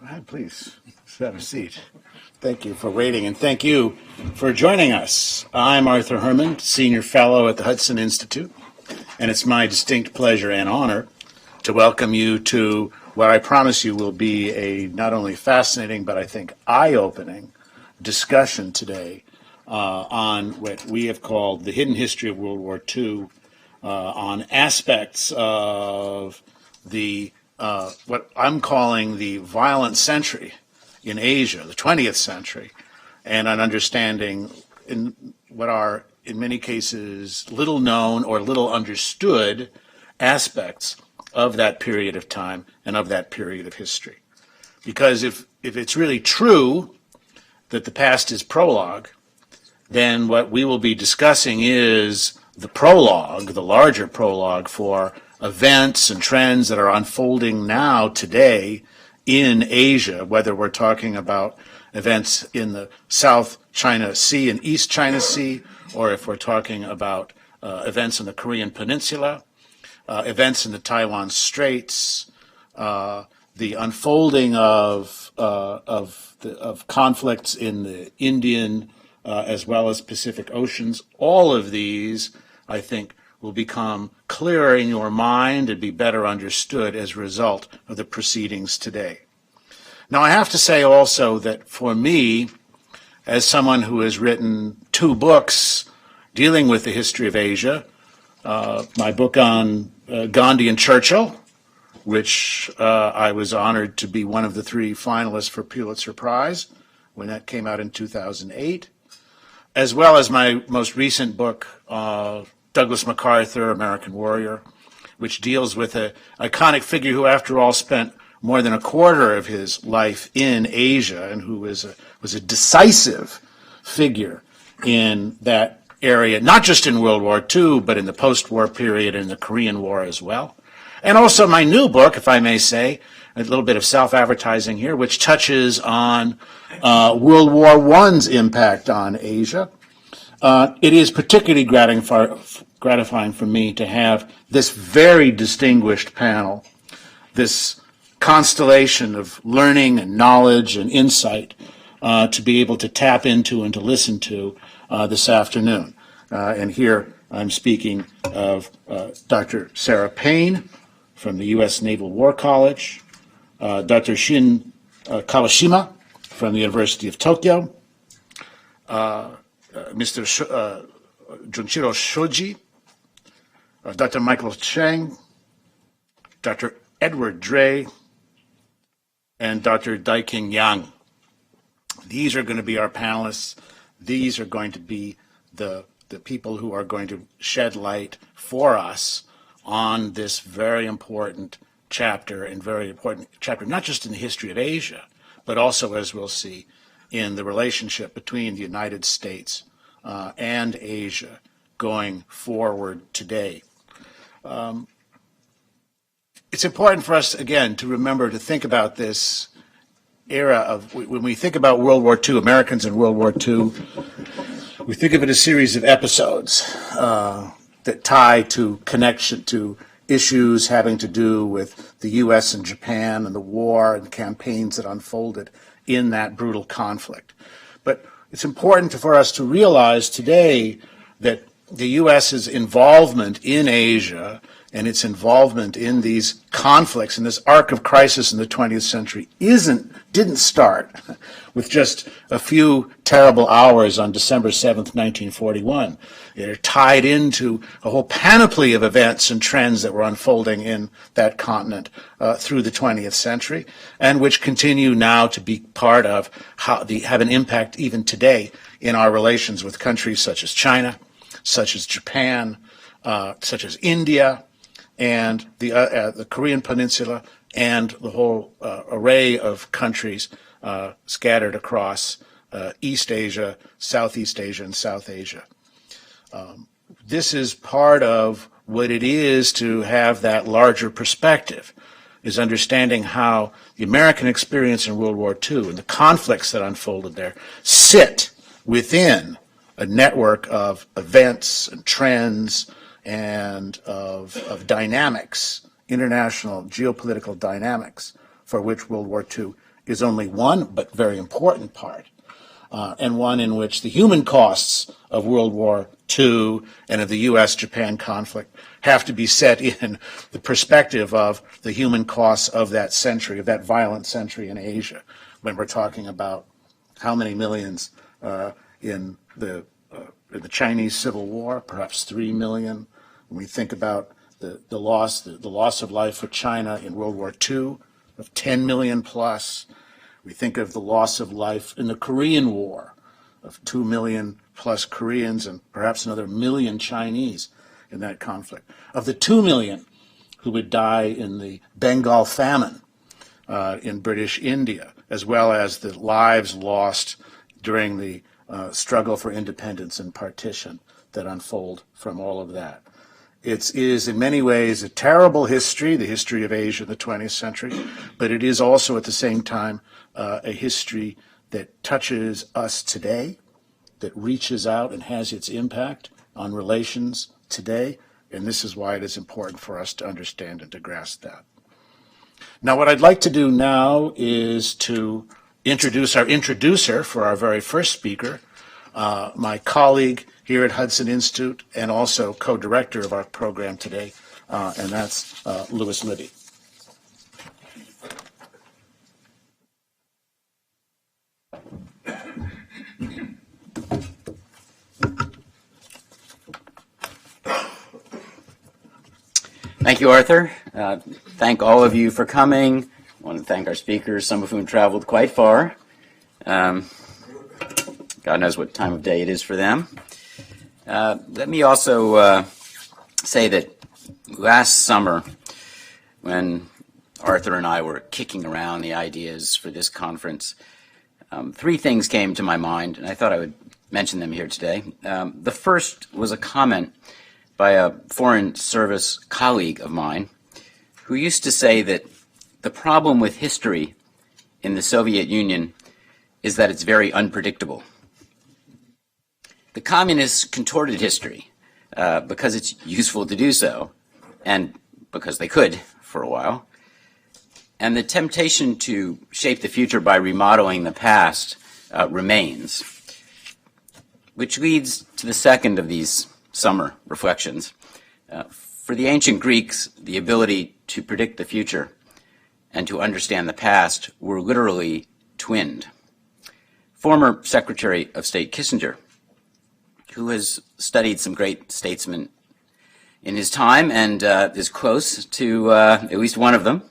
Go ahead, please. Have a seat. Thank you for waiting, and thank you for joining us. I'm Arthur Herman, Senior Fellow at the Hudson Institute, and it's my distinct pleasure and honor to welcome you to what I promise you will be a not only fascinating, but I think eye-opening discussion today on what we have called the hidden history of World War II, on aspects of the what I'm calling the violent century in Asia, the 20th century, and on understanding in what are, in many cases, little known or little understood aspects of that period of time and of that period of history. Because if it's really true that the past is prologue, then what we will be discussing is the prologue, the larger prologue for events and trends that are unfolding now, today, in Asia, whether we're talking about events in the South China Sea and East China Sea, or if we're talking about events in the Korean Peninsula, events in the Taiwan Straits, the unfolding of conflicts in the Indian as well as Pacific Oceans. All of these, I think, will become clearer in your mind and be better understood as a result of the proceedings today. Now, I have to say also that for me, as someone who has written 2 books dealing with the history of Asia, my book on Gandhi and Churchill, which I was honored to be one of the 3 finalists for Pulitzer Prize when that came out in 2008, as well as my most recent book, Douglas MacArthur, American Warrior, which deals with an iconic figure who, after all, spent more than a quarter of his life in Asia and who was a decisive figure in that area, not just in World War II, but in the post-war period and the Korean War as well. And also my new book, if I may say, a little bit of self-advertising here, which touches on World War I's impact on Asia. It is particularly gratifying for me to have this very distinguished panel, this constellation of learning and knowledge and insight to be able to tap into and to listen to this afternoon. And here I'm speaking of Dr. Sarah Paine from the U.S. Naval War College, Dr. Shin Kawashima from the University of Tokyo, Mr. Junichiro Shoji, Dr. Michael Chang, Dr. Edward Dre, and Dr. Daiking Yang. These are going to be our panelists. These are going to be the people who are going to shed light for us on this very important chapter, not just in the history of Asia, but also, as we'll see, in the relationship between the United States and Asia going forward today. It's important for us, again, to remember to think about this era of, when we think about World War II, Americans in World War II, we think of it as a series of episodes that tie to connection to issues having to do with the U.S. and Japan and the war and the campaigns that unfolded in that brutal conflict. But it's important for us to realize today that the U.S.'s involvement in Asia and its involvement in these conflicts, in this arc of crisis in the 20th century, didn't start with just a few terrible hours on December 7th, 1941. They're tied into a whole panoply of events and trends that were unfolding in that continent through the 20th century, and which continue now to be part of have an impact even today in our relations with countries such as China, such as Japan, such as India, and the Korean Peninsula, and the whole array of countries scattered across East Asia, Southeast Asia, and South Asia. This is part of what it is to have that larger perspective, is understanding how the American experience in World War II and the conflicts that unfolded there sit within a network of events and trends and of dynamics, international geopolitical dynamics, for which World War II is only one, but very important part, and one in which the human costs of World War II and of the U.S.-Japan conflict have to be set in the perspective of the human costs of that century, of that violent century in Asia, when we're talking about how many millions in the Chinese Civil War, perhaps 3 million. When we think about the loss of life for China in World War II of 10 million plus. We think of the loss of life in the Korean War of 2 million plus Koreans and perhaps another million Chinese in that conflict. Of the 2 million who would die in the Bengal famine in British India, as well as the lives lost during the struggle for independence and partition that unfold from all of that. It is in many ways a terrible history, the history of Asia in the 20th century, but it is also at the same time a history that touches us today, that reaches out and has its impact on relations today, and this is why it is important for us to understand and to grasp that. Now, what I'd like to do now is to introduce our introducer for our very first speaker, my colleague here at Hudson Institute and also co-director of our program today, and that's Lewis Libby. Thank you, Arthur. Thank all of you for coming. I want to thank our speakers, some of whom traveled quite far. God knows what time of day it is for them. Let me also say that last summer, when Arthur and I were kicking around the ideas for this conference, three things came to my mind, and I thought I would mention them here today. The first was a comment by a Foreign Service colleague of mine who used to say that the problem with history in the Soviet Union is that it's very unpredictable. The communists contorted history because it's useful to do so, and because they could for a while. And the temptation to shape the future by remodeling the past remains, which leads to the second of these summer reflections. For the ancient Greeks, the ability to predict the future and to understand the past were literally twinned. Former Secretary of State Kissinger, who has studied some great statesmen in his time and is close to at least one of them,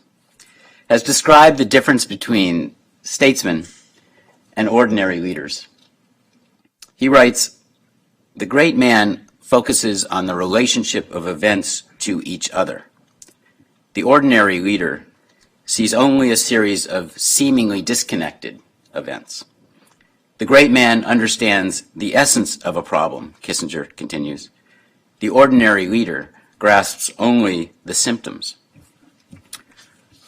has described the difference between statesmen and ordinary leaders. He writes, "The great man focuses on the relationship of events to each other. The ordinary leader sees only a series of seemingly disconnected events. The great man understands the essence of a problem," Kissinger continues. "The ordinary leader grasps only the symptoms."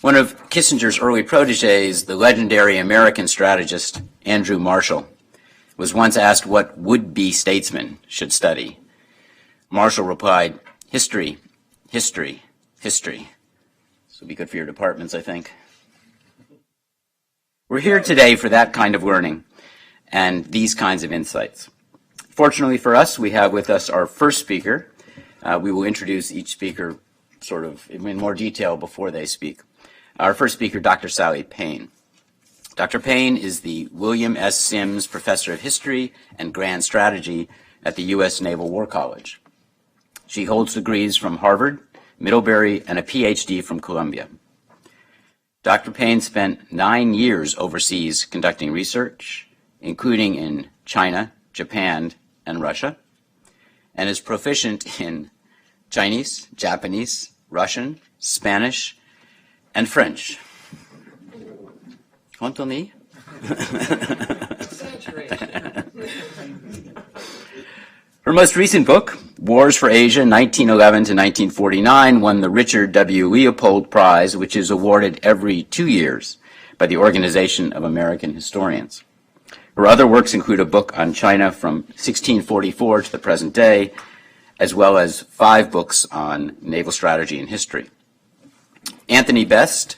One of Kissinger's early protégés, the legendary American strategist Andrew Marshall, was once asked what would-be statesmen should study. Marshall replied, "History, history, history." This will be good for your departments, I think. We're here today for that kind of learning and these kinds of insights. Fortunately for us, we have with us our first speaker. We will introduce each speaker sort of in more detail before they speak. Our first speaker, Dr. Sally Paine. Dr. Paine is the William S. Sims Professor of History and Grand Strategy at the U.S. Naval War College. She holds degrees from Harvard, Middlebury, and a PhD from Columbia. Dr. Paine spent 9 years overseas conducting research, including in China, Japan, and Russia, and is proficient in Chinese, Japanese, Russian, Spanish, and French. 本当に? Her most recent book, Wars for Asia, 1911 to 1949, won the Richard W. Leopold Prize, which is awarded every 2 years by the Organization of American Historians. Her other works include a book on China from 1644 to the present day, as well as 5 books on naval strategy and history. Anthony Best,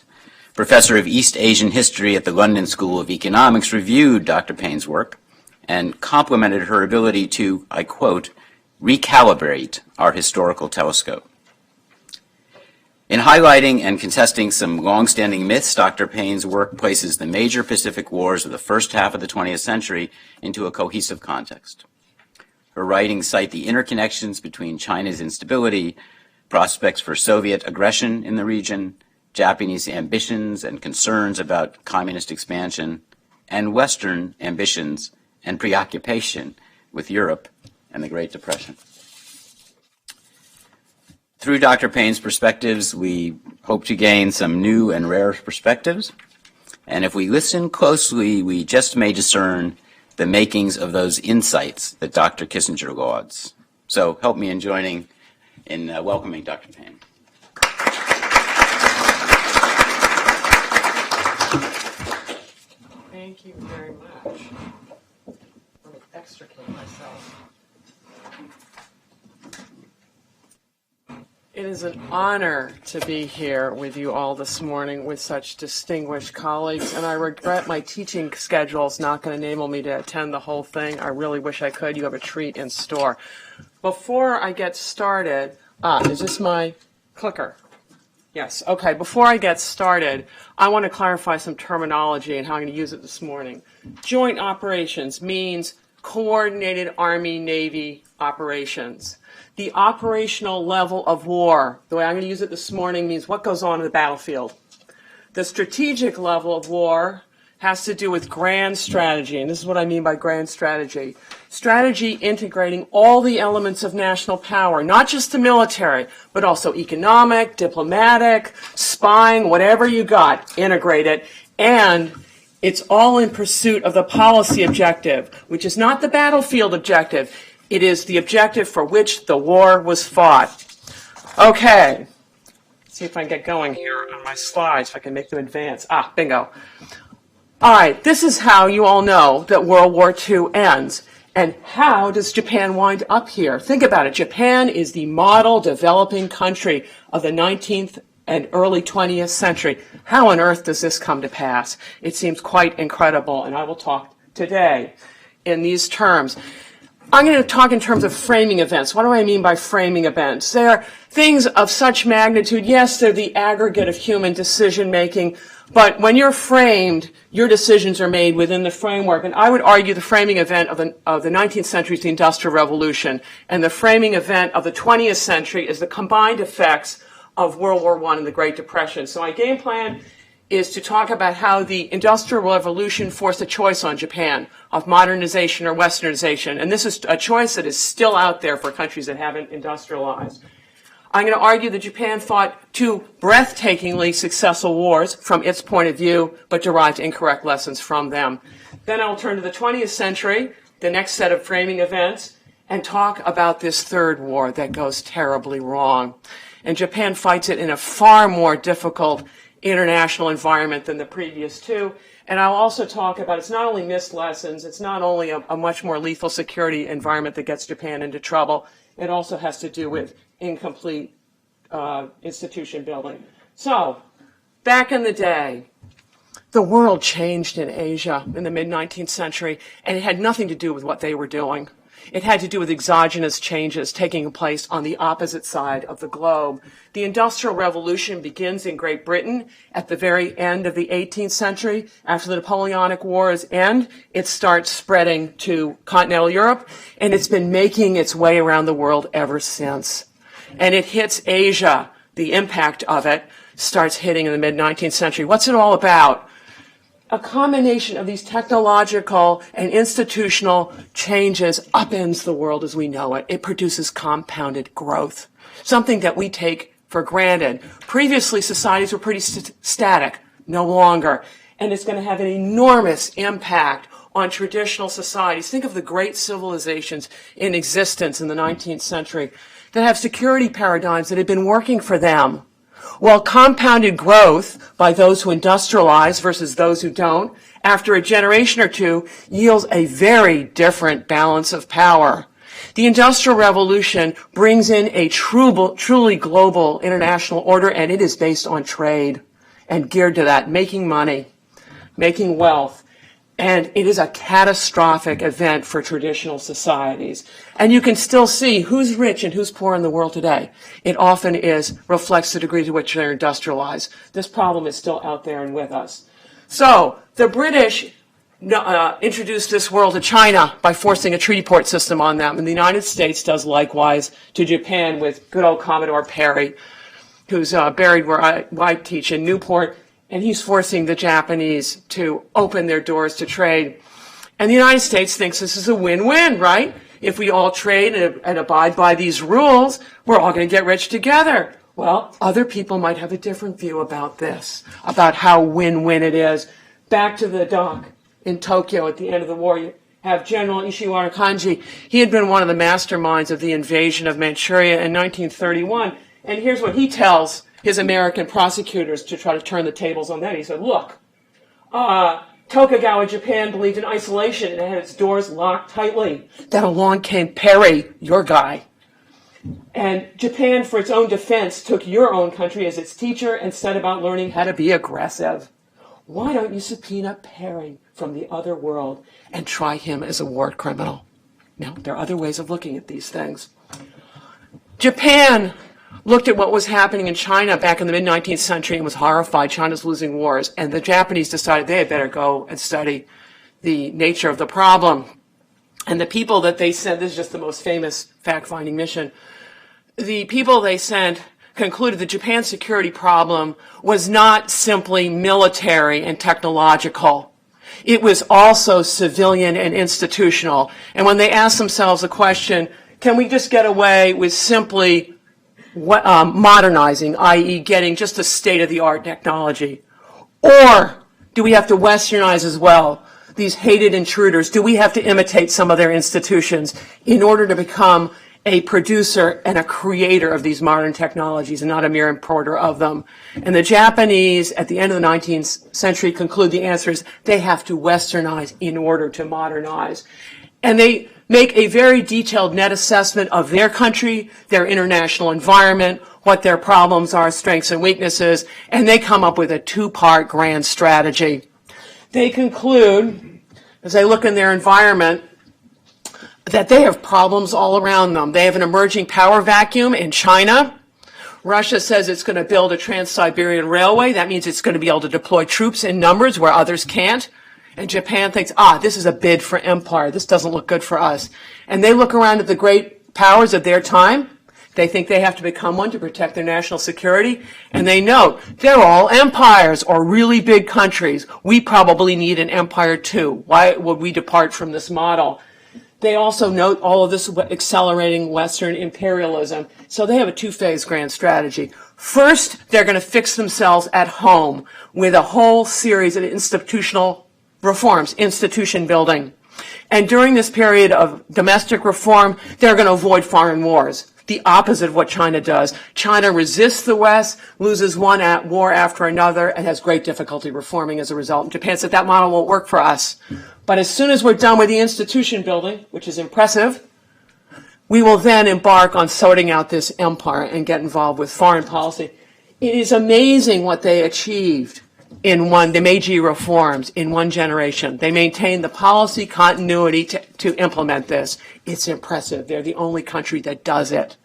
Professor of East Asian History at the London School of Economics, reviewed Dr. Paine's work and complimented her ability to, I quote, recalibrate our historical telescope. In highlighting and contesting some long-standing myths, Dr. Paine's work places the major Pacific Wars of the first half of the 20th century into a cohesive context. Her writings cite the interconnections between China's instability, prospects for Soviet aggression in the region, Japanese ambitions and concerns about communist expansion, and Western ambitions and preoccupation with Europe and the Great Depression. Through Dr. Paine's perspectives, we hope to gain some new and rare perspectives, and if we listen closely, we just may discern the makings of those insights that Dr. Kissinger lauds. So help me in welcoming Dr. Paine. Thank you very much. Let me extricate myself. It is an honor to be here with you all this morning with such distinguished colleagues, and I regret my teaching schedule is not going to enable me to attend the whole thing. I really wish I could. You have a treat in store. Before I get started, is this my clicker? Yes, okay. Before I get started, I want to clarify some terminology and how I'm going to use it this morning. Joint operations means coordinated Army-Navy operations. The operational level of war, the way I'm going to use it this morning, means what goes on in the battlefield. The strategic level of war has to do with grand strategy, and this is what I mean by grand strategy. Strategy integrating all the elements of national power, not just the military, but also economic, diplomatic, spying, whatever you got, integrate it, and it's all in pursuit of the policy objective, which is not the battlefield objective. It is the objective for which the war was fought. Okay. Let's see if I can get going here on my slides, if I can make them advance. Bingo. All right, this is how you all know that World War II ends. And how does Japan wind up here? Think about it. Japan is the model developing country of the 19th and early 20th century. How on earth does this come to pass? It seems quite incredible, and I will talk today in these terms. I'm going to talk in terms of framing events. What do I mean by framing events? They're things of such magnitude. Yes, they're the aggregate of human decision-making, but when you're framed, your decisions are made within the framework. And I would argue the framing event of the 19th century is the Industrial Revolution, and the framing event of the 20th century is the combined effects of World War I and the Great Depression. So my game plan is to talk about how the Industrial Revolution forced a choice on Japan of modernization or westernization. And this is a choice that is still out there for countries that haven't industrialized. I'm going to argue that Japan fought two breathtakingly successful wars from its point of view, but derived incorrect lessons from them. Then I'll turn to the 20th century, the next set of framing events, and talk about this third war that goes terribly wrong. And Japan fights it in a far more difficult international environment than the previous two. And I'll also talk about it's not only missed lessons, it's not only a much more lethal security environment that gets Japan into trouble, it also has to do with incomplete institution building. So, back in the day, the world changed in Asia in the mid-19th century, and it had nothing to do with what they were doing. It had to do with exogenous changes taking place on the opposite side of the globe. The Industrial Revolution begins in Great Britain at the very end of the 18th century. After the Napoleonic Wars end, it starts spreading to continental Europe, and it's been making its way around the world ever since. And it hits Asia. The impact of it starts hitting in the mid-19th century. What's it all about? A combination of these technological and institutional changes upends the world as we know it. It produces compounded growth, something that we take for granted. Previously, societies were pretty static, no longer. And it's going to have an enormous impact on traditional societies. Think of the great civilizations in existence in the 19th century that have security paradigms that have been working for them. While compounded growth by those who industrialize versus those who don't, after a generation or two, yields a very different balance of power. The Industrial Revolution brings in a truly global international order, and it is based on trade. and geared to that, making money, making wealth. And it is a catastrophic event for traditional societies. And you can still see who's rich and who's poor in the world today. It often reflects the degree to which they're industrialized. This problem is still out there and with us. So the British introduced this world to China by forcing a treaty port system on them. And the United States does likewise to Japan with good old Commodore Perry, who's buried where I teach in Newport. And he's forcing the Japanese to open their doors to trade. And the United States thinks this is a win-win, right? If we all trade and abide by these rules, we're all going to get rich together. Well, other people might have a different view about this, about how win-win it is. Back to the dock in Tokyo at the end of the war, you have General Ishiwara Kanji. He had been one of the masterminds of the invasion of Manchuria in 1931. And here's what he tells his American prosecutors to try to turn the tables on that. He said, look, Tokugawa Japan believed in isolation and had its doors locked tightly. Then along came Perry, your guy. And Japan, for its own defense, took your own country as its teacher and set about learning how to be aggressive. Why don't you subpoena Perry from the other world and try him as a war criminal? Now, there are other ways of looking at these things. Japan looked at what was happening in China back in the mid-19th century and was horrified. China's losing wars. And the Japanese decided they had better go and study the nature of the problem. And the people that they sent, this is just the most famous fact-finding mission, the people they sent concluded that Japan's security problem was not simply military and technological. It was also civilian and institutional. And when they asked themselves the question, can we just get away with simply modernizing, i.e. getting just a state-of-the-art technology? Or do we have to westernize as well? These hated intruders, do we have to imitate some of their institutions in order to become a producer and a creator of these modern technologies and not a mere importer of them? And the Japanese at the end of the 19th century conclude the answer is they have to westernize in order to modernize. And they make a very detailed net assessment of their country, their international environment, what their problems are, strengths and weaknesses, and they come up with a two-part grand strategy. They conclude, as they look in their environment, that they have problems all around them. They have an emerging power vacuum in China. Russia says it's going to build a Trans-Siberian Railway. That means it's going to be able to deploy troops in numbers where others can't. And Japan thinks, this is a bid for empire. This doesn't look good for us. And they look around at the great powers of their time. They think they have to become one to protect their national security. And they note, they're all empires or really big countries. We probably need an empire too. Why would we depart from this model? They also note all of this accelerating Western imperialism. So they have a two-phase grand strategy. First, they're going to fix themselves at home with a whole series of institutional reforms, institution building. And during this period of domestic reform, they're going to avoid foreign wars, the opposite of what China does. China resists the West, loses one war after another, and has great difficulty reforming as a result. Japan said that model won't work for us. But as soon as we're done with the institution building, which is impressive, we will then embark on sorting out this empire and get involved with foreign policy. It is amazing what they achieved in the Meiji reforms in one generation. They maintained the policy continuity to implement this. It's impressive. They're the only country that does it.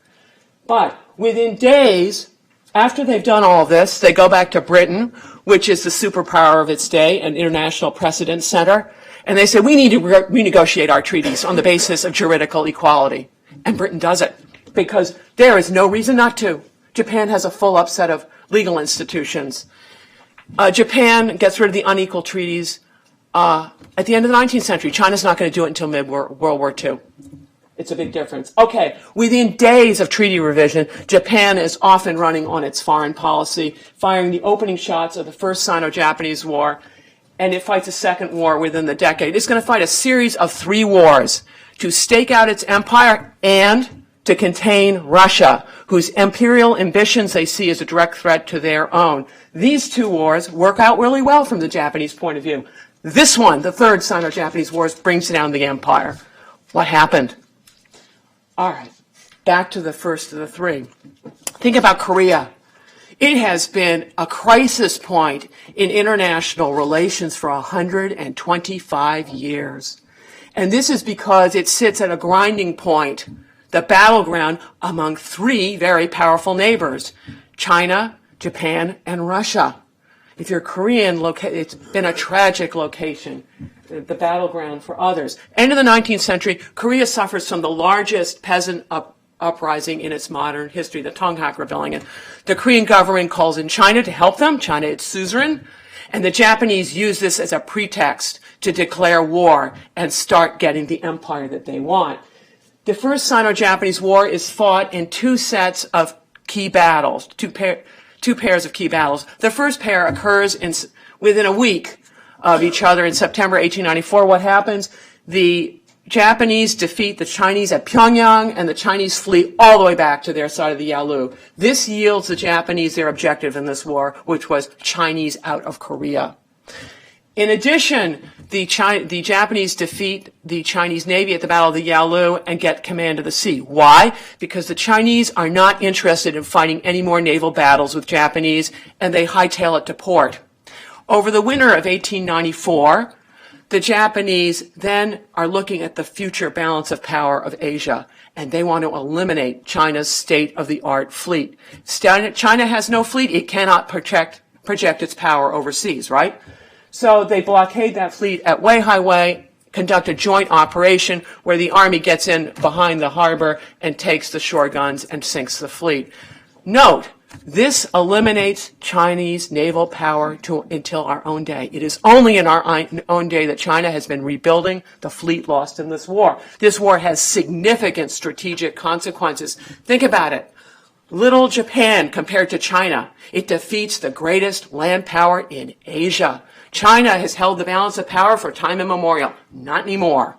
But within days, after they've done all this, they go back to Britain, which is the superpower of its day, an international precedent center, and they say, we need to renegotiate our treaties on the basis of juridical equality. And Britain does it, because there is no reason not to. Japan has a full upset of legal institutions. Japan gets rid of the unequal treaties at the end of the 19th century. China's not going to do it until mid-World War II. It's a big difference. Okay, within days of treaty revision, Japan is off and running on its foreign policy, firing the opening shots of the first Sino-Japanese War, and it fights a second war within the decade. It's going to fight a series of 3 wars to stake out its empire and to contain Russia, whose imperial ambitions they see as a direct threat to their own. These 2 wars work out really well from the Japanese point of view. This one, the third Sino-Japanese War, brings down the empire. What happened? All right, back to the first of the 3. Think about Korea. It has been a crisis point in international relations for 125 years. And this is because it sits at a grinding point, the battleground among three very powerful neighbors, China, Japan, and Russia. If you're Korean, it's been a tragic location, the battleground for others. End of the 19th century, Korea suffers from the largest peasant uprising in its modern history, the Tonghak Rebellion. The Korean government calls in China to help them. China is suzerain. And the Japanese use this as a pretext to declare war and start getting the empire that they want. The first Sino-Japanese War is fought in two sets of key battles, two pairs of key battles. The first pair occurs within a week of each other in September 1894. What happens? The Japanese defeat the Chinese at Pyongyang, and the Chinese flee all the way back to their side of the Yalu. This yields the Japanese their objective in this war, which was Chinese out of Korea. In addition, the Japanese defeat the Chinese Navy at the Battle of the Yalu and get command of the sea. Why? Because the Chinese are not interested in fighting any more naval battles with Japanese, and they hightail it to port. Over the winter of 1894, the Japanese then are looking at the future balance of power of Asia, and they want to eliminate China's state-of-the-art fleet. China has no fleet. It cannot project its power overseas, right? So they blockade that fleet at Weihai Wei, conduct a joint operation where the army gets in behind the harbor and takes the shore guns and sinks the fleet. Note, this eliminates Chinese naval power until our own day. It is only in our own day that China has been rebuilding the fleet lost in this war. This war has significant strategic consequences. Think about it. Little Japan compared to China. It defeats the greatest land power in Asia. China has held the balance of power for time immemorial. Not anymore.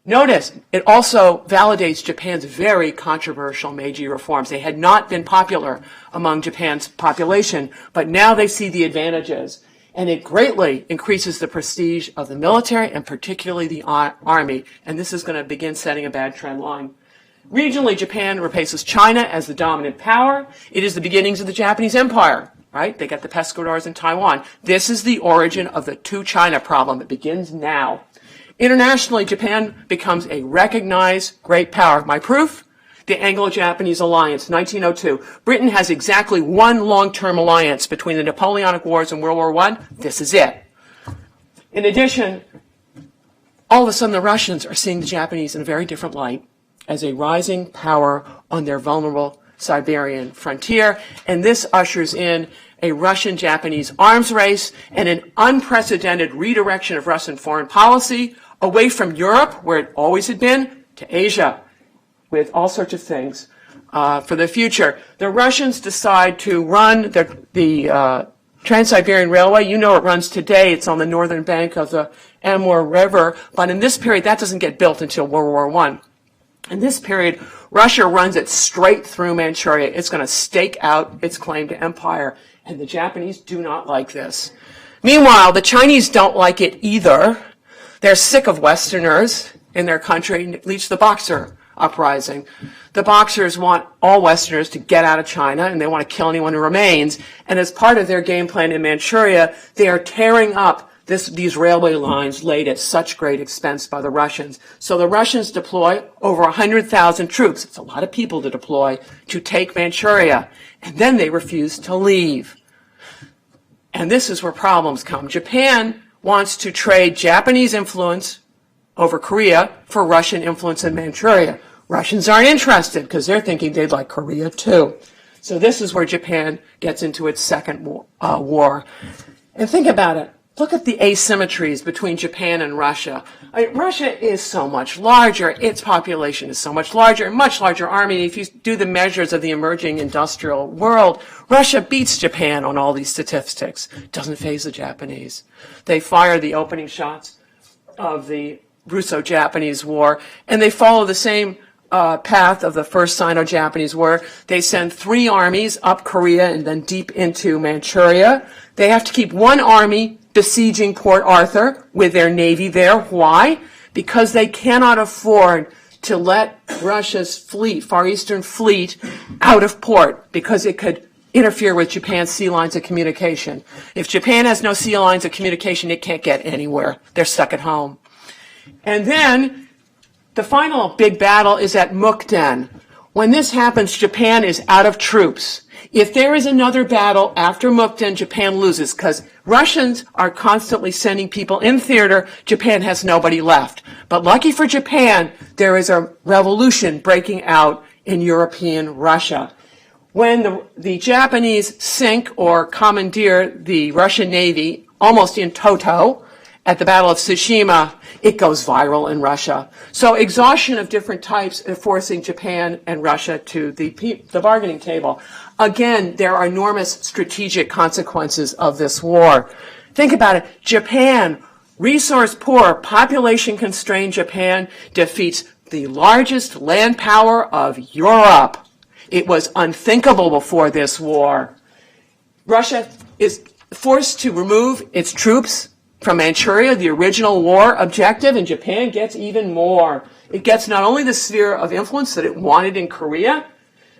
Notice, it also validates Japan's very controversial Meiji reforms. They had not been popular among Japan's population, but now they see the advantages. And it greatly increases the prestige of the military and particularly the army. And this is going to begin setting a bad trend line. Regionally, Japan replaces China as the dominant power. It is the beginnings of the Japanese Empire, right? They got the pescadores in Taiwan. This is the origin of the two China problem. It begins now. Internationally, Japan becomes a recognized great power. My proof? The Anglo-Japanese alliance, 1902. Britain has exactly one long-term alliance between the Napoleonic Wars and World War I. This is it. In addition, all of a sudden the Russians are seeing the Japanese in a very different light as a rising power on their vulnerable Siberian frontier, and this ushers in a Russian-Japanese arms race and an unprecedented redirection of Russian foreign policy away from Europe, where it always had been, to Asia, with all sorts of things for the future. The Russians decide to run the Trans-Siberian Railway. You know it runs today. It's on the northern bank of the Amur River, but in this period, that doesn't get built until World War I. In this period, Russia runs it straight through Manchuria. It's going to stake out its claim to empire, and the Japanese do not like this. Meanwhile, the Chinese don't like it either. They're sick of Westerners in their country, and it leads to the Boxer Uprising. The Boxers want all Westerners to get out of China, and they want to kill anyone who remains. And as part of their game plan in Manchuria, they are tearing up these railway lines laid at such great expense by the Russians. So the Russians deploy over 100,000 troops. It's a lot of people to deploy to take Manchuria. And then they refuse to leave. And this is where problems come. Japan wants to trade Japanese influence over Korea for Russian influence in Manchuria. Russians aren't interested because they're thinking they'd like Korea too. So this is where Japan gets into its second war. And think about it. Look at the asymmetries between Japan and Russia. Russia is so much larger. Its population is so much larger, a much larger army. If you do the measures of the emerging industrial world, Russia beats Japan on all these statistics. Doesn't faze the Japanese. They fire the opening shots of the Russo-Japanese War, and they follow the same path of the first Sino-Japanese War. They send 3 armies up Korea and then deep into Manchuria. They have to keep one army besieging Port Arthur with their navy there. Why? Because they cannot afford to let Russia's fleet, Far Eastern fleet, out of port because it could interfere with Japan's sea lines of communication. If Japan has no sea lines of communication, it can't get anywhere. They're stuck at home. And then the final big battle is at Mukden. When this happens, Japan is out of troops. If there is another battle after Mukden, Japan loses because Russians are constantly sending people in theater. Japan has nobody left. But lucky for Japan, there is a revolution breaking out in European Russia. When the Japanese sink or commandeer the Russian Navy almost in toto at the Battle of Tsushima, it goes viral in Russia. So exhaustion of different types are forcing Japan and Russia to the bargaining table. Again, there are enormous strategic consequences of this war. Think about it. Japan, resource poor, population constrained Japan, defeats the largest land power of Europe. It was unthinkable before this war. Russia is forced to remove its troops from Manchuria, the original war objective, and Japan gets even more. It gets not only the sphere of influence that it wanted in Korea,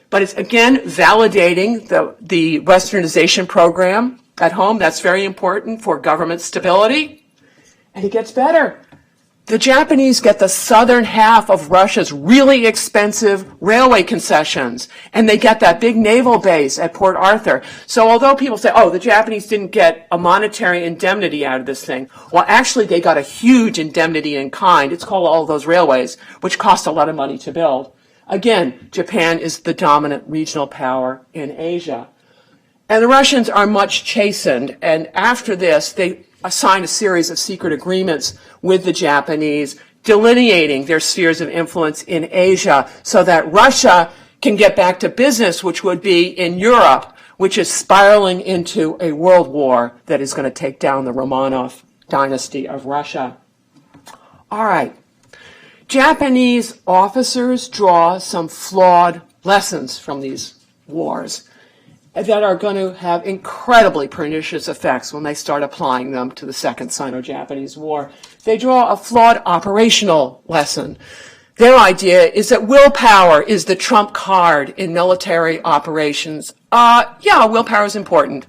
but it's again validating the westernization program at home. That's very important for government stability. And it gets better. The Japanese get the southern half of Russia's really expensive railway concessions, and they get that big naval base at Port Arthur. So although people say, oh, the Japanese didn't get a monetary indemnity out of this thing, well, actually they got a huge indemnity in kind. It's called all those railways, which cost a lot of money to build. Again, Japan is the dominant regional power in Asia. And the Russians are much chastened, and after this, they signed a series of secret agreements with the Japanese, delineating their spheres of influence in Asia so that Russia can get back to business, which would be in Europe, which is spiraling into a world war that is going to take down the Romanov dynasty of Russia. All right. Japanese officers draw some flawed lessons from these wars that are going to have incredibly pernicious effects when they start applying them to the Second Sino-Japanese War. They draw a flawed operational lesson. Their idea is that willpower is the trump card in military operations. Yeah, willpower is important,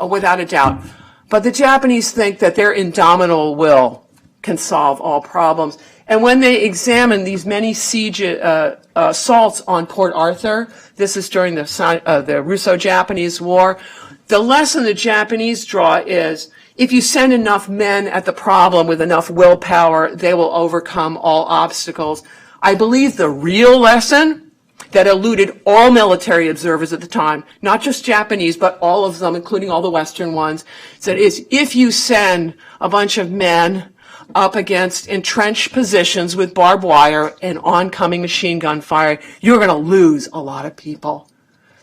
without a doubt. But the Japanese think that their indomitable will can solve all problems. And when they examine these many siege assaults on Port Arthur, this is during the Russo-Japanese War, the lesson the Japanese draw is if you send enough men at the problem with enough willpower, they will overcome all obstacles. I believe the real lesson that eluded all military observers at the time, not just Japanese, but all of them, including all the Western ones, is if you send a bunch of men up against entrenched positions with barbed wire and oncoming machine gun fire, you're going to lose a lot of people.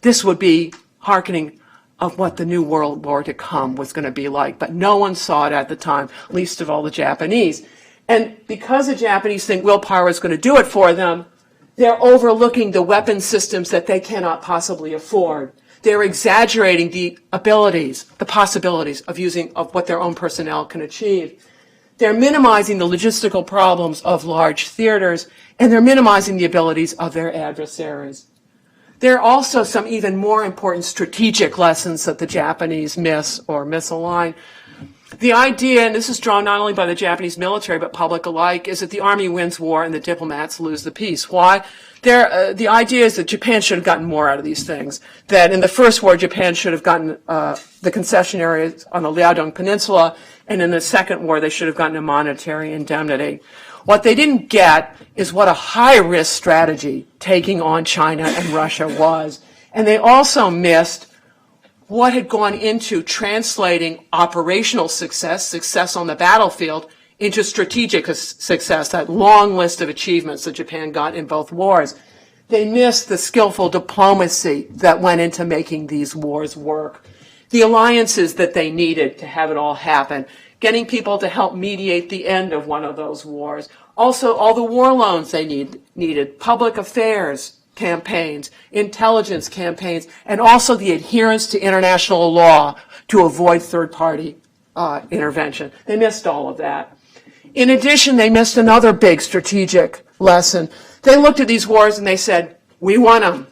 This would be hearkening of what the new world war to come was going to be like, but no one saw it at the time, least of all the Japanese. And because the Japanese think willpower is going to do it for them, they're overlooking the weapon systems that they cannot possibly afford. They're exaggerating the abilities, the possibilities of what their own personnel can achieve. They're minimizing the logistical problems of large theaters, and they're minimizing the abilities of their adversaries. There are also some even more important strategic lessons that the Japanese miss or misalign. The idea, and this is drawn not only by the Japanese military but public alike, is that the army wins war and the diplomats lose the peace. Why? The idea is that Japan should have gotten more out of these things. That in the first war, Japan should have gotten the concession areas on the Liaodong Peninsula, and in the second war, they should have gotten a monetary indemnity. What they didn't get is what a high-risk strategy taking on China and Russia was. And they also missed what had gone into translating operational success on the battlefield, into strategic success, that long list of achievements that Japan got in both wars. They missed the skillful diplomacy that went into making these wars work, the alliances that they needed to have it all happen, getting people to help mediate the end of one of those wars. Also, all the war loans they needed, public affairs campaigns, intelligence campaigns, and also the adherence to international law to avoid third-party intervention. They missed all of that. In addition, they missed another big strategic lesson. They looked at these wars and they said, we won them.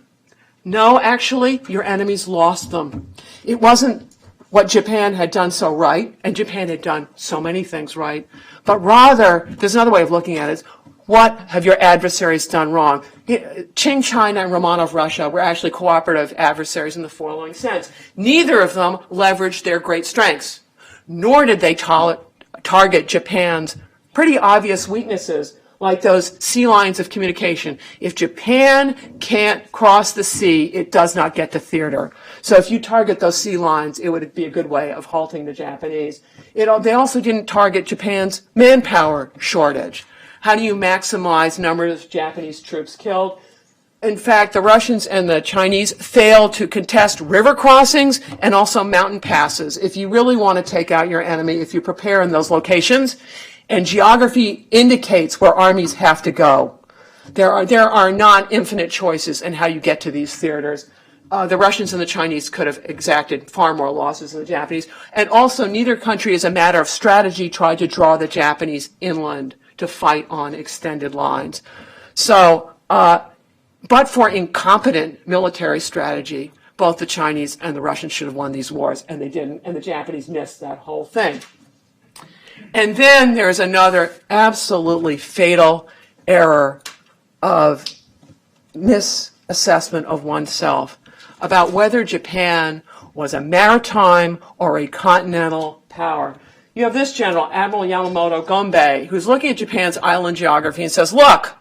No, actually, your enemies lost them. It wasn't what Japan had done so right, and Japan had done so many things right, but rather, there's another way of looking at it, is what have your adversaries done wrong? Qing China and Romanov Russia were actually cooperative adversaries in the following sense. Neither of them leveraged their great strengths, nor did they target Japan's pretty obvious weaknesses, like those sea lines of communication. If Japan can't cross the sea, it does not get to theater. So if you target those sea lines, it would be a good way of halting the Japanese. They also didn't target Japan's manpower shortage. How do you maximize numbers of Japanese troops killed? In fact, the Russians and the Chinese failed to contest river crossings and also mountain passes. If you really want to take out your enemy, if you prepare in those locations, and geography indicates where armies have to go, there are not infinite choices in how you get to these theaters. The Russians and the Chinese could have exacted far more losses than the Japanese. And also, neither country, as a matter of strategy, tried to draw the Japanese inland to fight on extended lines. So, but for incompetent military strategy, both the Chinese and the Russians should have won these wars, and they didn't, and the Japanese missed that whole thing. And then there's another absolutely fatal error of misassessment of oneself about whether Japan was a maritime or a continental power. You have this general, Admiral Yamamoto Gombei, who's looking at Japan's island geography and says, look,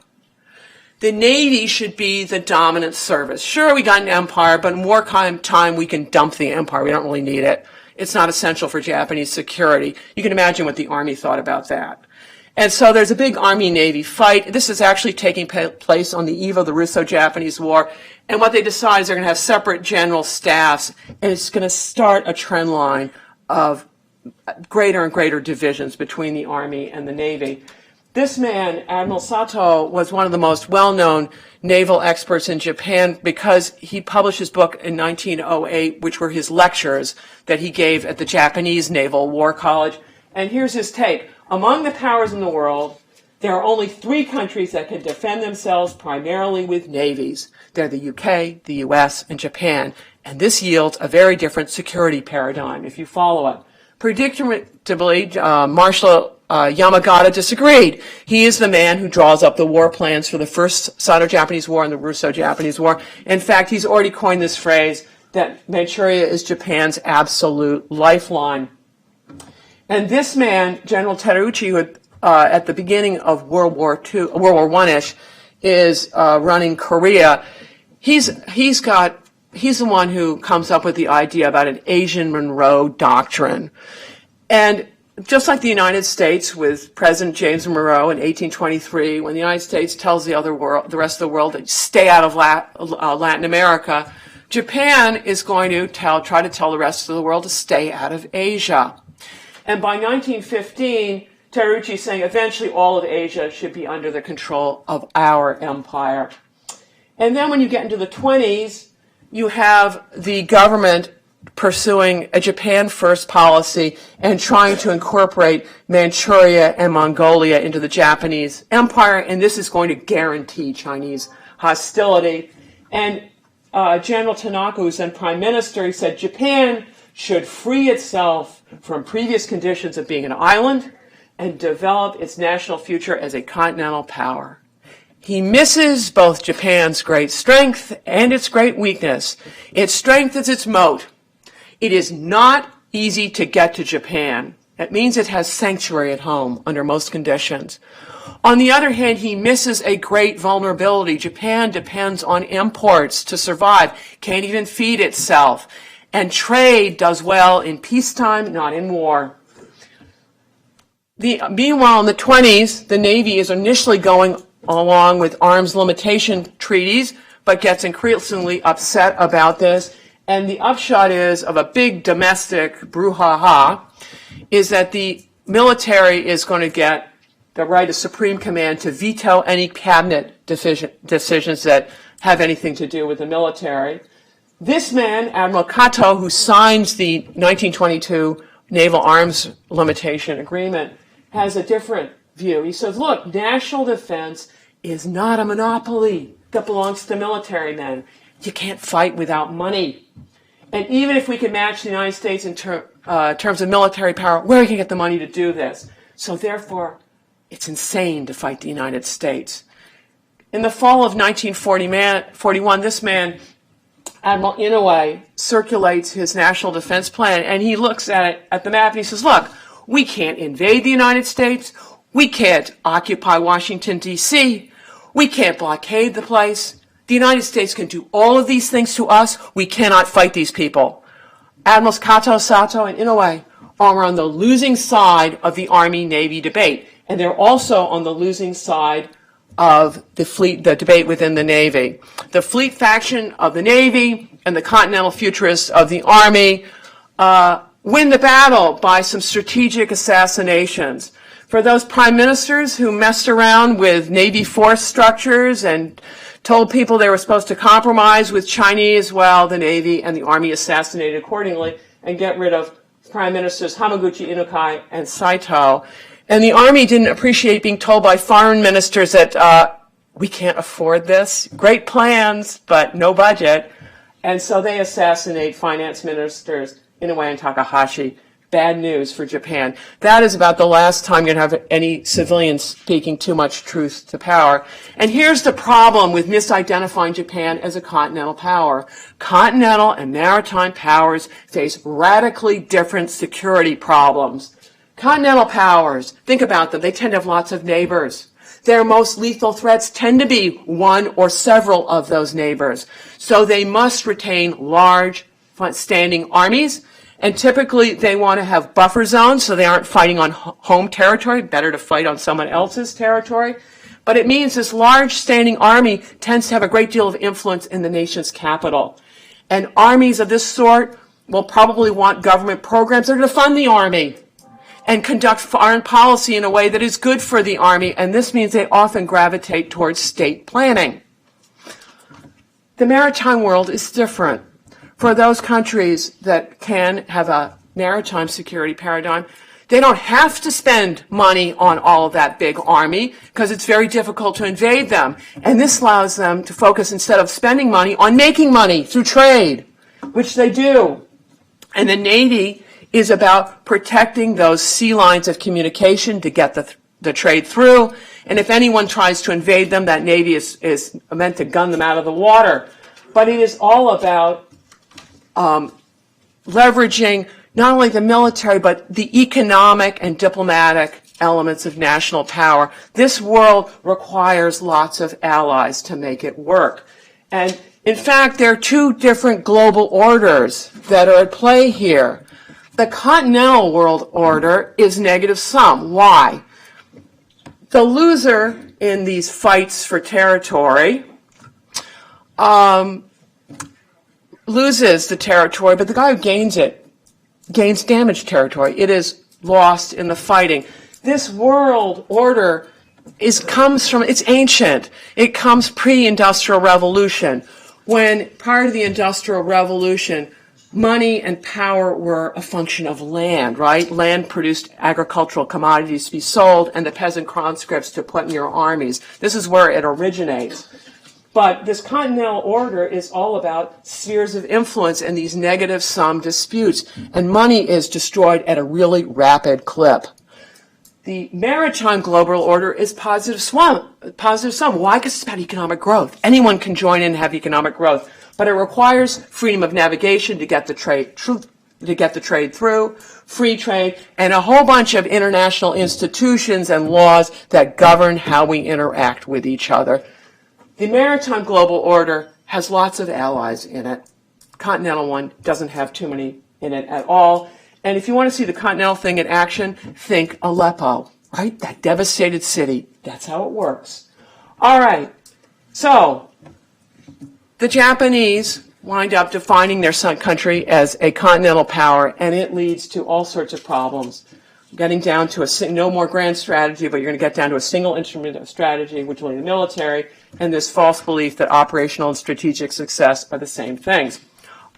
the Navy should be the dominant service. Sure, we got an empire, but in wartime time, we can dump the empire. We don't really need it. It's not essential for Japanese security. You can imagine what the Army thought about that. And so there's a big Army-Navy fight. This is actually taking place on the eve of the Russo-Japanese War. And what they decide is they're going to have separate general staffs, and it's going to start a trend line of greater and greater divisions between the Army and the Navy. This man, Admiral Sato, was one of the most well-known naval experts in Japan because he published his book in 1908, which were his lectures that he gave at the Japanese Naval War College. And here's his take. Among the powers in the world, there are only 3 countries that can defend themselves primarily with navies. They're the UK, the US, and Japan. And this yields a very different security paradigm if you follow it. Predictably, Marshal Yamagata disagreed. He is the man who draws up the war plans for the first Sino-Japanese War and the Russo-Japanese War. In fact, he's already coined this phrase that Manchuria is Japan's absolute lifeline. And this man, General Terauchi, who at the beginning of World War I-ish, is running Korea. He's the one who comes up with the idea about an Asian Monroe Doctrine. And just like the United States with President James Monroe in 1823, when the United States tells the rest of the world to stay out of Latin America, Japan is going to try to tell the rest of the world to stay out of Asia. And by 1915, Terauchi is saying eventually all of Asia should be under the control of our empire. And then when you get into the 20s, you have the government pursuing a Japan first policy and trying to incorporate Manchuria and Mongolia into the Japanese empire, and this is going to guarantee Chinese hostility. And General Tanaka, who's then prime minister, he said Japan should free itself from previous conditions of being an island and develop its national future as a continental power. He misses both Japan's great strength and its great weakness. Its strength is its moat. It is not easy to get to Japan. That means it has sanctuary at home under most conditions. On the other hand, he misses a great vulnerability. Japan depends on imports to survive, can't even feed itself. And trade does well in peacetime, not in war. Meanwhile, in the 20s, the Navy is initially going along with arms limitation treaties, but gets increasingly upset about this. And the upshot of a big domestic brouhaha is that the military is going to get the right of supreme command to veto any cabinet decisions that have anything to do with the military. This man, Admiral Kato, who signs the 1922 Naval Arms Limitation Agreement, has a different view. He says, look, national defense is not a monopoly that belongs to military men. you can't fight without money. And even if we can match the United States in terms of military power, where are we going to get the money to do this? So therefore, it's insane to fight the United States. In the fall of 1941, this man, Admiral Inoue, circulates his national defense plan, and he looks at the map and he says, look, we can't invade the United States. We can't occupy Washington, D.C. We can't blockade the place. The United States can do all of these things to us. We cannot fight these people. Admirals Kato, Sato, and Inoue are on the losing side of the Army-Navy debate, and they're also on the losing side of the debate within the Navy. The fleet faction of the Navy and the continental futurists of the Army win the battle by some strategic assassinations. For those prime ministers who messed around with Navy force structures and told people they were supposed to compromise with Chinese, well, the Navy and the Army assassinated accordingly and get rid of Prime Ministers Hamaguchi, Inukai, and Saito. And the Army didn't appreciate being told by foreign ministers that we can't afford this. Great plans, but no budget. And so they assassinate finance ministers Inoue and Takahashi. Bad news for Japan. That is about the last time you're going to have any civilians speaking too much truth to power. And here's the problem with misidentifying Japan as a continental power. Continental and maritime powers face radically different security problems. Continental powers, think about them, they tend to have lots of neighbors. Their most lethal threats tend to be one or several of those neighbors. So they must retain large, standing armies, and typically they want to have buffer zones so they aren't fighting on home territory, better to fight on someone else's territory. But it means this large standing army tends to have a great deal of influence in the nation's capital. And armies of this sort will probably want government programs that are going to fund the army and conduct foreign policy in a way that is good for the army, and this means they often gravitate towards state planning. The maritime world is different. For those countries that can have a maritime security paradigm, they don't have to spend money on all of that big army because it's very difficult to invade them. And this allows them to focus, instead of spending money, on making money through trade, which they do. And the Navy is about protecting those sea lines of communication to get the trade through. And if anyone tries to invade them, that Navy is meant to gun them out of the water. But it is all about leveraging not only the military, but the economic and diplomatic elements of national power. This world requires lots of allies to make it work. And in fact, there are two different global orders that are at play here. The continental world order is negative sum. Why? The loser in these fights for territory loses the territory, but the guy who gains it gains damaged territory. It is lost in the fighting. This world order it's ancient. It comes pre-industrial revolution, when prior to the Industrial Revolution, money and power were a function of land, right? Land produced agricultural commodities to be sold and the peasant conscripts to put in your armies. This is where it originates. But this continental order is all about spheres of influence and these negative sum disputes. And money is destroyed at a really rapid clip. The maritime global order is positive sum. Why? Because it's about economic growth. Anyone can join in and have economic growth. But it requires freedom of navigation to get the trade through, free trade, and a whole bunch of international institutions and laws that govern how we interact with each other. The maritime global order has lots of allies in it. Continental one doesn't have too many in it at all. And if you want to see the continental thing in action, think Aleppo, right? That devastated city. That's how it works. All right. So the Japanese wind up defining their country as a continental power, and it leads to all sorts of problems. Getting down to no more grand strategy, but you're going to get down to a single instrument of strategy, which will be the military, and this false belief that operational and strategic success are the same things.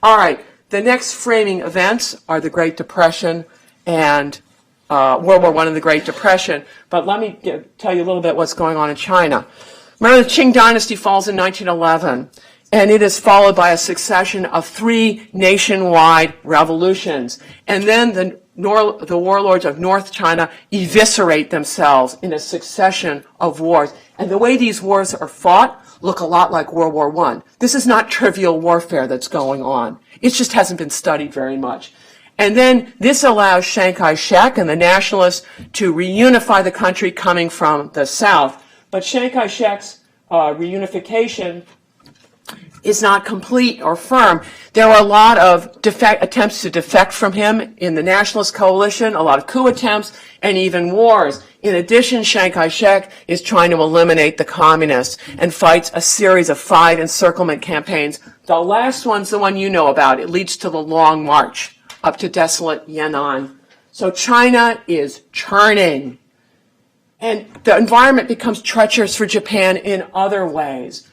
All right, the next framing events are the Great Depression and World War I and the Great Depression. But let me tell you a little bit what's going on in China. Remember, the Qing dynasty falls in 1911. And it is followed by a succession of 3 nationwide revolutions. And then the warlords of North China eviscerate themselves in a succession of wars. And the way these wars are fought look a lot like World War I. This is not trivial warfare that's going on. It just hasn't been studied very much. And then this allows Chiang Kai-shek and the nationalists to reunify the country coming from the south. But Chiang Kai-shek's reunification is not complete or firm. There were a lot of attempts to defect from him in the nationalist coalition, a lot of coup attempts, and even wars. In addition, Chiang Kai-shek is trying to eliminate the communists and fights a series of 5 encirclement campaigns. The last one's the one you know about. It leads to the Long March up to desolate Yan'an. So China is churning. And the environment becomes treacherous for Japan in other ways.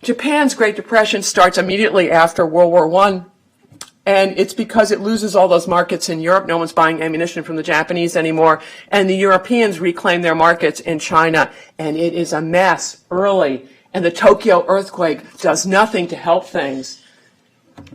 Japan's Great Depression starts immediately after World War I, and it's because it loses all those markets in Europe. No one's buying ammunition from the Japanese anymore, and the Europeans reclaim their markets in China, and it is a mess early, and the Tokyo earthquake does nothing to help things.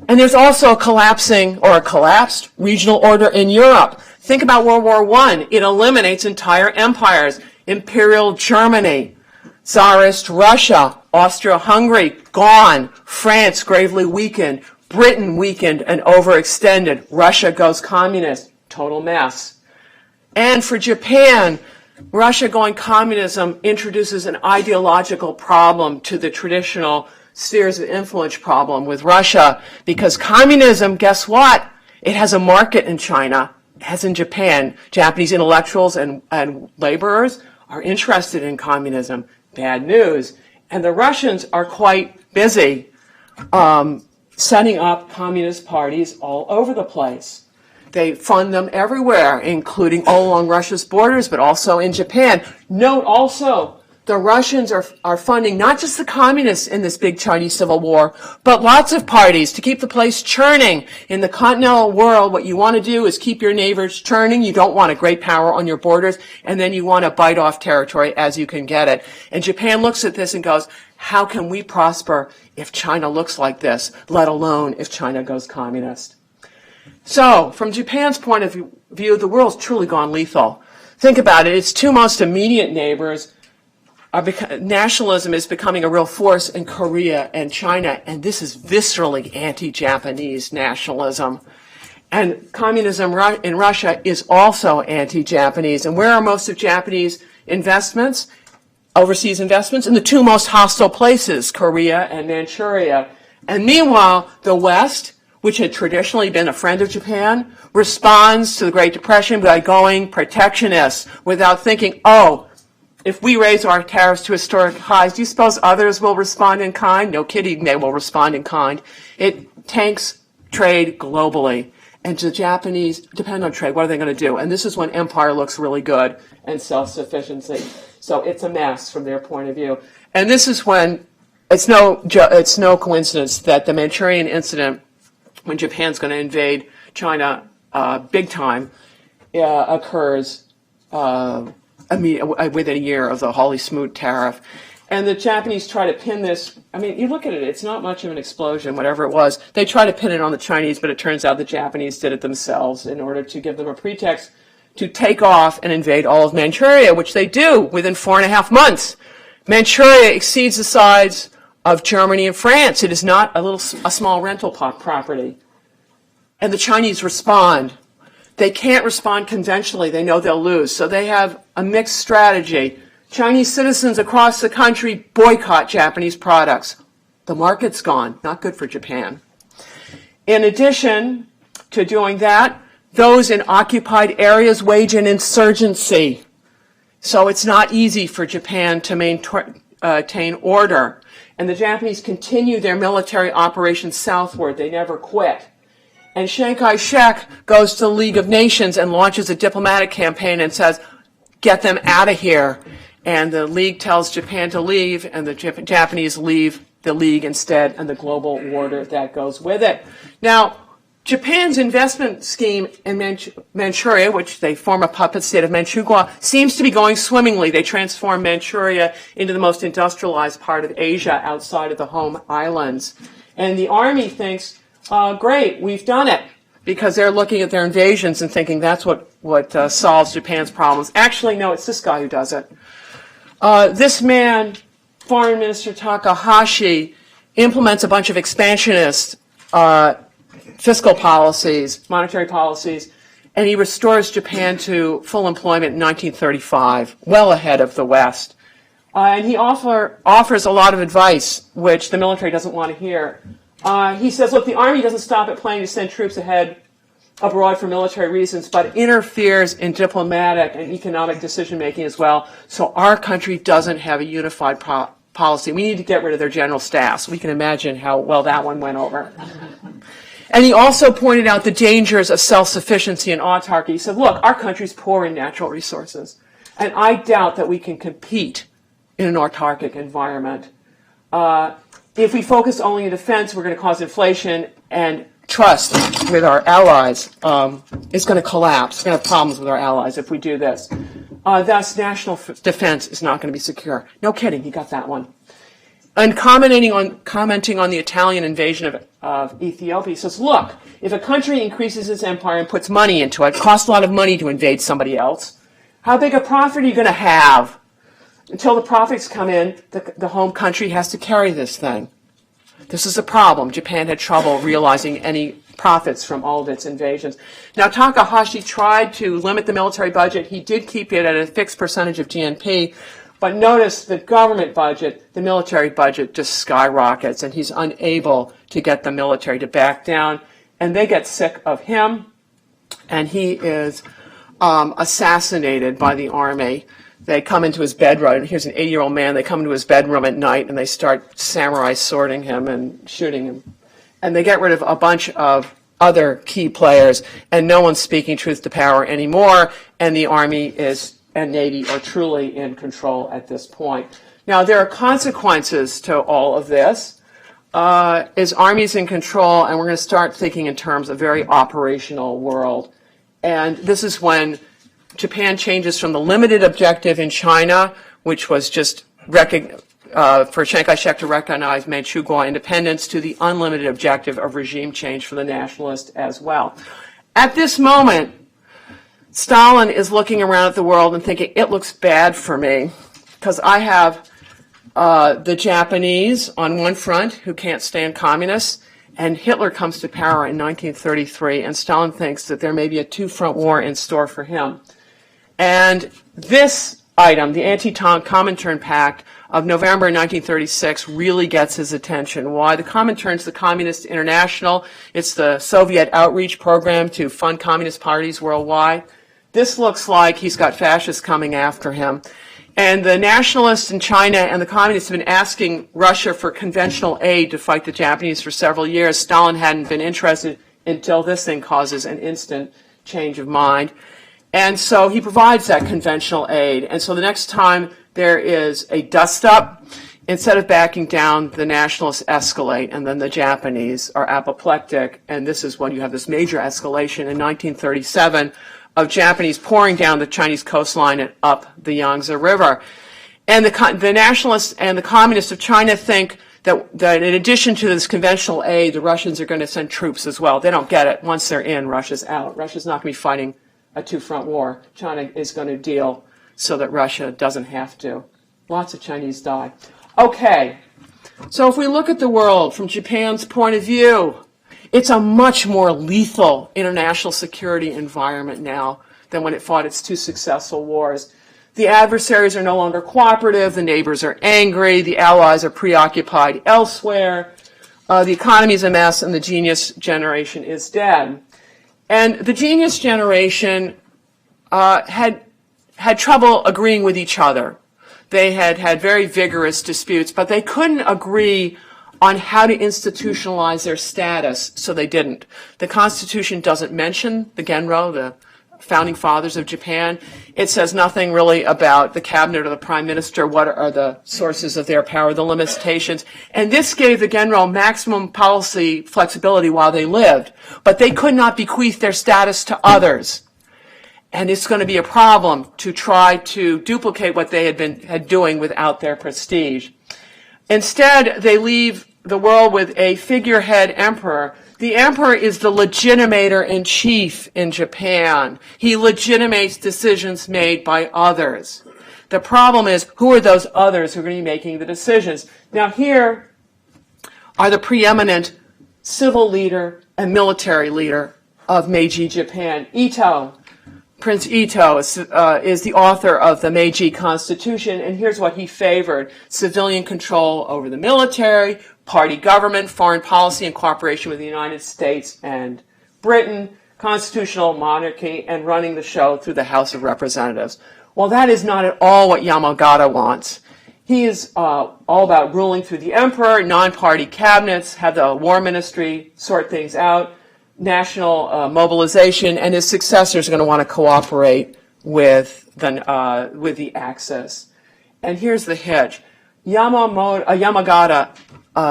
And there's also a collapsed regional order in Europe. Think about World War I. It eliminates entire empires. Imperial Germany, Tsarist Russia, Austria-Hungary, gone. France gravely weakened. Britain weakened and overextended. Russia goes communist. Total mess. And for Japan, Russia going communism introduces an ideological problem to the traditional spheres of influence problem with Russia, because communism, guess what? It has a market in China, as in Japan. Japanese intellectuals and laborers are interested in communism. Bad news. And the Russians are quite busy setting up communist parties all over the place. They fund them everywhere, including all along Russia's borders, but also in Japan. Note also, the Russians are funding not just the communists in this big Chinese civil war, but lots of parties to keep the place churning. In the continental world, what you want to do is keep your neighbors churning. You don't want a great power on your borders, and then you want to bite off territory as you can get it. And Japan looks at this and goes, how can we prosper if China looks like this, let alone if China goes communist? So, from Japan's point of view, the world's truly gone lethal. Think about it. Its 2 most immediate neighbors nationalism is becoming a real force in Korea and China, and this is viscerally anti-Japanese nationalism. And communism in Russia is also anti-Japanese. And where are most of Japanese investments, overseas investments? In the 2 most hostile places, Korea and Manchuria. And meanwhile, the West, which had traditionally been a friend of Japan, responds to the Great Depression by going protectionist without thinking, oh, if we raise our tariffs to historic highs, do you suppose others will respond in kind? No kidding, they will respond in kind. It tanks trade globally. And the Japanese depend on trade. What are they going to do? And this is when empire looks really good and self-sufficiency. So it's a mess from their point of view. And this is when it's no coincidence that the Manchurian incident, when Japan's going to invade China big time, occurs within a year of the Hawley Smoot tariff. And the Japanese try to pin this. I mean, you look at it, it's not much of an explosion, whatever it was. They try to pin it on the Chinese, but it turns out the Japanese did it themselves in order to give them a pretext to take off and invade all of Manchuria, which they do within 4.5 months. Manchuria exceeds the size of Germany and France. It is not a small rental property. And the Chinese respond. They can't respond conventionally. They know they'll lose. So they have a mixed strategy. Chinese citizens across the country boycott Japanese products. The market's gone. Not good for Japan. In addition to doing that, those in occupied areas wage an insurgency. So it's not easy for Japan to maintain order. And the Japanese continue their military operations southward. They never quit. And Chiang Kai-shek goes to the League of Nations and launches a diplomatic campaign and says, get them out of here. And the League tells Japan to leave, and the Japanese leave the League instead, and the global order that goes with it. Now, Japan's investment scheme in Manchuria, which they form a puppet state of Manchukuo, seems to be going swimmingly. They transform Manchuria into the most industrialized part of Asia outside of the home islands. And the army thinks, great, we've done it, because they're looking at their invasions and thinking that's what solves Japan's problems. Actually, no, it's this guy who does it. This man, Foreign Minister Takahashi, implements a bunch of expansionist fiscal policies, monetary policies, and he restores Japan to full employment in 1935, well ahead of the West. And he offers a lot of advice, which the military doesn't want to hear. He says, look, the Army doesn't stop at planning to send troops ahead abroad for military reasons, but interferes in diplomatic and economic decision-making as well. So our country doesn't have a unified policy. We need to get rid of their general staffs. We can imagine how well that one went over. And he also pointed out the dangers of self-sufficiency and autarky. He said, look, our country's poor in natural resources, and I doubt that we can compete in an autarkic environment. If we focus only on defense, we're going to cause inflation, and trust with our allies is going to collapse. We're going to have problems with our allies if we do this. Thus, national defense is not going to be secure. No kidding, he got that one. And commenting on the Italian invasion of Ethiopia, he says, look, if a country increases its empire and puts money into it, it costs a lot of money to invade somebody else. How big a profit are you going to have? Until the profits come in, the home country has to carry this thing. This is a problem. Japan had trouble realizing any profits from all of its invasions. Now, Takahashi tried to limit the military budget. He did keep it at a fixed percentage of GNP, but notice the government budget, the military budget just skyrockets, and he's unable to get the military to back down. And they get sick of him, and he is assassinated by the army. They come into his bedroom. Here's an 80-year-old man. They come into his bedroom at night, and they start samurai swording him and shooting him. And they get rid of a bunch of other key players, and no one's speaking truth to power anymore, and the army and Navy are truly in control at this point. Now, there are consequences to all of this. His army's in control, and we're going to start thinking in terms of a very operational world. And this is when Japan changes from the limited objective in China, which was just for Chiang Kai-shek to recognize Manchukuo independence, to the unlimited objective of regime change for the nationalists as well. At this moment, Stalin is looking around at the world and thinking, it looks bad for me, because I have the Japanese on one front who can't stand communists, and Hitler comes to power in 1933, and Stalin thinks that there may be a two-front war in store for him. And this item, the Anti-Comintern Pact of November 1936, really gets his attention. Why? The Comintern's the Communist International. It's the Soviet outreach program to fund communist parties worldwide. This looks like he's got fascists coming after him. And the nationalists in China and the communists have been asking Russia for conventional aid to fight the Japanese for several years. Stalin hadn't been interested until this thing causes an instant change of mind. And so he provides that conventional aid. And so the next time there is a dust-up, instead of backing down, the nationalists escalate, and then the Japanese are apoplectic. And this is when you have this major escalation in 1937 of Japanese pouring down the Chinese coastline and up the Yangtze River. And the nationalists and the communists of China think that in addition to this conventional aid, the Russians are going to send troops as well. They don't get it. Once they're in, Russia's out. Russia's not going to be fighting a two-front war. China is going to deal so that Russia doesn't have to. Lots of Chinese die. Okay, so if we look at the world from Japan's point of view, it's a much more lethal international security environment now than when it fought its two successful wars. The adversaries are no longer cooperative, the neighbors are angry, the allies are preoccupied elsewhere, the economy's a mess, and the genius generation is dead. And the genius generation had trouble agreeing with each other. They had very vigorous disputes, but they couldn't agree on how to institutionalize their status, so they didn't. The Constitution doesn't mention the Genro, the founding fathers of Japan. It says nothing really about the cabinet or the prime minister, what are the sources of their power, the limitations. And this gave the Genro maximum policy flexibility while they lived, but they could not bequeath their status to others. And it's going to be a problem to try to duplicate what they had doing without their prestige. Instead, they leave the world with a figurehead emperor. The emperor is the legitimator-in-chief in Japan. He legitimates decisions made by others. The problem is, who are those others who are going to be making the decisions? Now, here are the preeminent civil leader and military leader of Meiji Japan. Ito. Prince Ito is the author of the Meiji Constitution, and here's what he favored: civilian control over the military, party government, foreign policy in cooperation with the United States and Britain, constitutional monarchy, and running the show through the House of Representatives. Well, that is not at all what Yamagata wants. He is all about ruling through the emperor, non-party cabinets, have the war ministry sort things out, national mobilization, and his successors are going to want to cooperate with the Axis. And here's the hitch. Yamagata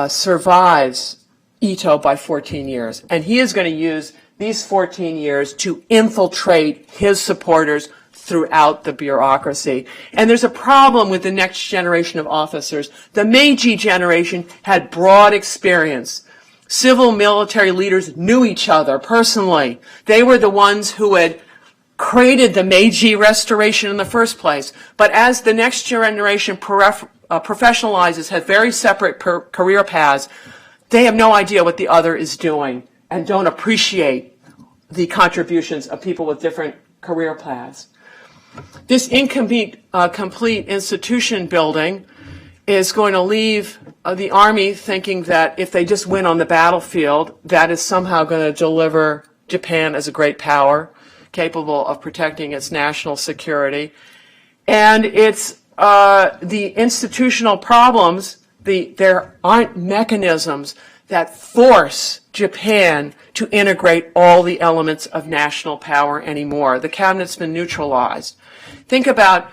survives Ito by 14 years, and he is going to use these 14 years to infiltrate his supporters throughout the bureaucracy. And there's a problem with the next generation of officers. The Meiji generation had broad experience. Civil military leaders knew each other personally. They were the ones who had created the Meiji Restoration in the first place. But as the next generation professionalizes, have very separate career paths, they have no idea what the other is doing and don't appreciate the contributions of people with different career paths. This incomplete complete institution building is going to leave the Army thinking that if they just win on the battlefield, that is somehow going to deliver Japan as a great power capable of protecting its national security. And it's the institutional problems, there aren't mechanisms that force Japan to integrate all the elements of national power anymore. The cabinet's been neutralized. Think about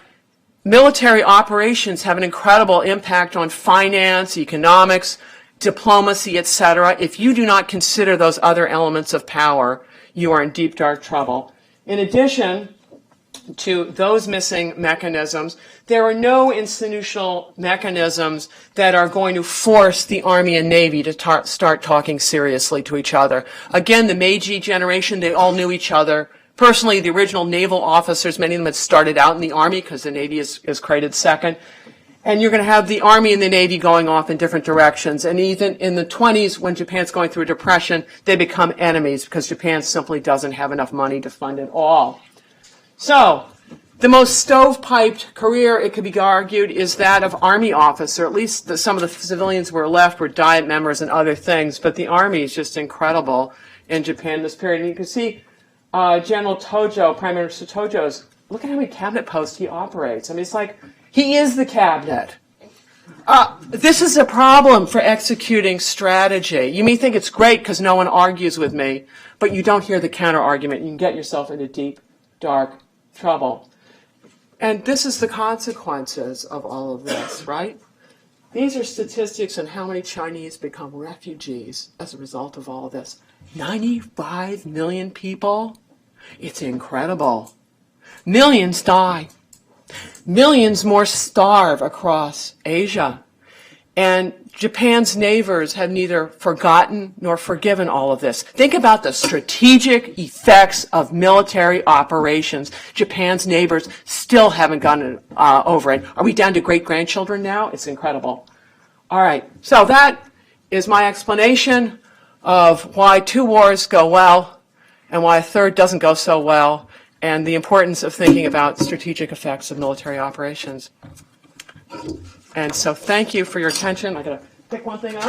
military operations have an incredible impact on finance, economics, diplomacy, etc. If you do not consider those other elements of power, you are in deep, dark trouble. In addition to those missing mechanisms, there are no institutional mechanisms that are going to force the Army and Navy to start talking seriously to each other. Again, the Meiji generation, they all knew each other. Personally, the original naval officers, many of them had started out in the Army because the Navy is created second. And you're going to have the Army and the Navy going off in different directions. And even in the 20s, when Japan's going through a depression, they become enemies because Japan simply doesn't have enough money to fund it all. So, the most stovepiped career, it could be argued, is that of Army officer. At least some of the civilians who were left were diet members and other things. But the Army is just incredible in Japan in this period. And you can see General Tojo, Prime Minister Tojo's, look at how many cabinet posts he operates. I mean, it's like, he is the cabinet. This is a problem for executing strategy. You may think it's great because no one argues with me, but you don't hear the counter-argument. You can get yourself into deep, dark trouble. And this is the consequences of all of this, right? These are statistics on how many Chinese become refugees as a result of all of this. 95 million people? It's incredible. Millions die. Millions more starve across Asia. And Japan's neighbors have neither forgotten nor forgiven all of this. Think about the strategic effects of military operations. Japan's neighbors still haven't gotten over it. Are we down to great-grandchildren now? It's incredible. All right, so that is my explanation of why 2 wars go well and why a third doesn't go so well, and the importance of thinking about strategic effects of military operations. And so thank you for your attention. I got to pick one thing up.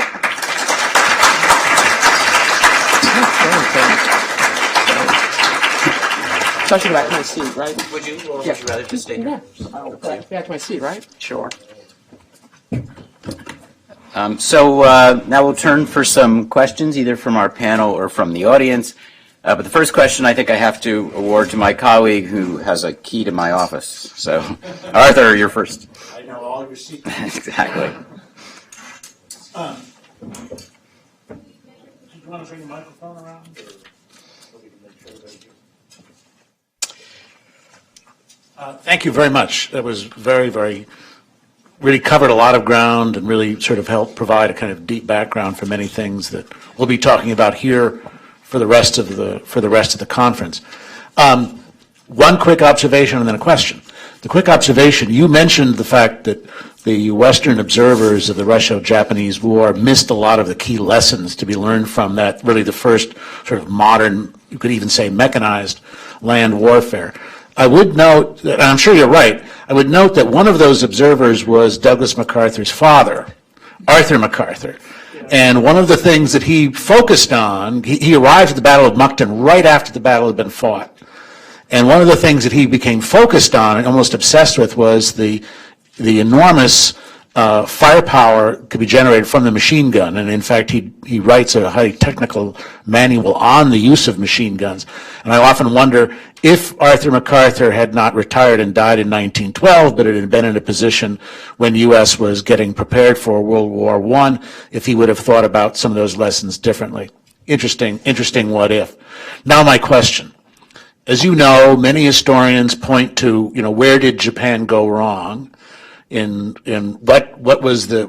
So I should go back to my seat, right? Would you, or would you rather just stay here? Yeah, I'll go back to my seat, right? Sure. So now we'll turn for some questions, either from our panel or from the audience. But the first question I think I have to award to my colleague who has a key to my office. So, Arthur, you're first. I know all your secrets. Exactly. Do you want to bring the microphone around? So we can make sure everybody... Thank you very much. That was really covered a lot of ground and really sort of helped provide a kind of deep background for many things that we'll be talking about here for the rest of the conference. One quick observation and then a question. The quick observation, you mentioned the fact that the Western observers of the Russo-Japanese War missed a lot of the key lessons to be learned from that, really the first sort of modern, you could even say mechanized land warfare. I would note, and I'm sure you're right, I would note that one of those observers was Douglas MacArthur's father, Arthur MacArthur. And one of the things that he focused on, he arrived at the Battle of Mukden right after the battle had been fought. And one of the things that he became focused on and almost obsessed with was the enormous firepower could be generated from the machine gun. And in fact, he writes a highly technical manual on the use of machine guns. And I often wonder if Arthur MacArthur had not retired and died in 1912, but it had been in a position when the U.S. was getting prepared for World War I, if he would have thought about some of those lessons differently. Interesting what if. Now my question. As you know, many historians point to, where did Japan go wrong? In what was the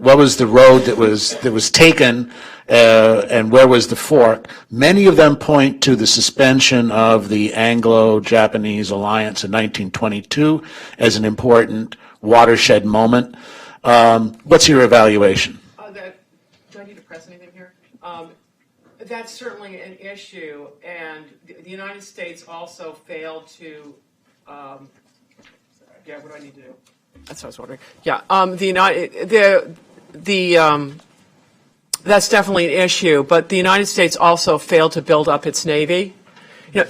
road that was taken, and where was the fork? Many of them point to the suspension of the Anglo-Japanese alliance in 1922 as an important watershed moment. What's your evaluation? Do I need to press anything here? That's certainly an issue, and the United States also failed to. What do I need to do? That's what I was wondering. Yeah, that's definitely an issue, but the United States also failed to build up its Navy.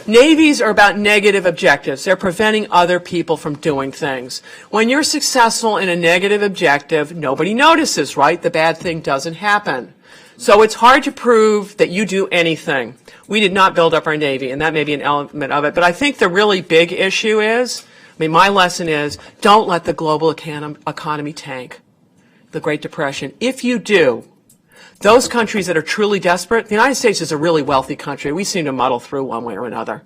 Navies are about negative objectives. They're preventing other people from doing things. When you're successful in a negative objective, nobody notices, right? The bad thing doesn't happen. So it's hard to prove that you do anything. We did not build up our Navy, and that may be an element of it. But I think the really big issue is, my lesson is, don't let the global economy tank. The Great Depression. If you do, those countries that are truly desperate, the United States is a really wealthy country. We seem to muddle through one way or another.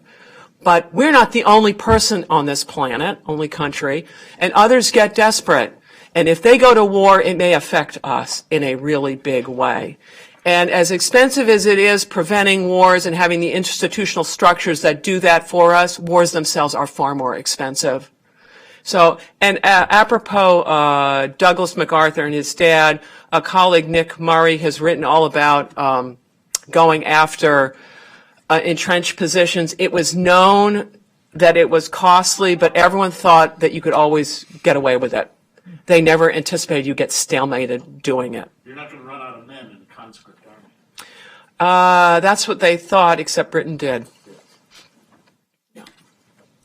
But we're not the only person on this planet, only country, and others get desperate. And if they go to war, it may affect us in a really big way. And as expensive as it is preventing wars and having the institutional structures that do that for us, wars themselves are far more expensive. So, and apropos Douglas MacArthur and his dad, a colleague, Nick Murray, has written all about going after entrenched positions. It was known that it was costly, but everyone thought that you could always get away with it. They never anticipated you get stalemated doing it. You're not going to run out of men in the conscript army. That's what they thought, except Britain did. Yeah.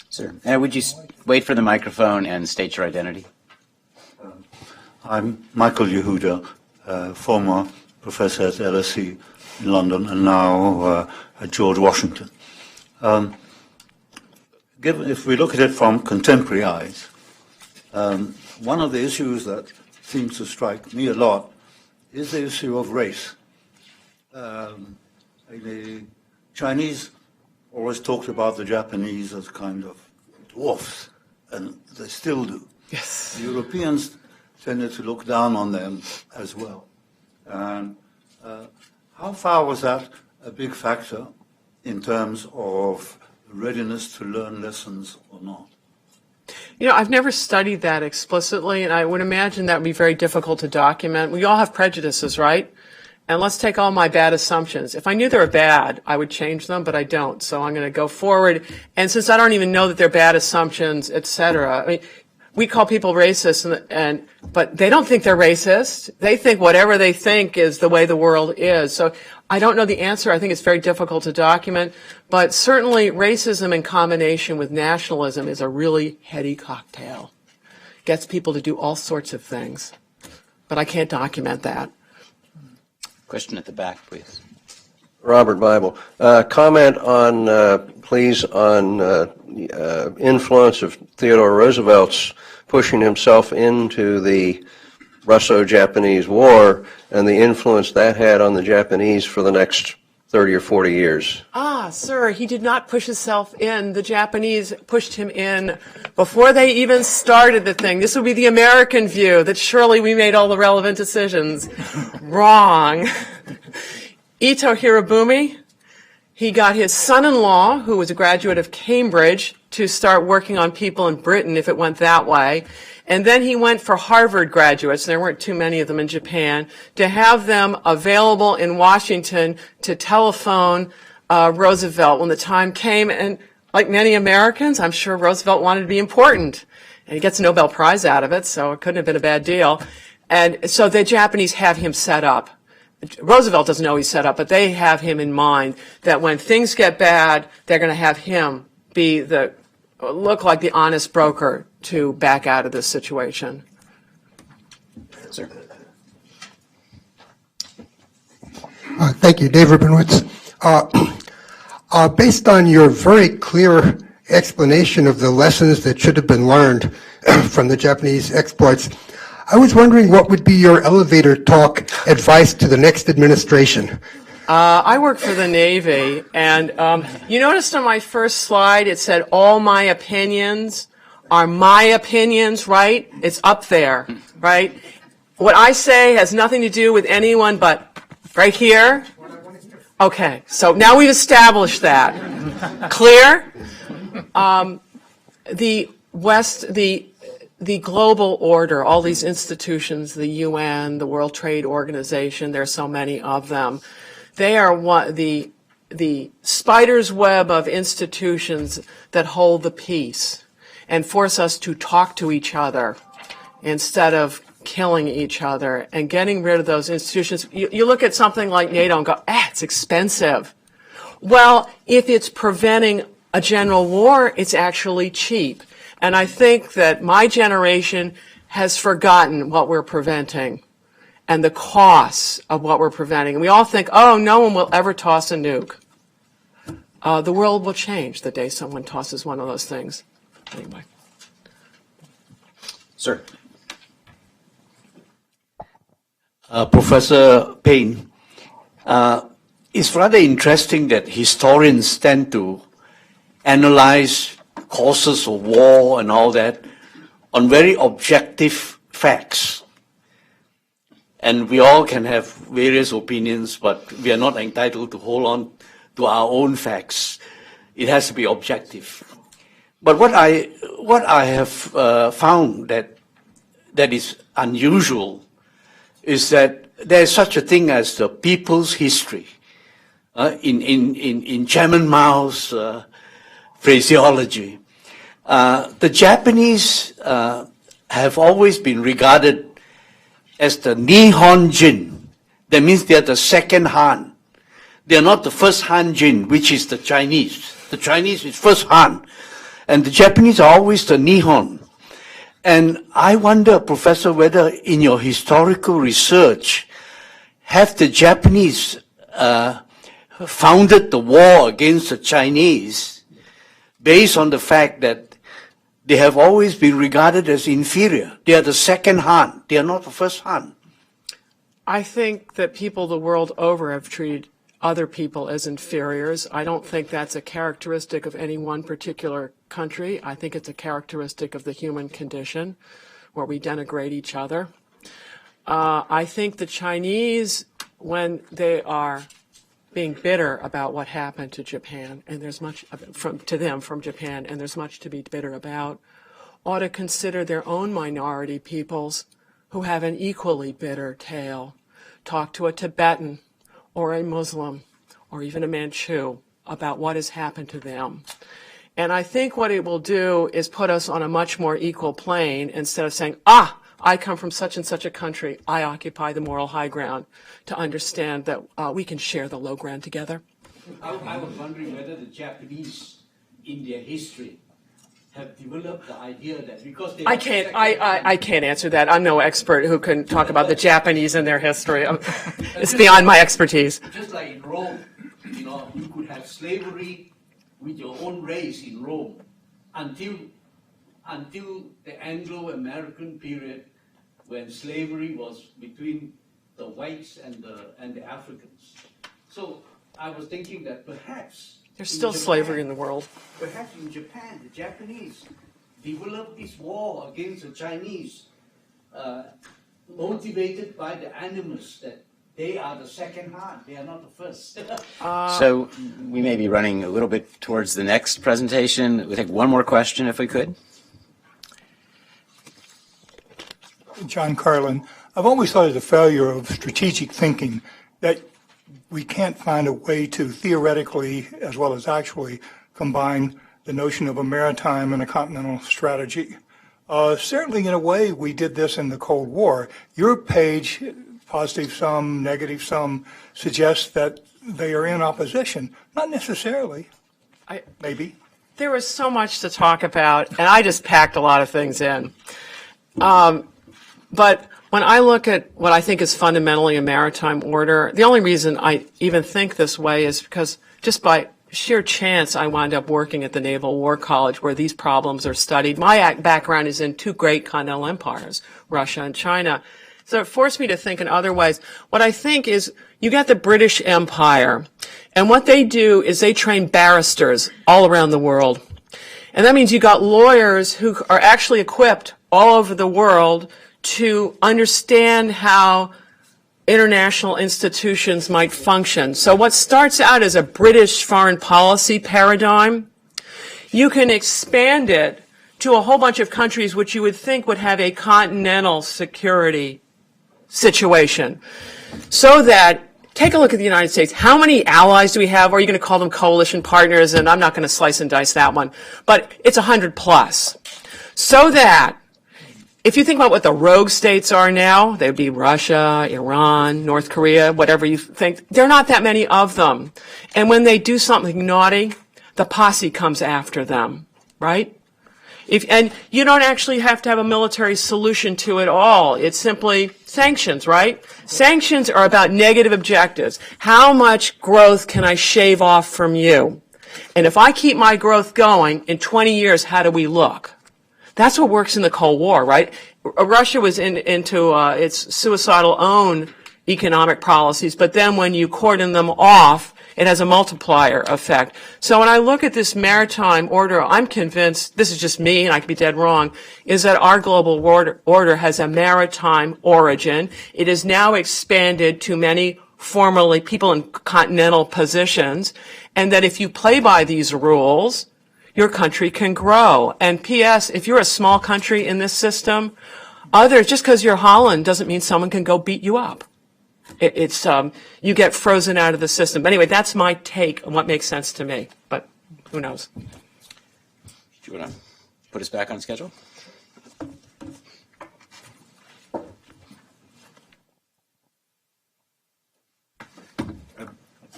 Sir, would you wait for the microphone and state your identity? I'm Michael Yehuda, former professor at LSE in London and now at George Washington. If we look at it from contemporary eyes, one of the issues that seems to strike me a lot is the issue of race. The Chinese always talked about the Japanese as kind of dwarfs, and they still do. Yes. The Europeans tended to look down on them as well. And how far was that a big factor in terms of readiness to learn lessons or not? I've never studied that explicitly, and I would imagine that would be very difficult to document. We all have prejudices, right? And let's take all my bad assumptions. If I knew they were bad, I would change them, but I don't. So I'm going to go forward. And since I don't even know that they're bad assumptions, et cetera, we call people racist, but they don't think they're racist. They think whatever they think is the way the world is. So I don't know the answer. I think it's very difficult to document. But certainly racism in combination with nationalism is a really heady cocktail. Gets people to do all sorts of things. But I can't document that. Question at the back, please. Robert Bible. Comment on, please, on influence of Theodore Roosevelt's pushing himself into the Russo-Japanese War and the influence that had on the Japanese for the next 30 or 40 years. Sir, he did not push himself in. The Japanese pushed him in before they even started the thing. This would be the American view, that surely we made all the relevant decisions. Wrong. Ito Hirobumi, he got his son-in-law, who was a graduate of Cambridge, to start working on people in Britain if it went that way. And then he went for Harvard graduates, there weren't too many of them in Japan, to have them available in Washington to telephone Roosevelt when the time came. And like many Americans, I'm sure Roosevelt wanted to be important. And he gets a Nobel Prize out of it, so it couldn't have been a bad deal. And so the Japanese have him set up. Roosevelt doesn't know he's set up, but they have him in mind that when things get bad, they're going to have him be look like the honest broker to back out of this situation. Sir. Thank you, Dave Rubinowitz. Based on your very clear explanation of the lessons that should have been learned from the Japanese exploits, I was wondering what would be your elevator talk advice to the next administration? I work for the Navy, and you noticed on my first slide it said all my opinions are my opinions, right? It's up there, right? What I say has nothing to do with anyone but right here. Okay, so now we've established that. Clear? The global order, all these institutions, the UN, the World Trade Organization, there are so many of them. They are the spider's web of institutions that hold the peace and force us to talk to each other instead of killing each other and getting rid of those institutions. You look at something like NATO and go, it's expensive. Well, if it's preventing a general war, it's actually cheap. And I think that my generation has forgotten what we're preventing and the costs of what we're preventing. And we all think, no one will ever toss a nuke. The world will change the day someone tosses one of those things. Anyway. Sir. Professor Paine, it's rather interesting that historians tend to analyze causes of war and all that on very objective facts. And we all can have various opinions, but we are not entitled to hold on to our own facts. It has to be objective. But what I have found that is unusual is that there is such a thing as the people's history. In Chairman Mao's phraseology, the Japanese have always been regarded as the Nihon Jin. That means they are the second Han. They are not the first Han Jin, which is the Chinese. The Chinese is first Han. And the Japanese are always the Nihon. And I wonder, Professor, whether in your historical research, have the Japanese founded the war against the Chinese based on the fact that they have always been regarded as inferior? They are the second Han. They are not the first Han. I think that people the world over have treated other people as inferiors. I don't think that's a characteristic of any one particular country. I think it's a characteristic of the human condition where we denigrate each other. I think the Chinese, when they are being bitter about what happened to Japan, and there's much to them from Japan, and there's much to be bitter about, ought to consider their own minority peoples who have an equally bitter tale. Talk to a Tibetan or a Muslim or even a Manchu about what has happened to them. And I think what it will do is put us on a much more equal plane instead of saying, I come from such and such a country, I occupy the moral high ground, to understand that we can share the low ground together. I was wondering whether the Japanese, in their history, have developed the idea that because they I can't answer that. I'm no expert who can talk about the Japanese and their history. It's beyond my expertise. Just like in Rome, have slavery with your own race in Rome until the Anglo-American period, when slavery was between the whites and the Africans. So I was thinking that perhaps There's still slavery in the world. Perhaps in Japan, the Japanese developed this war against the Chinese, motivated by the animus that they are the second hand, they are not the first. So we may be running a little bit towards the next presentation. We'll take one more question if we could. John Carlin, I've always thought it a failure of strategic thinking that we can't find a way to theoretically as well as actually combine the notion of a maritime and a continental strategy. Certainly in a way we did this in the Cold War. Your page, positive sum, negative sum, suggests that they are in opposition. Not necessarily, maybe. There was so much to talk about, and I just packed a lot of things in. But when I look at what I think is fundamentally a maritime order, the only reason I even think this way is because just by sheer chance I wound up working at the Naval War College where these problems are studied. My background is in two great continental empires, Russia and China. So it forced me to think in other ways. What I think is you got the British Empire, and what they do is they train barristers all around the world. And that means you got lawyers who are actually equipped all over the world to understand how international institutions might function. So what starts out as a British foreign policy paradigm, you can expand it to a whole bunch of countries which you would think would have a continental security situation. So that, take a look at the United States. How many allies do we have? Or are you going to call them coalition partners? And I'm not going to slice and dice that one. But it's 100 plus. So that if you think about what the rogue states are now, they would be Russia, Iran, North Korea, whatever you think. There are not that many of them. And when they do something naughty, the posse comes after them, right? And you don't actually have to have a military solution to it all. It's simply sanctions, right? Sanctions are about negative objectives. How much growth can I shave off from you? And if I keep my growth going, in 20 years, how do we look? That's what works in the Cold War, right? Russia was into its suicidal own economic policies, but then when you cordon them off, it has a multiplier effect. So when I look at this maritime order, I'm convinced, this is just me, and I could be dead wrong, is that our global order has a maritime origin. It is now expanded to many formerly people in continental positions, and that if you play by these rules, your country can grow. And P.S., if you're a small country in this system, just because you're Holland doesn't mean someone can go beat you up. You get frozen out of the system. But anyway, that's my take on what makes sense to me. But who knows? Do you want to put us back on schedule?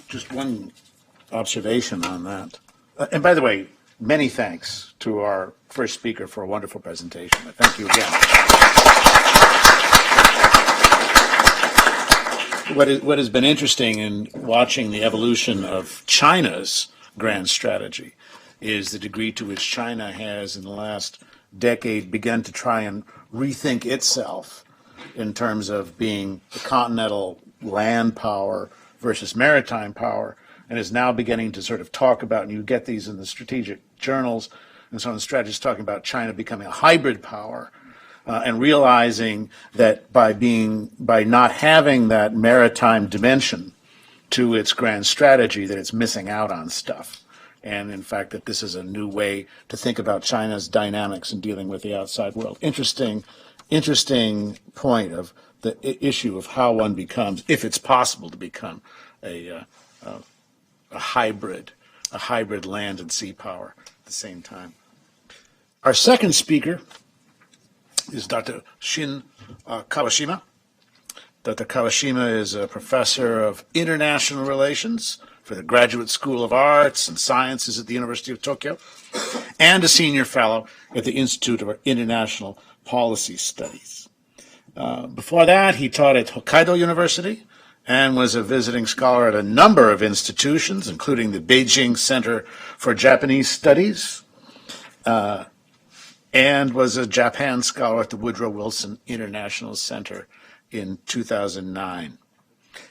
Just one observation on that. And by the way, many thanks to our first speaker for a wonderful presentation. Thank you again. What has been interesting in watching the evolution of China's grand strategy is the degree to which China has, in the last decade, begun to try and rethink itself in terms of being the continental land power versus maritime power, and is now beginning to sort of talk about, and you get these in the strategic journals and so on, strategists talking about China becoming a hybrid power, and realizing that by not having that maritime dimension to its grand strategy, that it's missing out on stuff. And in fact, that this is a new way to think about China's dynamics in dealing with the outside world. Interesting point of the issue of how one becomes, if it's possible to become a hybrid land and sea power at the same time. Our second speaker is Dr. Shin Kawashima. Dr. Kawashima is a professor of international relations for the Graduate School of Arts and Sciences at the University of Tokyo, and a senior fellow at the Institute of International Policy Studies. Before that, he taught at Hokkaido University and was a visiting scholar at a number of institutions, including the Beijing Center for Japanese Studies, and was a Japan scholar at the Woodrow Wilson International Center in 2009.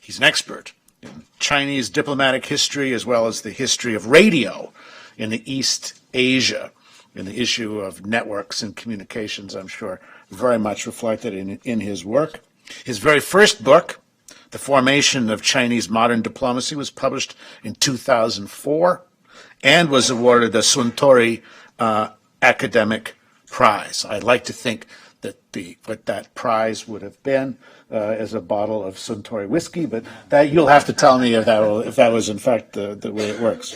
He's an expert in Chinese diplomatic history as well as the history of radio in the East Asia, in the issue of networks and communications, I'm sure, very much reflected in his work. His very first book, The Formation of Chinese Modern Diplomacy, was published in 2004 and was awarded the Suntory Academic Prize. I'd like to think that what that prize would have been as a bottle of Suntory whiskey, but that you'll have to tell me if that was in fact the way it works.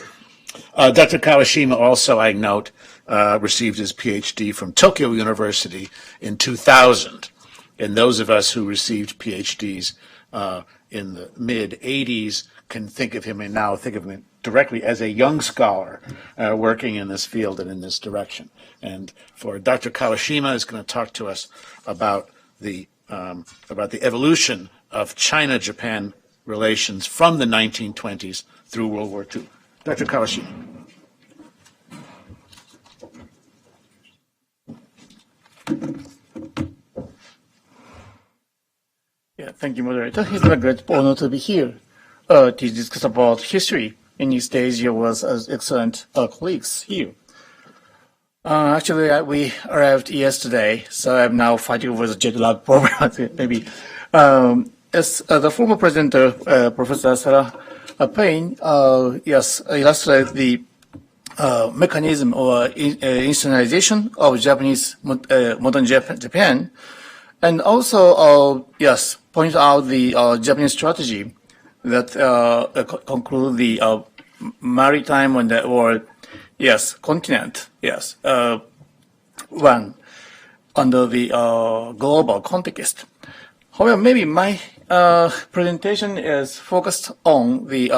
Dr. Kawashima also, I note, received his PhD from Tokyo University in 2000. And those of us who received PhDs in the mid-'80s can think of him and now think of him directly as a young scholar working in this field and in this direction. And for Dr. Kawashima is going to talk to us about the evolution of China-Japan relations from the 1920s through World War II. Dr. Kawashima. Yeah, thank you, moderator. It's a great honor to be here to discuss about history in East Asia with excellent colleagues here. Actually, we arrived yesterday, so I'm now fighting with the jet lag problem, maybe. As the former president, Professor Sarah Paine, illustrated the mechanism or institutionalization of Japanese modern Japan, and also point out the Japanese strategy that conclude the maritime and continent, one under the global context. However, maybe my presentation is focused on the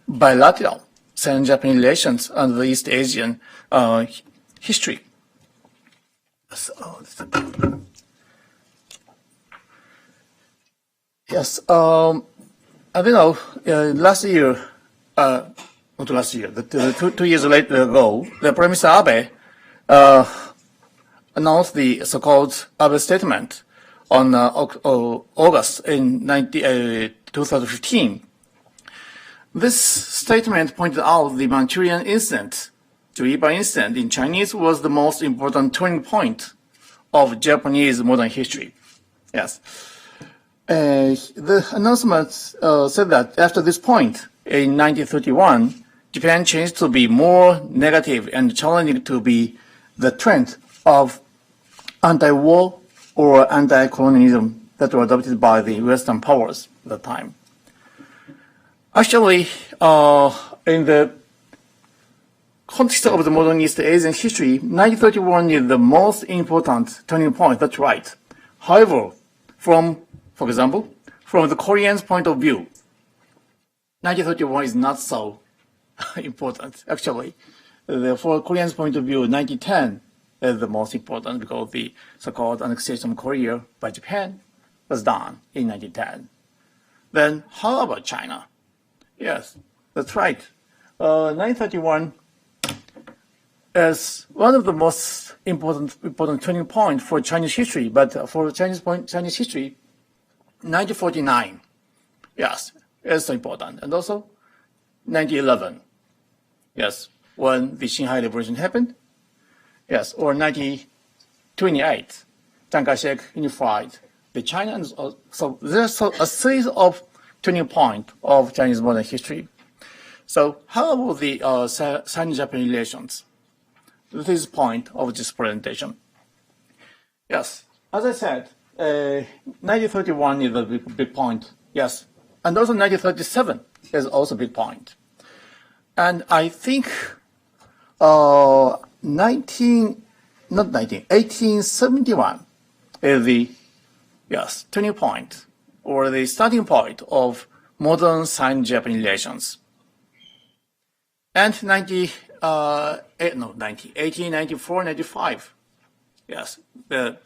bilateral Sino-Japanese relations and the East Asian history. I don't know, last year, not last year, two years ago, the Prime Minister Abe announced the so-called Abe Statement on August in 2015. This statement pointed out the Manchurian incident, WWII incident in Chinese was the most important turning point of Japanese modern history. Yes. The announcement said that after this point, in 1931, Japan changed to be more negative and challenging to be the trend of anti-war or anti-colonialism that were adopted by the Western powers at the time. Actually, in the context of the modern East Asian history, 1931 is the most important turning point, that's right. However, for example, from the Koreans' point of view, 1931 is not so important, actually. For Koreans' point of view, 1910 is the most important because the so-called annexation of Korea by Japan was done in 1910. Then how about China? Yes, that's right. 1931 is one of the most important turning point for Chinese history, but for Chinese history, 1949, yes, is so important. And also 1911, yes, when the Xinhai Revolution happened, yes, or 1928, Chiang Kai-shek unified the China. And so there's a series of turning point of Chinese modern history. So how about the Sino-Japanese relations? This is the point of this presentation. Yes, as I said, 1931 is a big point, yes. And also 1937 is also a big point. And I think 1871 is the, turning point or the starting point of modern Sino-Japanese relations. And 1894, 95, yes, the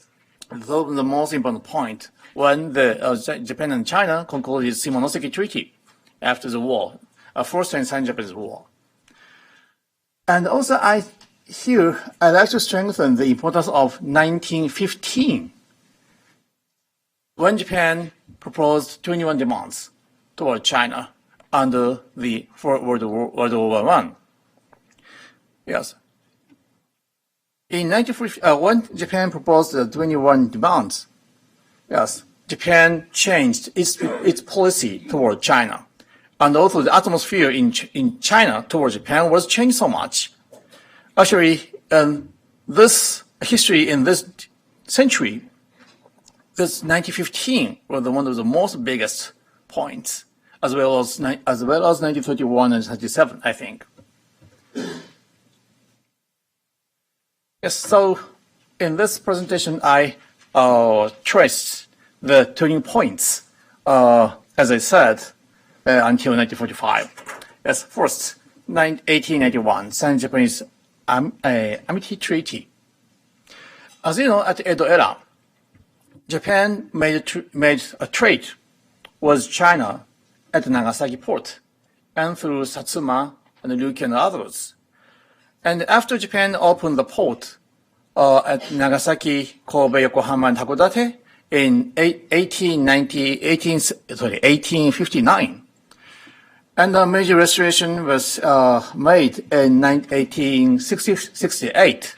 the most important point when Japan and China concluded the Shimonoseki Treaty after the war, first Sino-Japanese War. And also, I'd like to strengthen the importance of 1915, when Japan proposed 21 demands toward China under the World War I. Yes. In 1950, when Japan proposed the 21 demands, yes, Japan changed its policy toward China. And also the atmosphere in China toward Japan was changed so much. Actually, this history in this century, this 1915 was one of the most biggest points, as well as 1931 and 1937, I think. Yes, so in this presentation, I traced the turning points, as I said, until 1945. Yes, first, 1891, Sino-Japanese Amity Treaty. As you know, at the Edo era, Japan made a trade with China at Nagasaki port and through Satsuma and Ryukyu and others. And after Japan opened the port at Nagasaki, Kobe, Yokohama, and Hakodate in 1859, and a major restoration was made in 1868.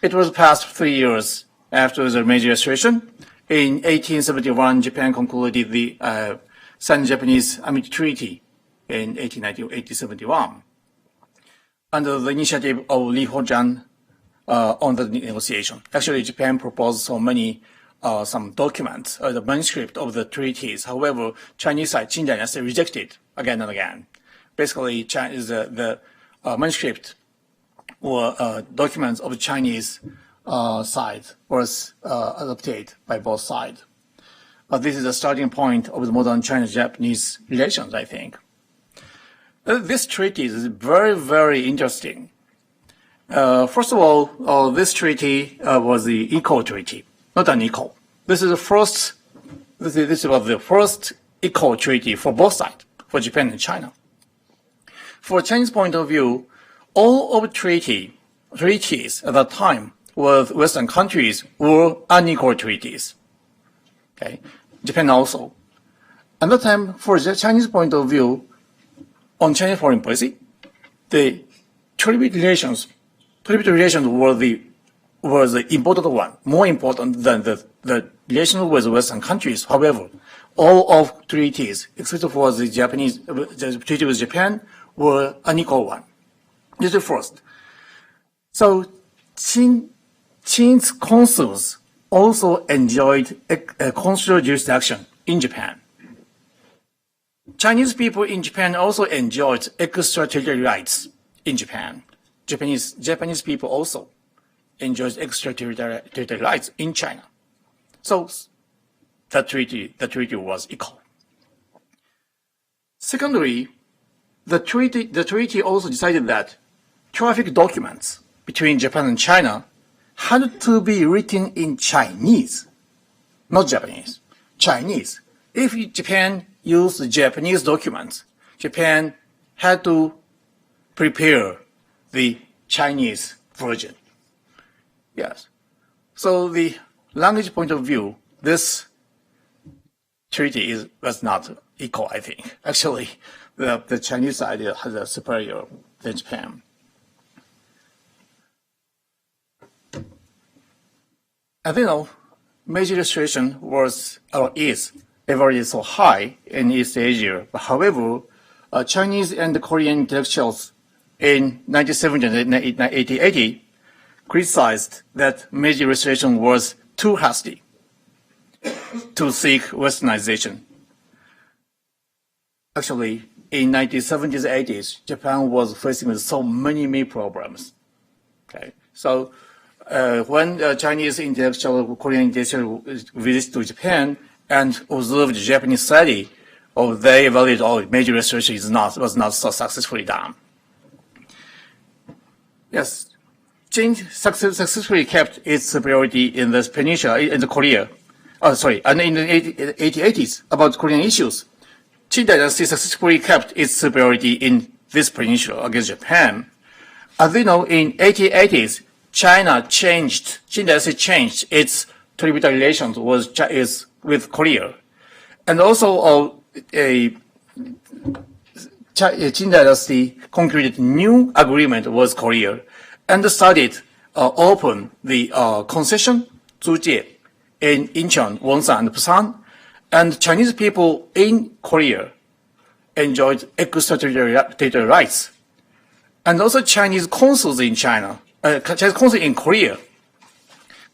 It was past 3 years after the major restoration. In 1871, Japan concluded the Sino-Japanese Amity Treaty in 1871. Under the initiative of Lee Ho-jan on the negotiation. Actually, Japan proposed so many some documents, the manuscript of the treaties. However, Chinese side, Qing dynasty, rejected again and again. Basically, the manuscript or documents of the Chinese side was adopted by both sides. This is the starting point of the modern China-Japanese relations, I think. This treaty is very, very interesting. First of all, this treaty was the equal treaty, not unequal. This is the first. This was the first equal treaty for both sides, for Japan and China. For Chinese point of view, all of treaties at that time with Western countries were unequal treaties. Okay, Japan also. At that time, for the Chinese point of view, on Chinese foreign policy, the tribute relations were the important one, more important than the relations with Western countries. However, all of treaties, except for the treaty with Japan, were unequal one. This is first. So, Qing's consuls also enjoyed a consular jurisdiction in Japan. Chinese people in Japan also enjoyed extraterritorial rights in Japan. Japanese people also enjoyed extraterritorial rights in China. So the treaty was equal. Secondly, the treaty also decided that traffic documents between Japan and China had to be written in Chinese, not Japanese, Chinese. If Japan used the Japanese documents, Japan had to prepare the Chinese version. Yes. So the language point of view, this treaty was not equal, I think. Actually, the Chinese side has a superior than Japan. As you know, Meiji illustration is already so high in East Asia. However, Chinese and Korean intellectuals in 1970 and 1880 criticized that Meiji restoration was too hasty to seek westernization. Actually, in 1970s and 80s, Japan was facing with so many problems. Okay, so when Chinese intellectual, Korean intellectual visited to Japan and observed Japanese study, they evaluated, Meiji restoration was not so successfully done. Yes. Jin successfully kept its superiority in the peninsula, in the Korea. And in the 1880s about Korean issues. Qing dynasty successfully kept its superiority in this peninsula against Japan. As we know, in 1880s, Qing dynasty changed its tributary relations with Korea. And also, Qing dynasty concluded new agreement with Korea and started open the concession, Zujie, in Incheon, Wonsan, and Busan, and Chinese people in Korea enjoyed extraterritorial rights. And also Chinese consuls in China, Chinese consuls in Korea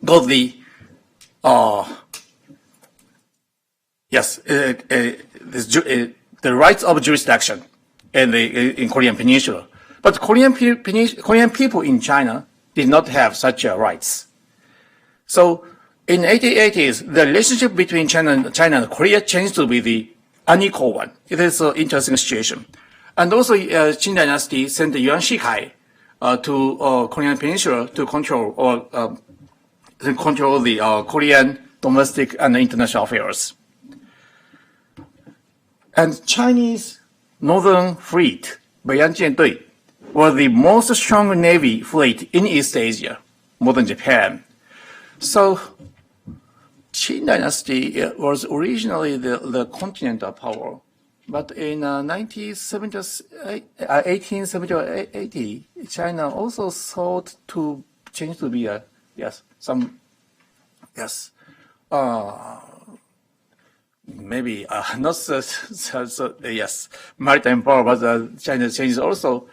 got the rights of jurisdiction in Korean Peninsula. But Korean people in China did not have such rights. So in 1880s, the relationship between China and Korea changed to be the unequal one. It is an interesting situation. And also, Qing dynasty sent Yuan Shikai to Korean Peninsula to control the Korean domestic and international affairs. And Chinese Northern Fleet, Beiyan were the most strong navy fleet in East Asia, modern Japan. So Qing dynasty was originally the continental power, but in 1870, China also sought to change to be maybe not maritime power, but China changes also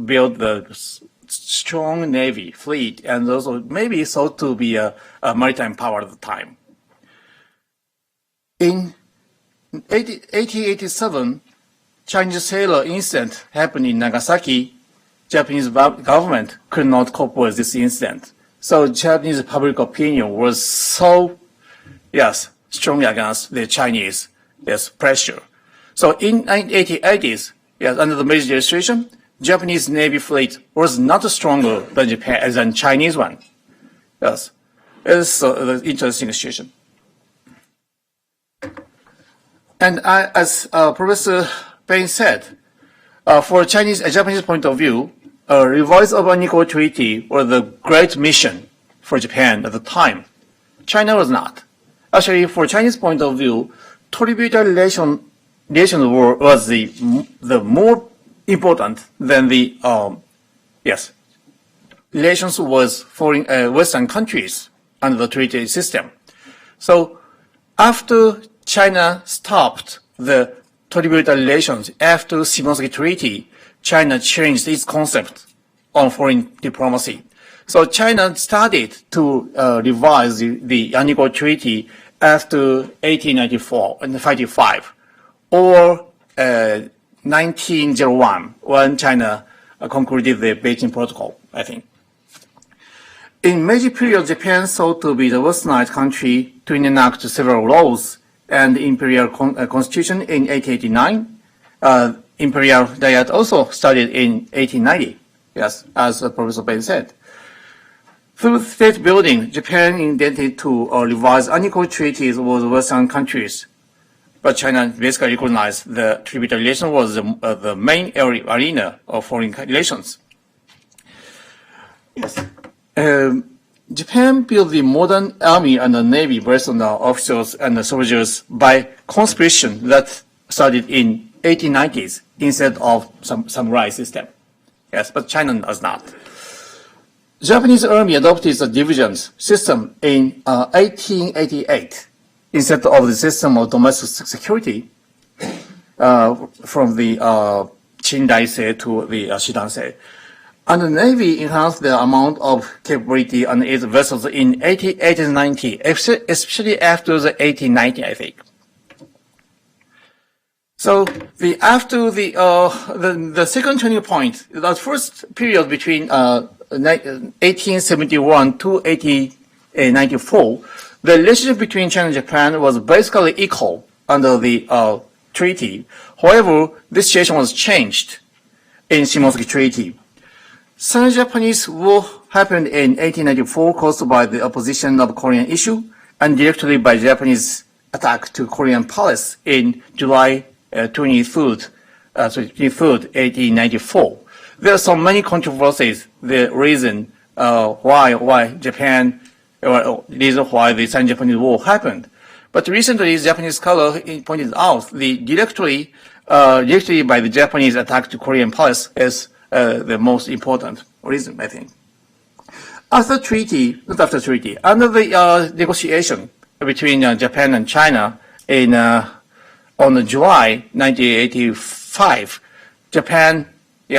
build the strong navy fleet and also maybe sought to be a maritime power at the time. In 1887, Chinese sailor incident happened in Nagasaki. Japanese government could not cope with this incident. So Japanese public opinion was so, strongly against the Chinese, pressure. So in 1880s, under the Meiji administration, Japanese Navy fleet was not stronger than Chinese one. Yes, it's an interesting situation. And as Professor Paine said, for Japanese point of view, a revised of unequal treaty was the great mission for Japan at the time. China was not. Actually, for Chinese point of view, tributary relation was the more important than the relations with foreign Western countries under the treaty system. So after China stopped the tributary relations after Shimonoseki Treaty, China changed its concept on foreign diplomacy. So China started to revise the unequal treaty after 1894 and 55, or 1901, when China concluded the Beijing Protocol, I think. In Meiji period, Japan sought to be the westernized country to enact several laws and imperial constitution in 1889. Imperial Diet also started in 1890, as Professor Paine said. Through state building, Japan intended to revise unequal treaties with Western countries, but China basically recognized the tributary relation was the main arena of foreign relations. Japan built the modern army and the navy based on the officers and the soldiers by conscription that started in 1890s instead of some samurai system. But China does not. Japanese army adopted the divisions system in 1888 instead of the system of domestic security from the Qin-Daisei to the Shidansei. And the Navy enhanced the amount of capability on its vessels in 1890, especially after the 1890, I think. So after the second turning point, the first period between 1871 to 1894, the relationship between China and Japan was basically equal under the treaty. However, this situation was changed in Shimonoseki Treaty. Sino-Japanese War happened in 1894, caused by the opposition of Korean issue and directly by Japanese attack to Korean palace in July 23rd, 1894. There are so many controversies. The reason why Japan, or reason why the Sino-Japanese War happened. But recently, Japanese scholar pointed out the directly by the Japanese attack to Korean palace is the most important reason, I think. Under the negotiation between Japan and China on July 1985, Japan,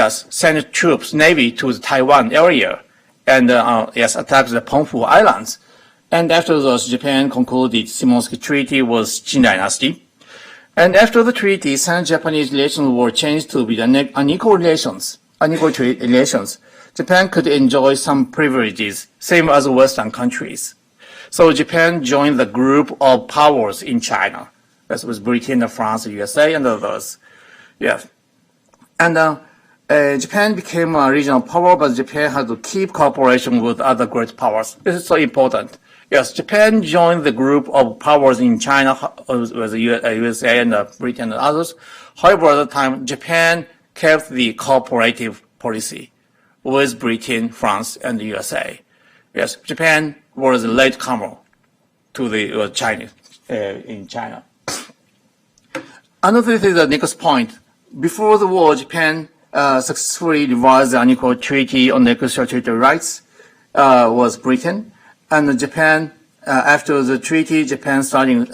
sent troops, navy to the Taiwan area and, attacked the Penghu Islands. And after this, Japan concluded Shimonoseki Treaty with Qin Dynasty. And after the treaty, Sino-Japanese relations were changed to be unequal trade relations. Japan could enjoy some privileges, same as Western countries. So Japan joined the group of powers in China. That was Britain, France, USA, and others. Yes. And Japan became a regional power, but Japan had to keep cooperation with other great powers. This is so important. Yes, Japan joined the group of powers in China, with the USA and Britain and others. However, at the time, Japan kept the cooperative policy with Britain, France, and the USA. Yes, Japan was a latecomer to the China in China. Another is the next point. Before the war, Japan successfully revised the unequal treaty on extraterritorial rights was Britain, and Japan. After the treaty, Japan started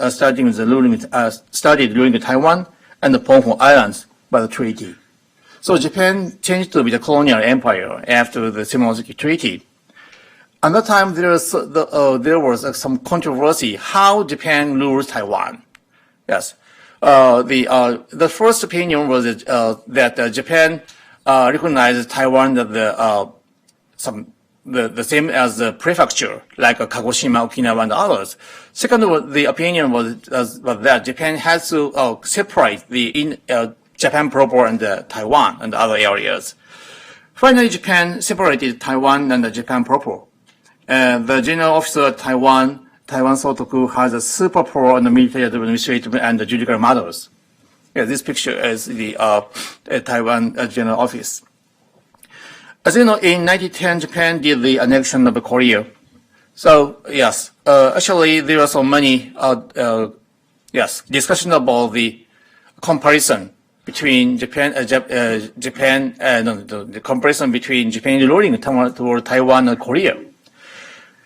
ruling Taiwan and the Penghu Islands by the treaty. So Japan changed to be the colonial empire after the Shimonoseki Treaty. At that time, there was some controversy how Japan rules Taiwan. Yes, the first opinion was that Japan recognized Taiwan as the same as the prefecture, like Kagoshima, Okinawa, and others. Second, the opinion was that Japan has to separate the Japan proper and Taiwan and other areas. Finally, Japan separated Taiwan and Japan proper. The general officer at Taiwan Sotoku, has a super power on the military, administrative, and the judicial matters. Yeah, this picture is the Taiwan general office. As you know, in 1910, Japan did the annexion of Korea. So, yes, actually, there are so many, discussion about the comparison between Japan, the comparison between Japanese ruling toward Taiwan and Korea.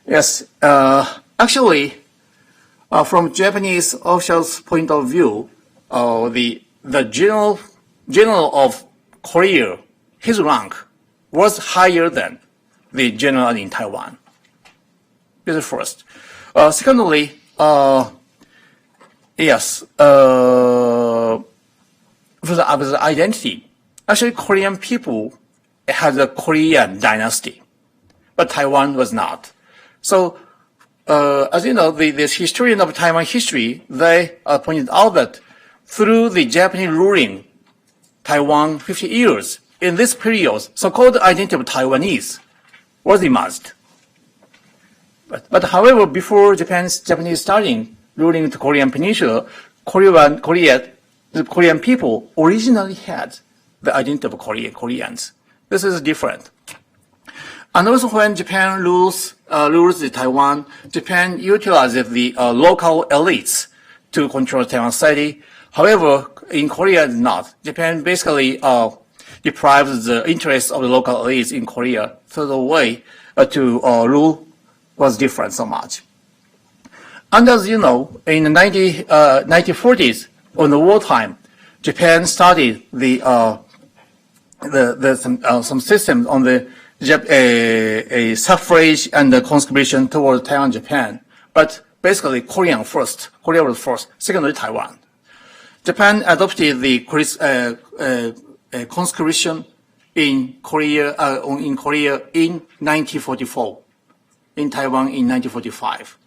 Yes, actually, from Japanese officials' point of view, the general of Korea, his rank was higher than the general in Taiwan. This is first. Secondly, with the identity, actually Korean people had a Korean dynasty, but Taiwan was not. So, as you know, the historian of Taiwan history, they pointed out that through the Japanese ruling Taiwan 50 years, in this period, so-called identity of Taiwanese was emerged. But however, before Japanese starting ruling the Korean Peninsula, the Korean people originally had the identity of Koreans. This is different. And also when Japan rules the Taiwan, Japan utilizes the local elites to control Taiwan society. However, in Korea, not. Japan basically deprives the interests of the local elites in Korea. So the way to rule was different so much. And as you know, in the 1940s, on the wartime, Japan started some systems on the suffrage and the conscription towards Taiwan, Japan. But basically, Korea was first, secondly Taiwan. Japan adopted the conscription in Korea in 1944, in Taiwan in 1945.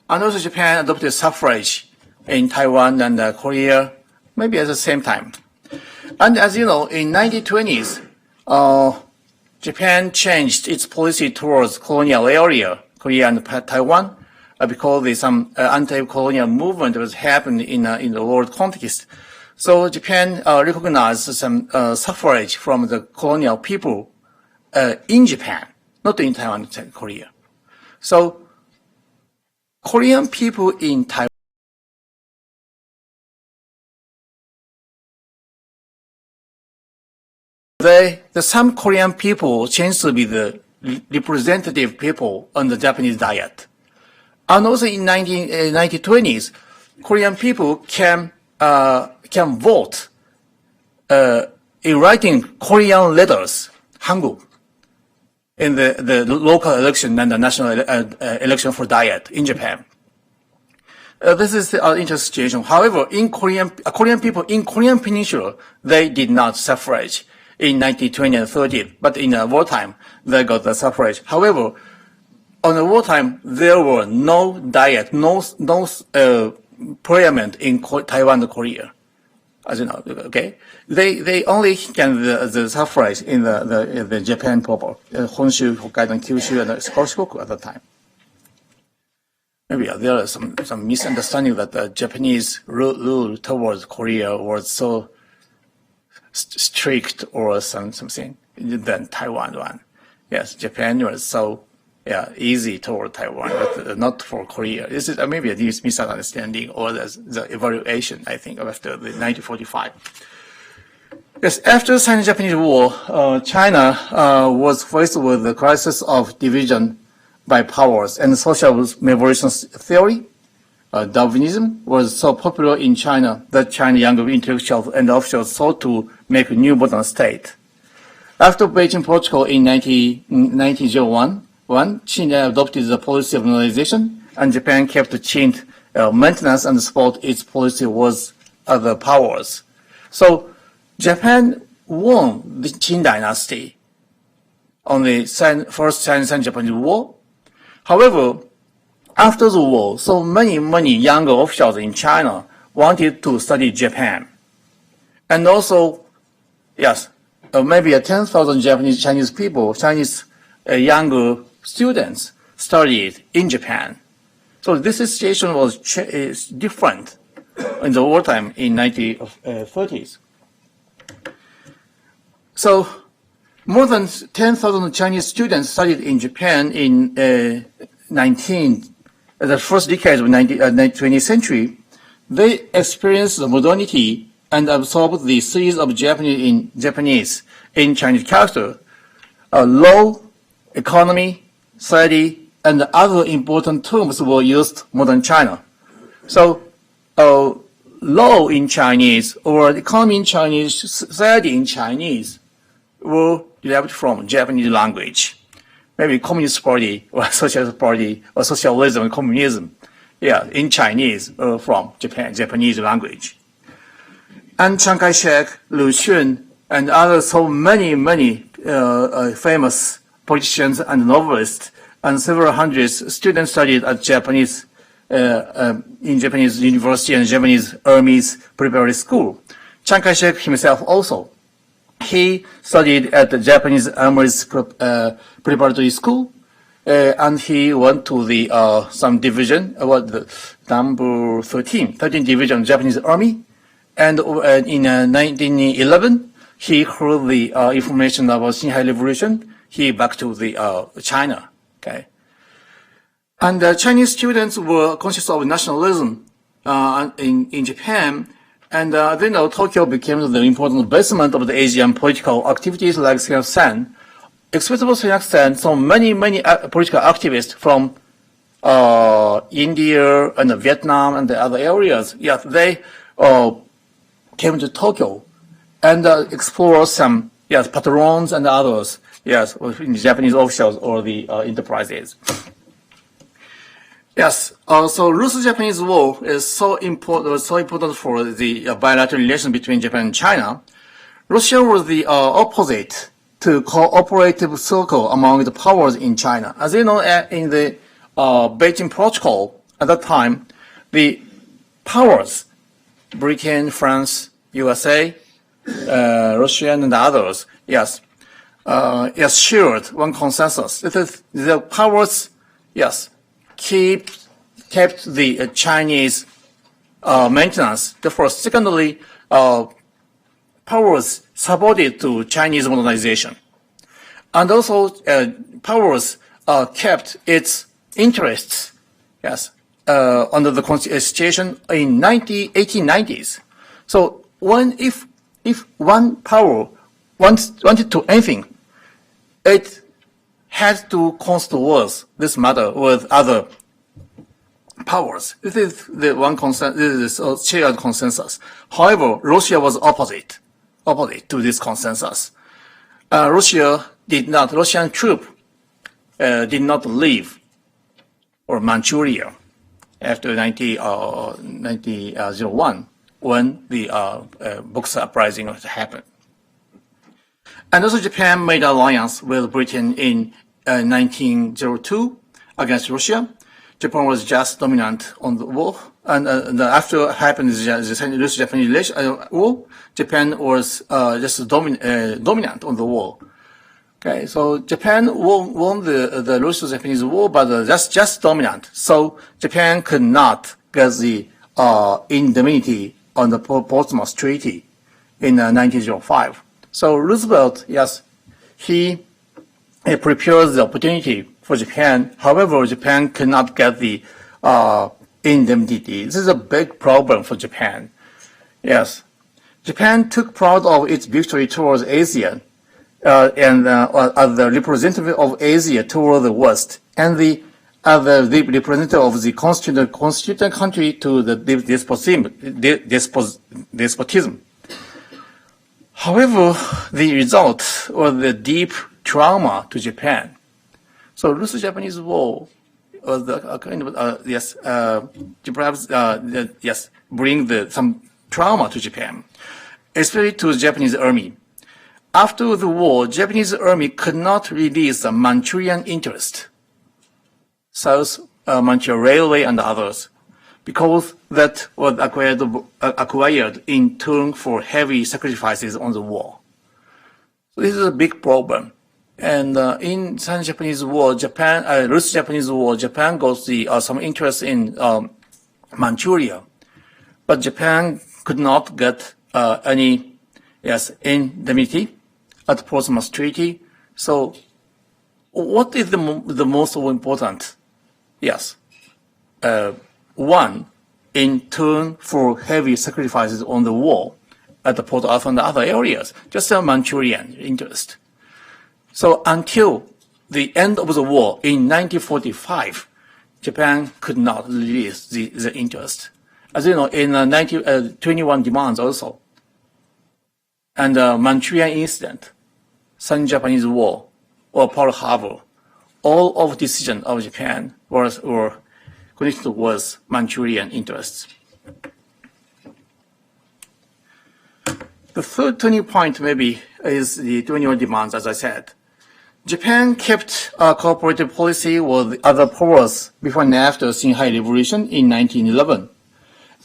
And also Japan adopted suffrage in Taiwan and Korea, maybe at the same time. And as you know, in 1920s, Japan changed its policy towards colonial area, Korea and Taiwan, because some anti-colonial movement was happening in the world context. So Japan recognized some suffrage from the colonial people in Japan, not in Taiwan and Korea. So Korean people in Taiwan, some Korean people changed to be the representative people on the Japanese diet. And also in 1920s, Korean people can vote in writing Korean letters, Hangul, in the local election and the national election for diet in Japan. This is the interesting situation. However, in Korean people in Korean Peninsula, they did not suffrage in 1920 and 30s, but in wartime, they got the suffrage. However, on the wartime, there were no diet, no parliament in Taiwan and Korea. As you know, okay? They only can the suffrage in the Japan proper, Honshu, Hokkaido, and Kyushu, and Shikoku at the time. Maybe there is some misunderstanding that the Japanese rule towards Korea was so strict or something than Taiwan one. Yes, Japan was so easy toward Taiwan, but not for Korea. This is maybe a misunderstanding or the evaluation, I think, after the 1945. Yes, after the Sino-Japanese War, China was faced with the crisis of division by powers and social revolution theory. Darwinism was so popular in China that China younger intellectuals and officials sought to make a new modern state. After Beijing Protocol in 1901, China adopted the policy of normalization, and Japan kept Qing maintenance and support its policy was other powers. So Japan won the Qing dynasty on the first Sino-Japanese War. However, after the war, so many younger officials in China wanted to study Japan. And also, yes, maybe 10,000 Chinese people, younger students studied in Japan. So this situation was different in the wartime in 1930s. So more than 10,000 Chinese students studied in Japan in the first decade of the 20th century. They experienced the modernity and absorbed the series of Japanese in Chinese character, law, economy, society, and other important terms were used modern China. So law in Chinese or economy in Chinese, society in Chinese were derived from Japanese language. Maybe Communist Party or Socialist Party or Socialism and Communism, in Chinese from Japanese language. And Chiang Kai-shek, Lu Xun, and others, so many famous politicians and novelists, and several hundred students studied at Japanese in Japanese university and Japanese Army's preparatory school. Chiang Kai-shek himself also. He studied at the Japanese Army's preparatory school, and he went to the some division, the number 13 division of Japanese Army. And in 1911, he heard the information about Xinhai Revolution. He back to the China. Okay, and Chinese students were conscious of nationalism in Japan. And then Tokyo became the important basement of the Asian political activities like Sen. Especially Sen, so many political activists from India and Vietnam and the other areas, they came to Tokyo and explored some, patrons and others, Japanese officials or the enterprises. Yes. So Russo-Japanese War is so important for the bilateral relations between Japan and China. Russia was the opposite to cooperative circle among the powers in China. As you know, in the Beijing Protocol at that time, the powers, Britain, France, USA, Russia, and others, assured one consensus. It is the powers, yes, kept the Chinese maintenance. Therefore, secondly, powers supported to Chinese modernization. And also, powers kept its interests, yes, under the situation in 1890s. So if one power wanted to anything, it had to consult this matter with other powers. This is the one consensus. This is shared consensus. However, Russia was opposite to this consensus. Russian troops did not leave or Manchuria after 1901 when the Boxer Uprising happened. And also Japan made an alliance with Britain in 1902 against Russia. Japan was just dominant on the war, and after happened the Russo-Japanese war, Japan was just dominant on the war. Okay, so Japan won the Russo-Japanese war, but just dominant. So Japan could not get the indemnity on the Portsmouth Treaty in 1905. So Roosevelt, yes, he prepared the opportunity for Japan. However, Japan could not get the indemnity. This is a big problem for Japan. Yes, Japan took proud of its victory towards Asia, and as the representative of Asia toward the West, and the representative of the constituent country to the despotism. However, the result was the deep trauma to Japan. So Russo-Japanese War was a kind of bring some trauma to Japan, especially to the Japanese army. After the war, Japanese army could not release the Manchurian interest, South Manchurian Railway and others, because that was acquired in turn for heavy sacrifices on the war. So this is a big problem. And in Sino-Japanese War, Russo-Japanese War, Japan got some interest in Manchuria, but Japan could not get any indemnity at the Portsmouth Treaty. So, what is the most important? Yes, one, in turn for heavy sacrifices on the war at the Port Arthur and other areas, just a Manchurian interest. So until the end of the war in 1945, Japan could not release the interest. As you know, in 21 demands also, and Manchurian incident, Sino-Japanese War, or Pearl Harbor, all of decision of Japan were connected with Manchurian interests. The third turning point maybe is the 21 demands, as I said. Japan kept a cooperative policy with other powers before and after Xinhai Revolution in 1911.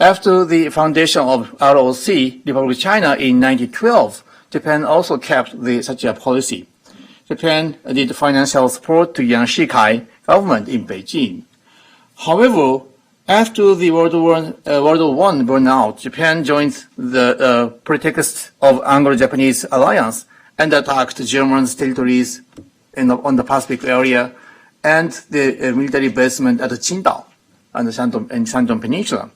After the foundation of ROC, Republic of China, in 1912, Japan also kept such a policy. Japan did financial support to Yuan Shikai government in Beijing. However, after the World War I burned out, Japan joined the pretext of Anglo-Japanese alliance and attacked German territories on the Pacific area and the military basement at Qingdao and the Shandong Peninsula.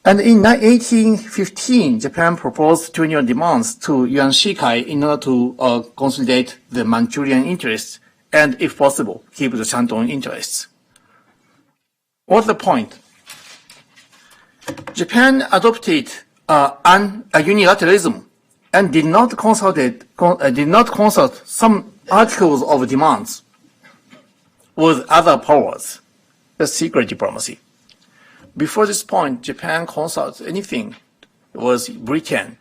And in 1815, Japan proposed 21 demands to Yuan Shikai in order to consolidate the Manchurian interests and, if possible, keep the Shandong interests. What's the point? Japan adopted unilateralism and did not consult some articles of demands with other powers. That's secret diplomacy. Before this point, Japan consulted anything with Britain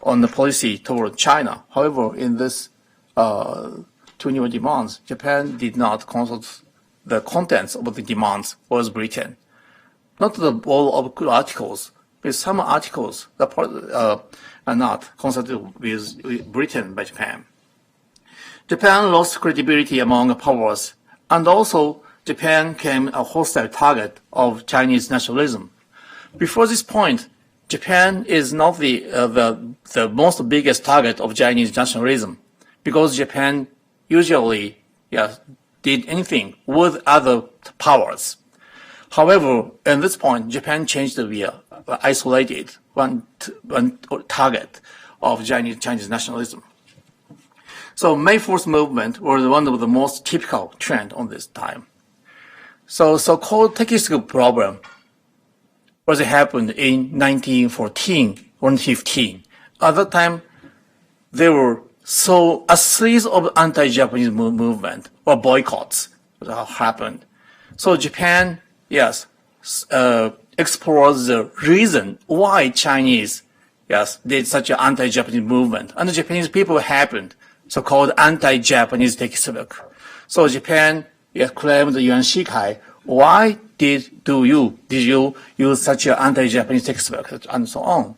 on the policy toward China. However, in this 21 demands, Japan did not consult the contents of the demands with Britain. Not all of good articles, but some articles that are not consulted with Britain by Japan. Japan lost credibility among powers, and also Japan became a hostile target of Chinese nationalism. Before this point, Japan is not the most biggest target of Chinese nationalism, because Japan usually did anything with other powers. However, at this point, Japan changed to be isolated one target of Chinese nationalism. So May 4th movement was one of the most typical trend on this time. So-called technical problem was happened in 1914, 1915. At that time, there were a series of anti-Japanese movement or boycotts that happened. So Japan, explores the reason why Chinese, did such an anti-Japanese movement. And the Japanese people happened so-called anti-Japanese textbook. So Japan claimed the Yuan Shikai, why did you use such an anti-Japanese textbook, and so on.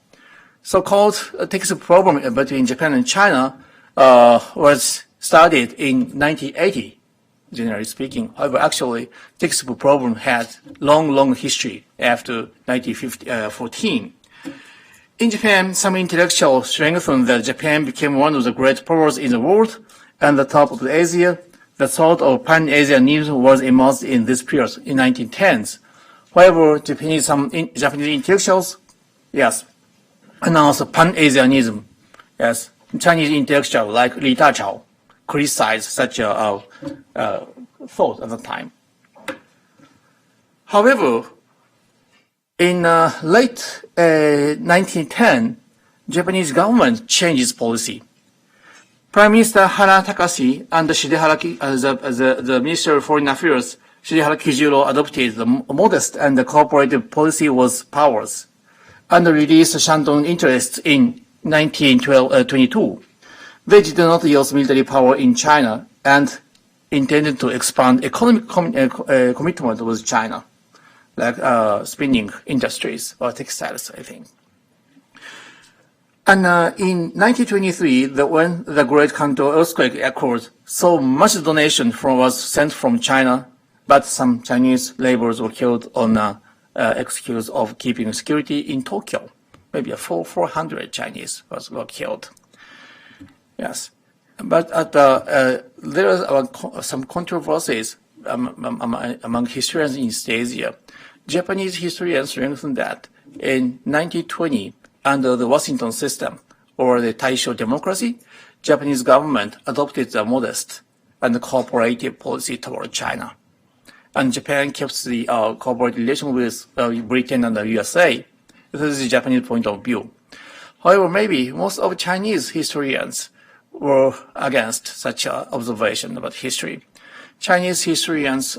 So-called textbook problem between Japan and China was started in 1980, generally speaking. However, actually, textbook problem had long history after 1914. In Japan, some intellectuals strengthened that Japan became one of the great powers in the world and the top of Asia. The thought of Pan-Asianism was emerged in this period in 1910s. However, some Japanese intellectuals, announced Pan-Asianism. Chinese intellectuals like Li Dachao criticized such a thought at the time. However, in late 1910, Japanese government changed its policy. Prime Minister Hara Takashi and the Minister of Foreign Affairs, Shidehara Kijiro, adopted the modest and the cooperative policy with powers and released Shandong interests in 1922. They did not use military power in China and intended to expand economic commitment with China, like spinning industries or textiles, I think. And in 1923, when the Great Kanto earthquake occurred, so much donation was sent from China, but some Chinese laborers were killed on excuse of keeping security in Tokyo. Maybe 400 Chinese were killed. Yes, but there are some controversies among historians in East Asia. Japanese historians strengthened that in 1920, under the Washington system or the Taisho democracy, Japanese government adopted a modest and cooperative policy toward China. And Japan kept the cooperative relation with Britain and the USA. This is the Japanese point of view. However, maybe most of Chinese historians were against such an observation about history. Chinese historians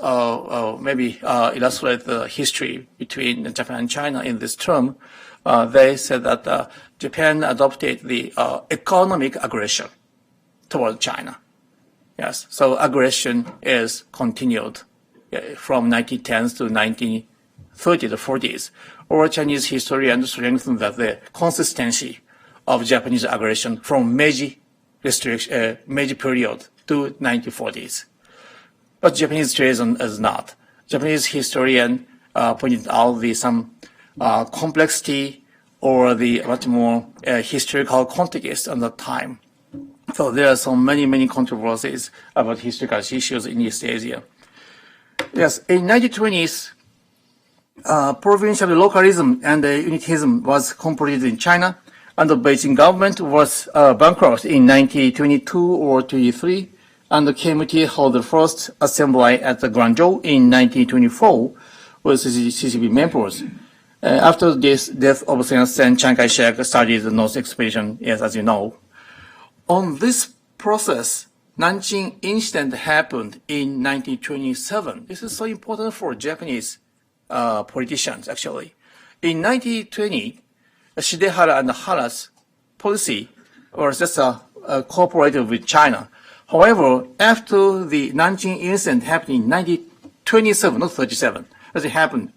maybe illustrate the history between Japan and China in this term. They said that Japan adopted the economic aggression toward China. Yes, so aggression is continued from 1910s to 1930s, 40s. Or Chinese historians strengthened that the consistency of Japanese aggression from Meiji period to 1940s. But Japanese historian is not. Japanese historian pointed out some complexity or the much more historical context at the time. So there are so many controversies about historical issues in East Asia. Yes, in 1920s, provincial localism and unitism was completed in China, and the Beijing government was bankrupt in 1922 or 23, and the KMT held the first assembly at the Guangzhou in 1924 with CCP members. After this death of Sun Yat-sen, Chiang Kai-shek started the North Expedition, as you know. On this process, Nanjing incident happened in 1927. This is so important for Japanese politicians, actually. In 1920, Shidehara and Hara's policy was just cooperative with China. However, after the Nanjing incident happened in 1927, not 37, as it happened,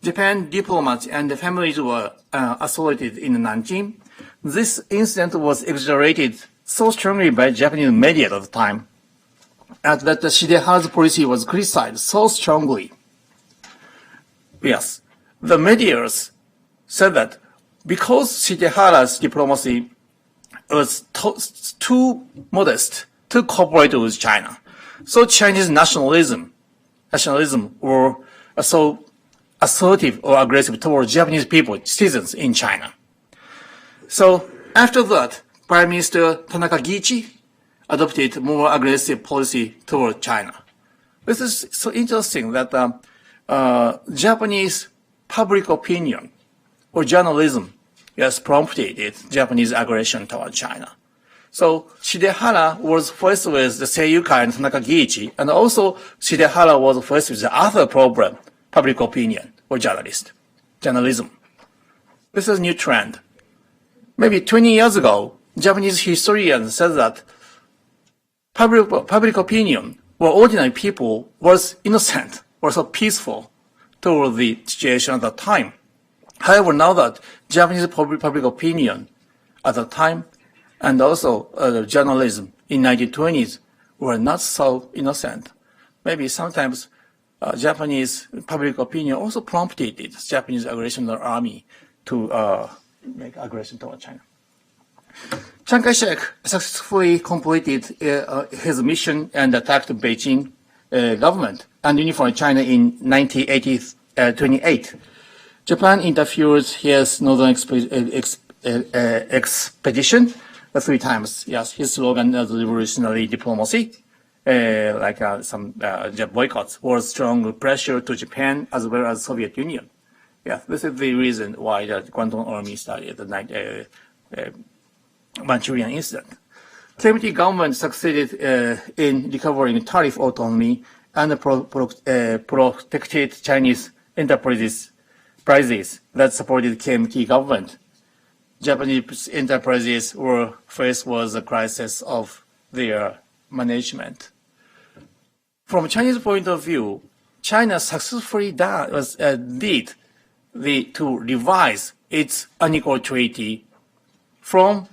Japan diplomats and the families were assaulted in Nanjing. This incident was exaggerated so strongly by Japanese media at the time, and that the Shidehara's policy was criticized so strongly. Yes, the media said that because Shidehara's diplomacy was too modest to cooperate with China, so Chinese nationalism were so assertive or aggressive towards Japanese people, citizens in China. So after that, Prime Minister Tanaka Giichi adopted more aggressive policy toward China. This is so interesting that Japanese public opinion or journalism has prompted Japanese aggression toward China. So Shidehara was faced with the Seiyuka and Tanaka Giichi, and also Shidehara was faced with the other problem, public opinion or journalism. This is a new trend. Maybe 20 years ago, Japanese historians said that public opinion or ordinary people was innocent or so peaceful toward the situation at that time. However, now that Japanese public opinion at the time and also journalism in 1920s were not so innocent, maybe sometimes Japanese public opinion also prompted the Japanese aggression army to make aggression toward China. Chiang Kai-shek successfully completed his mission and attacked Beijing government and unified China in 1928. Japan interfered his northern expedition 3 times. Yes, his slogan as revolutionary diplomacy, some boycotts, was strong pressure to Japan as well as Soviet Union. Yeah, this is the reason why the Guangdong Army started the Manchurian incident. KMT government succeeded in recovering tariff autonomy and protected Chinese enterprises that supported KMT government. Japanese enterprises were faced with the crisis of their management. From Chinese point of view, China successfully did to revise its unequal treaty from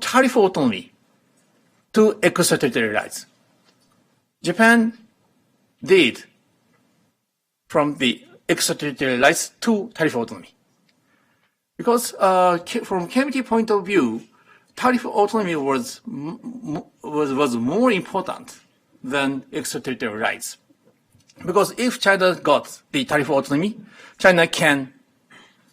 tariff autonomy to extraterritorial rights. Japan did from the extraterritorial rights to tariff autonomy. Because from KMT point of view, tariff autonomy was more important than extraterritorial rights. Because if China got the tariff autonomy, China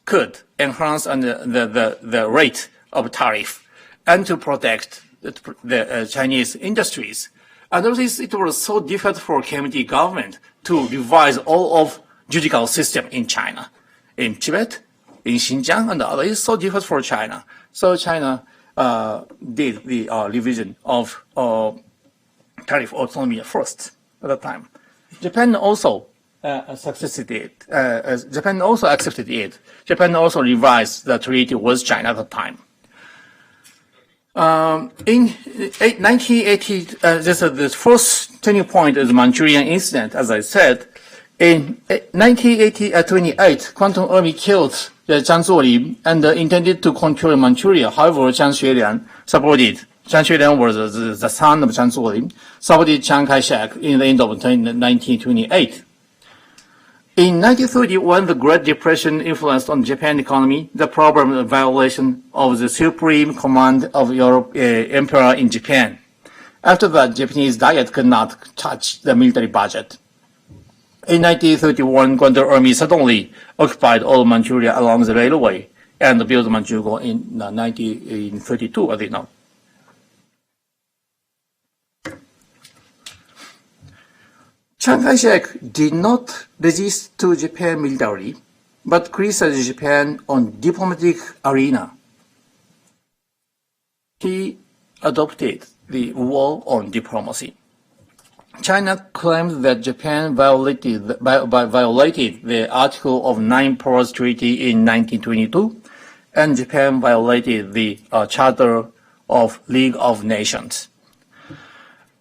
could enhance the rate of tariff and to protect the Chinese industries. And also it was so difficult for KMT government to revise all of judicial system in China, in Tibet, in Xinjiang, and others. It's so difficult for China. So China did the revision of tariff autonomy first at the time. Japan also accepted it. Japan also accepted it. Japan also revised the treaty with China at the time. In 1980, the first turning point is the Manchurian incident, as I said. In 1928, Quantum Army killed Zhang Zuolin and intended to control Manchuria. However, Jiang Xueliang was the son of Zhang Zuolin, supported Chiang Kai-shek in the end of 1928. In 1930, when the Great Depression influenced on Japan economy, the problem of violation of the supreme command of Europe emperor in Japan. After that, Japanese Diet could not touch the military budget. In 1931, Guangdong Army suddenly occupied all Manchuria along the railway and built Manchukuo in 1932, as you know. Chiang Kai-shek did not resist to Japan militarily, but criticized Japan on diplomatic arena. He adopted the war on diplomacy. China claimed that Japan violated the Article of Nine Powers Treaty in 1922, and Japan violated the Charter of League of Nations.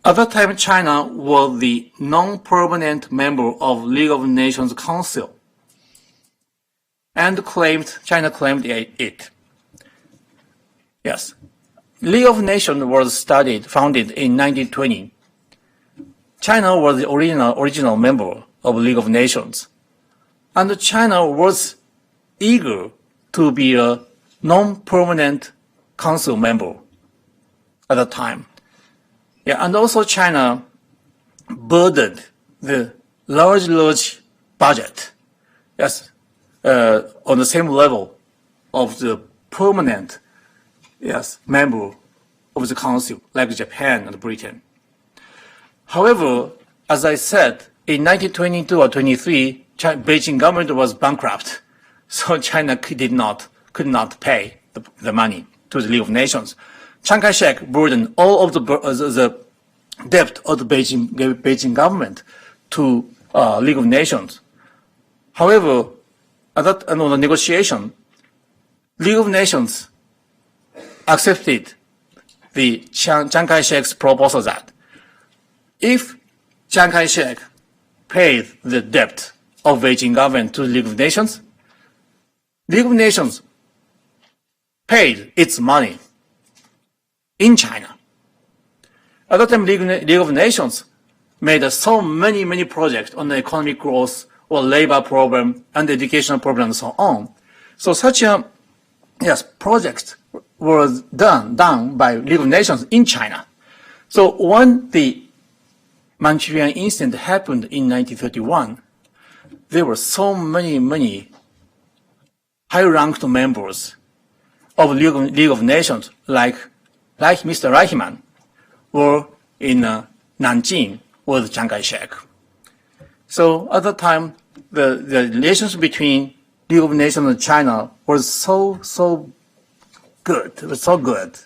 At that time, China was the non-permanent member of League of Nations Council, and China claimed it. Yes, League of Nations was founded in 1920. China was the original member of League of Nations. And China was eager to be a non-permanent council member at the time. Yeah, and also China burdened the large budget, yes, on the same level of the permanent, yes, member of the council, like Japan and Britain. However, as I said, in 1922 or 23, Beijing government was bankrupt, so China could not pay the money to the League of Nations. Chiang Kai-shek burdened all of the debt of the Beijing government to League of Nations. However, at that the negotiation, League of Nations accepted the Chiang Kai-shek's proposal that if Chiang Kai-shek paid the debt of Beijing government to the League of Nations paid its money in China. At that time, League of Nations made so many projects on the economic growth or labor problem and educational problem and so on. So such a project was done by League of Nations in China. So when the Manchurian incident happened in 1931, there were so many high-ranked members of League of Nations, like Mr. Reichmann, were in Nanjing with Chiang Kai-shek. So at that time, the relations between League of Nations and China was so good. It was so good,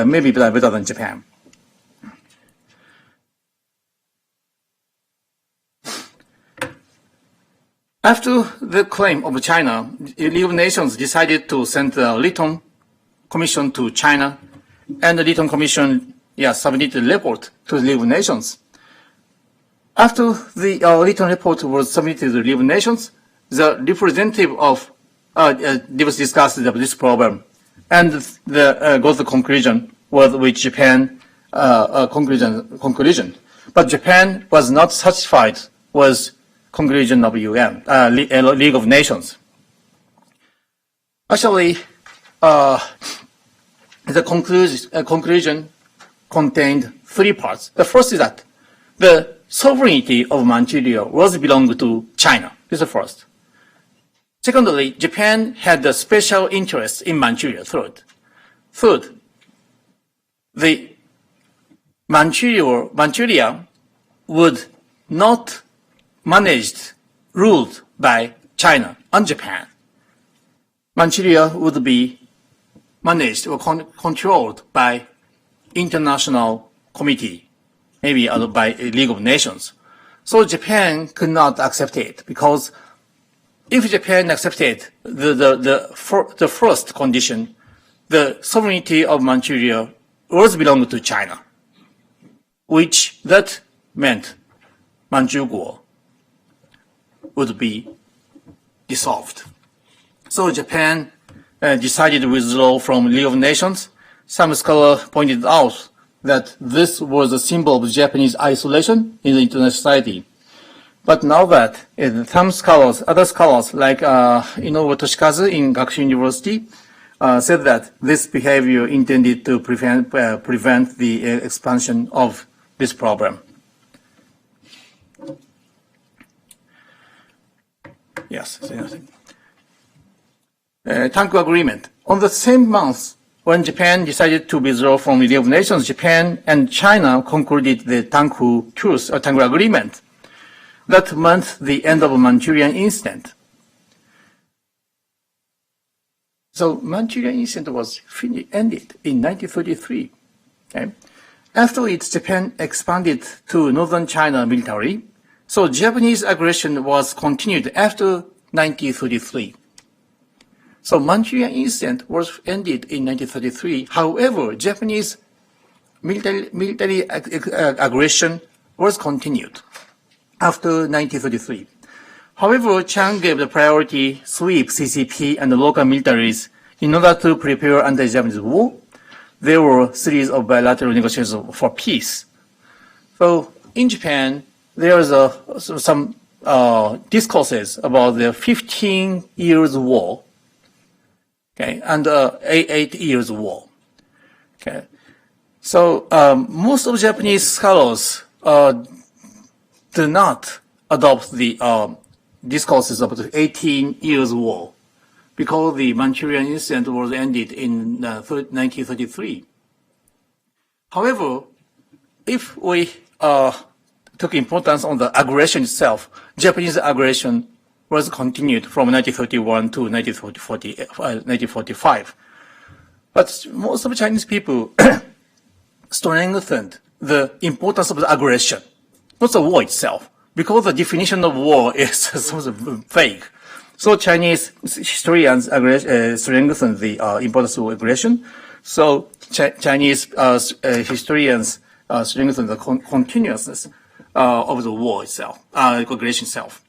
maybe better than Japan. After the claim of China, the League of Nations decided to send the Lytton Commission to China, and the Lytton Commission submitted a report to the League of Nations. After the Lytton report was submitted to the League of Nations, the representative of discussed this problem, and got the conclusion with which Japan conclusion. But Japan was not satisfied with conclusion of UN, League of Nations. Actually, the conclusion contained three parts. The first is that the sovereignty of Manchuria was belonged to China. This is the first. Secondly, Japan had a special interest in Manchuria. Third, the Manchuria would not ruled by China and Japan. Manchuria would be managed or controlled by international committee, maybe by a League of Nations. So Japan could not accept it, because if Japan accepted the first condition, the sovereignty of Manchuria was belonged to China, which that meant Manchukuo would be dissolved. So Japan decided to withdraw from League of Nations. Some scholars pointed out that this was a symbol of Japanese isolation in the international society. But now that some scholars, other scholars like Inoue Toshikazu in Gakushu University, said that this behavior intended to prevent the expansion of this problem. Yes. Tanku Agreement. On the same month, when Japan decided to withdraw from the League of Nations, Japan and China concluded the Tanku Truce or Tanku Agreement. That meant the end of the Manchurian incident. So Manchurian incident was ended in 1933. Okay? After it, Japan expanded to northern China militarily. So Japanese aggression was continued after 1933. So Manchurian incident was ended in 1933. However, Japanese military aggression was continued after 1933. However, Chiang gave the priority sweep CCP and the local militaries in order to prepare anti-Japanese war. there were a series of bilateral negotiations for peace. So in Japan, there is some discourses about the 15 years war, okay, and 8 years war. Okay, so most of Japanese scholars do not adopt the discourses about the 18 years war because the Manchurian incident was ended in 1933. However, if we took importance on the aggression itself, Japanese aggression was continued from 1931 to 1945. But most of the Chinese people strengthened the importance of the aggression, not the war itself, because the definition of war is sort of vague. So Chinese historians strengthened the importance of aggression. So Chinese historians strengthened the continuousness of the war itself, aggression itself.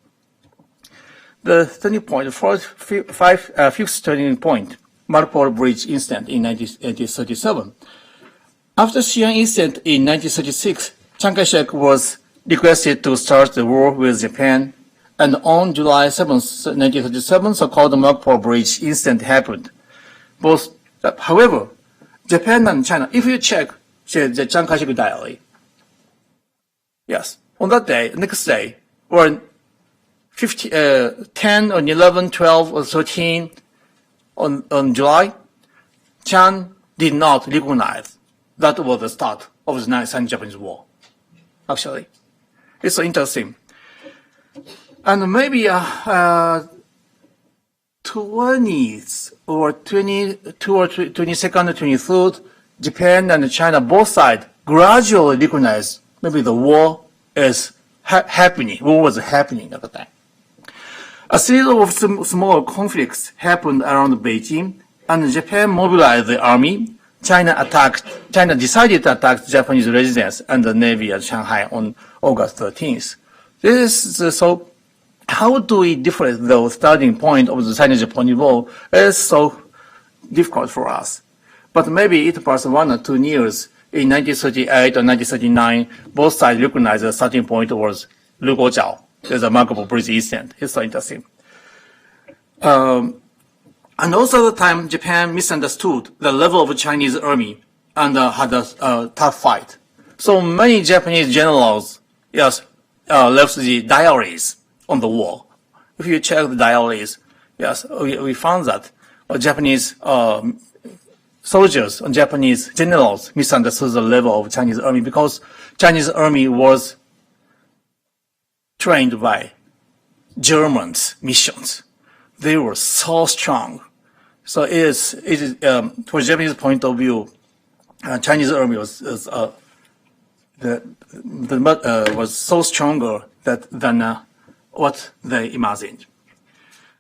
The turning point, fifth turning point, Marpol Bridge incident in 1937. After Xi'an incident in 1936, Chiang Kai-shek was requested to start the war with Japan, and on July 7, 1937, so-called Marpol Bridge incident happened. However, Japan and China, if you check the Chiang Kai-shek diary, yes, on that day, next day, or 10 or 11, 12 or 13 on July, Chiang did not recognize that was the start of the Sino-Japanese War. Actually, it's so interesting. And maybe 20th or 22 or 22nd or 23rd, Japan and China, both sides, gradually recognize maybe the war is happening. War was happening at the time. A series of small conflicts happened around Beijing, and Japan mobilized the army. China decided to attack Japanese residents and the Navy at Shanghai on August 13th. So how do we differentiate the starting point of the Sino-Japanese War is so difficult for us. But maybe it was 1 or 2 years in 1938 or 1939, both sides recognized the starting point was Lugojiao. There's a Marpol Bridge incident. It's so interesting. And also at the time, Japan misunderstood the level of the Chinese army and had a tough fight. So many Japanese generals, yes, left the diaries on the war. If you check the diaries, yes, we found that Japanese soldiers and Japanese generals misunderstood the level of Chinese army because Chinese army was trained by Germans' missions. They were so strong. So it is from Japanese point of view, Chinese army was so stronger than what they imagined.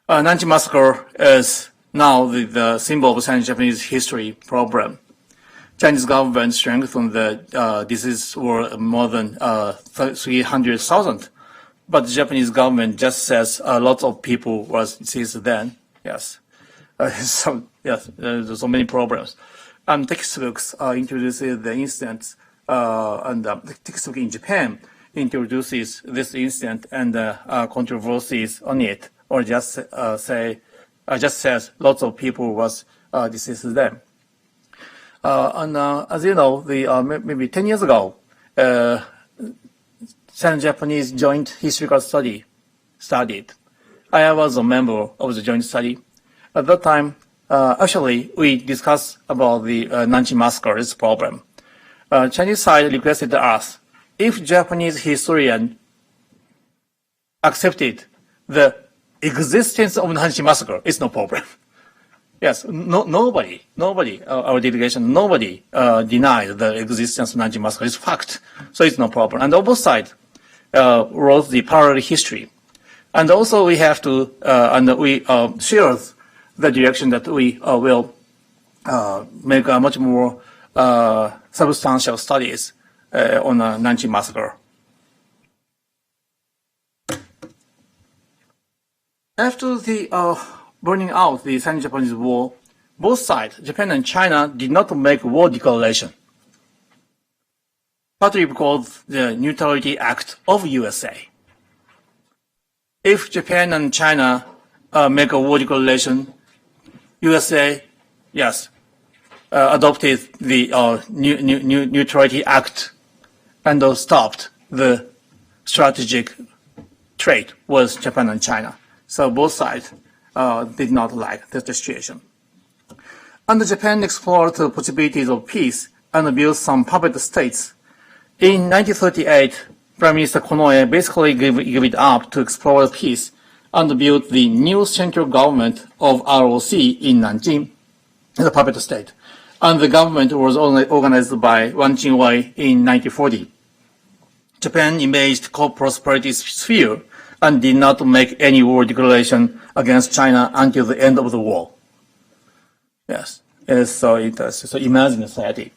Nanjing Massacre is now the symbol of Sino-Japanese history problem. Chinese government strengthened the disease were more than 300,000. But the Japanese government just says a lot of people was deceased then. Yes. There's so many problems. And textbooks introduces the incidents, and the textbook in Japan introduces this incident and controversies on it, or just says lots of people was deceased then. And as you know, maybe 10 years ago, Sino-Japanese Joint Historical Study started. I was a member of the joint study. At that time, actually, we discussed about the Nanjing Massacre's problem. Chinese side requested us, if Japanese historian accepted the existence of Nanjing Massacre, it's no problem. Yes, nobody, our delegation, nobody denied the existence of Nanjing Massacre. It's fact, so it's no problem. And both sides wrote the parallel history. And also we have to, and we share the direction that we will make a much more substantial studies on the Nanjing Massacre. After the burning out the Sino-Japanese War, both sides, Japan and China, did not make war declaration, partly because the Neutrality Act of USA. If Japan and China make a war declaration, USA, yes, adopted the Neutrality Act and stopped the strategic trade with Japan and China. So both sides did not like the situation. And Japan explored the possibilities of peace and built some puppet states. In 1938, Prime Minister Konoe basically gave it up to explore peace and built the new central government of ROC in Nanjing, the puppet state. And the government was only organized by WWII in 1940. Japan imaged co-prosperity sphere and did not make any war declaration against China until the end of the war. Yes, so it's an imaginary society.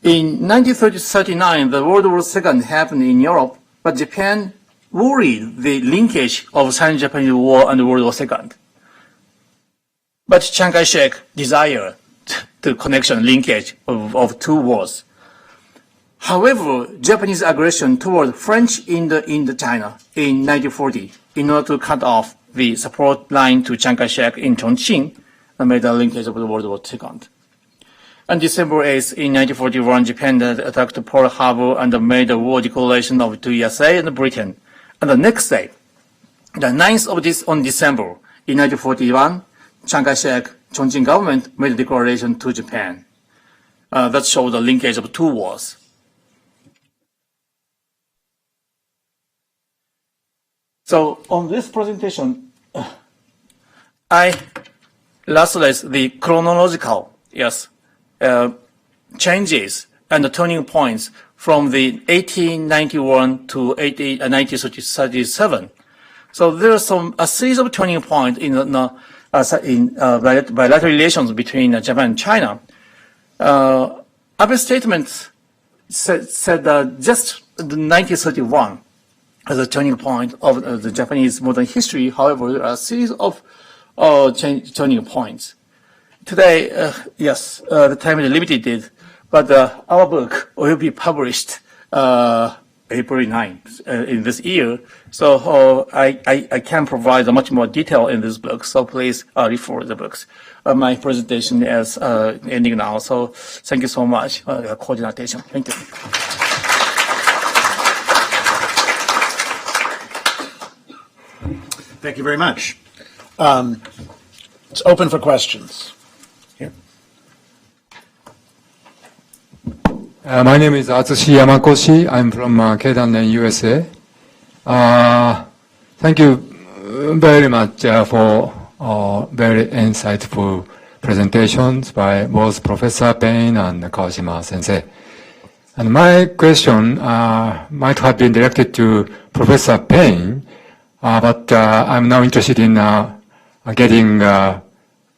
In 1939, the World War II happened in Europe, but Japan worried the linkage of Sino-Japanese War and World War II. But Chiang Kai-shek desired the connection, linkage of two wars. However, Japanese aggression toward French Indochina in 1940, in order to cut off the support line to Chiang Kai-shek in Chongqing, made a linkage of the World War II. On December 8th, in 1941, Japan attacked Pearl Harbor and made a war declaration of to USA and Britain. And the next day, the 9th of December, in 1941, Chiang Kai-shek, Chongqing government made a declaration to Japan. That showed the linkage of two wars. So on this presentation, I illustrate the chronological, changes and the turning points from the 1891 to 1937. So there are a series of turning points in bilateral relations between Japan and China. Other statements said just the 1931 as a turning point of the Japanese modern history. However, there are a series of turning points. Today, the time is limited, but our book will be published April 9th in this year. So I can provide much more detail in this book. So please refer the books. My presentation is ending now. So thank you so much for your cordial attention. Thank you. Thank you very much. It's open for questions. Here. My name is Atsushi Yamakoshi. I'm from Keidan, USA. Thank you very much for very insightful presentations by both Professor Paine and Kawashima Sensei. And my question might have been directed to Professor Paine, but I'm now interested in getting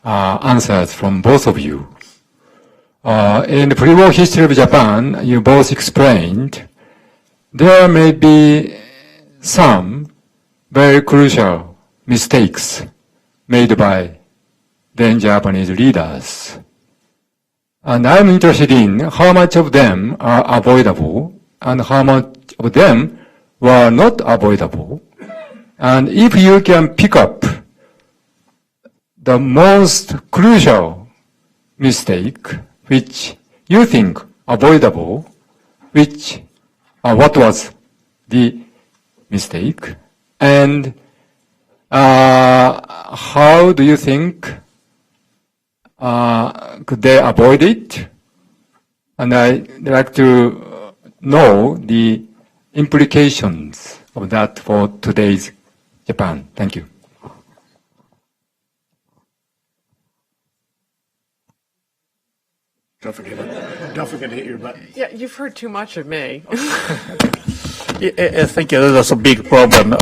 answers from both of you. In the pre-war history of Japan, you both explained there may be some very crucial mistakes made by then Japanese leaders. And I'm interested in how much of them are avoidable and how much of them were not avoidable. And if you can pick up the most crucial mistake, which you think avoidable, what was the mistake, and how do you think could they avoid it? And I'd like to know the implications of that for today's Japan. Thank you. Don't forget to hit your button. Yeah, you've heard too much of me. I think that's a big problem.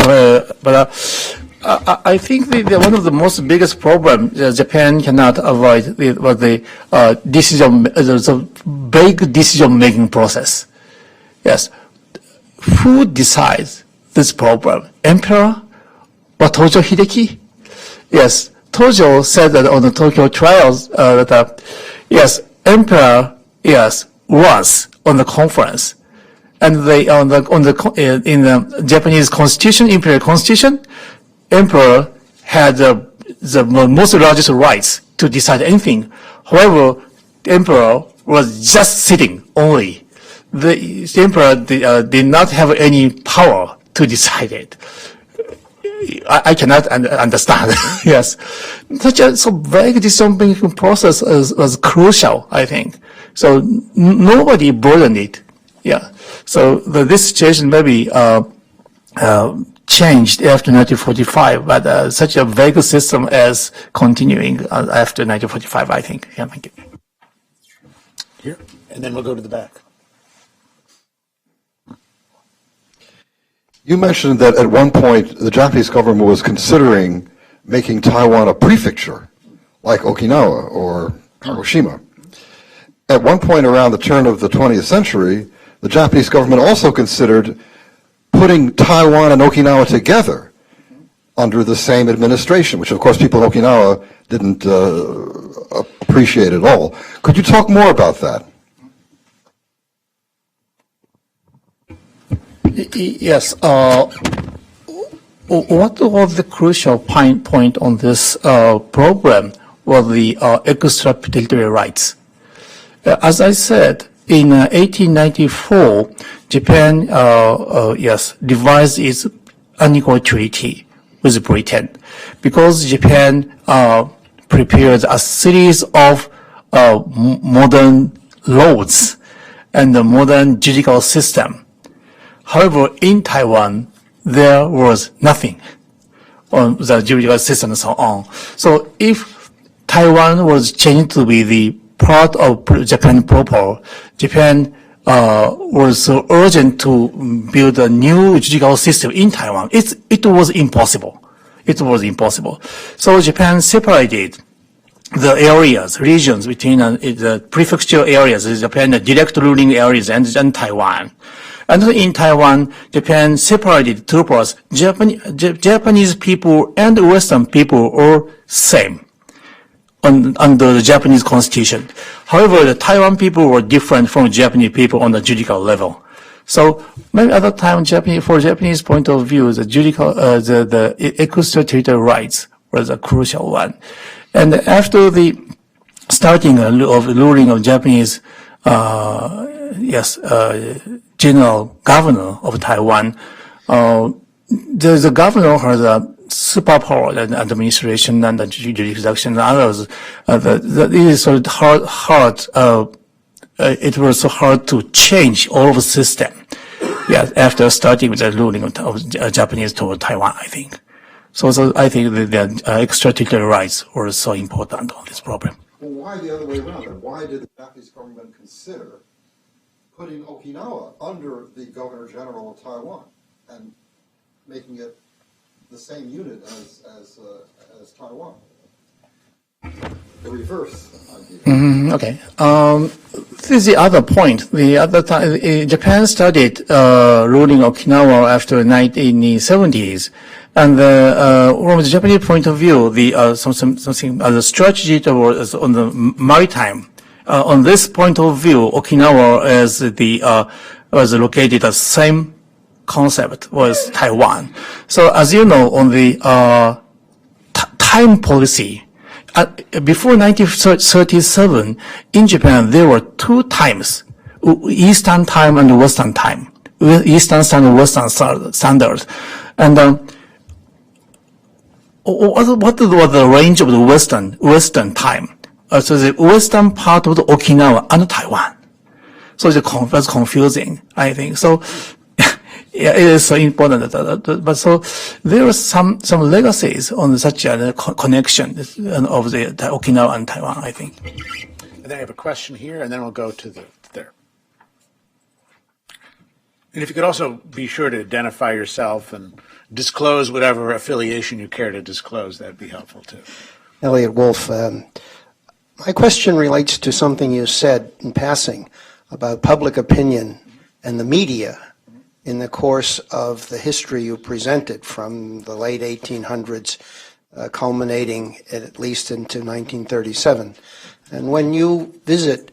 I think one of the most biggest problems Japan cannot avoid was the vague decision-making process. Yes. Who decides this problem? Emperor or Tojo Hideki? Yes. Tojo said that on the Tokyo trials that yes, emperor was on the conference, and they in the Japanese constitution, imperial constitution, emperor had the most largest rights to decide anything. However, the emperor was just sitting only. The emperor did not have any power to decide it. I cannot understand. Yes, such a vague decision-making process was crucial, I think. So nobody burdened it. Yeah. So this situation maybe changed after 1945, but such a vague system as continuing after 1945, I think. Yeah, thank you. Here, and then we'll go to the back. You mentioned that at one point the Japanese government was considering making Taiwan a prefecture, like Okinawa or Kawashima. At one point around the turn of the 20th century, the Japanese government also considered putting Taiwan and Okinawa together under the same administration, which of course people in Okinawa didn't appreciate at all. Could you talk more about that? Yes. What was the crucial point on this program was the extraterritorial rights. As I said, in 1894, Japan, devised its unequal treaty with Britain because Japan prepared a series of modern laws and the modern judicial system. However, in Taiwan, there was nothing on the judicial system and so on. So if Taiwan was changed to be the part of Japan proper, Japan was so urgent to build a new judicial system in Taiwan. It was impossible. It was impossible. So Japan separated the areas, regions between the prefectural areas, Japan, the direct ruling areas, and Taiwan. And in Taiwan, Japan separated two parts. Japanese people and Western people are same under the Japanese constitution. However, the Taiwan people were different from Japanese people on the judicial level. So maybe at the time, for Japanese point of view, the judicial, the extraterritorial rights was a crucial one. And after the starting of ruling of Japanese, general governor of Taiwan, the governor has a superpower and administration and the jurisdiction and others. It is so hard. It was so hard to change all of the system. Yeah, after starting with the ruling of Japanese toward Taiwan, I think. So I think the extraterritorial rights were so important on this problem. Well, why the other way around? And why did the Japanese government consider putting Okinawa under the Governor General of Taiwan and making it the same unit as Taiwan? The reverse idea. Okay. This is the other point. The other time, Japan started ruling Okinawa after 1970s, and from the Japanese point of view, the strategy towards on the maritime. On this point of view, Okinawa was located the same concept was Taiwan. So as you know, on the time policy, before 1937, in Japan, there were two times, Eastern time and Western time, Eastern standard and Western standard. And what was the range of the Western time? So the western part of the Okinawa and Taiwan. So that's confusing, I think. So yeah, it is so important. But so there are some legacies on such a connection of the Okinawa and Taiwan, I think. And then I have a question here, and then we'll go to there. And if you could also be sure to identify yourself and disclose whatever affiliation you care to disclose, that'd be helpful too. Elliot Wolf. My question relates to something you said in passing about public opinion and the media in the course of the history you presented from the late 1800s culminating at least into 1937. And when you visit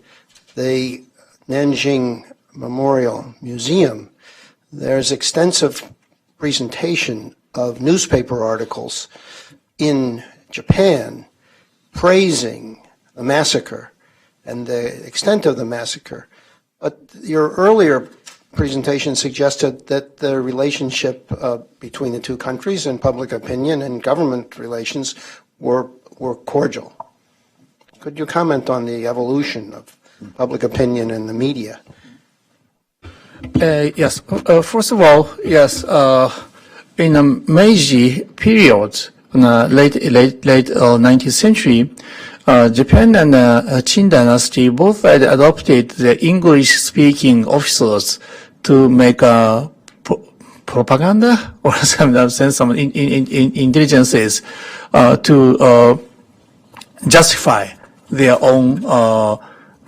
the Nanjing Memorial Museum, there's extensive presentation of newspaper articles in Japan praising the massacre and the extent of the massacre. But your earlier presentation suggested that the relationship between the two countries and public opinion and government relations were cordial. Could you comment on the evolution of public opinion and the media? Yes. First of all, yes. In the Meiji period, in the late 19th century, Japan and Qing dynasty both had adopted the English-speaking officers to make propaganda or some intelligences to justify their own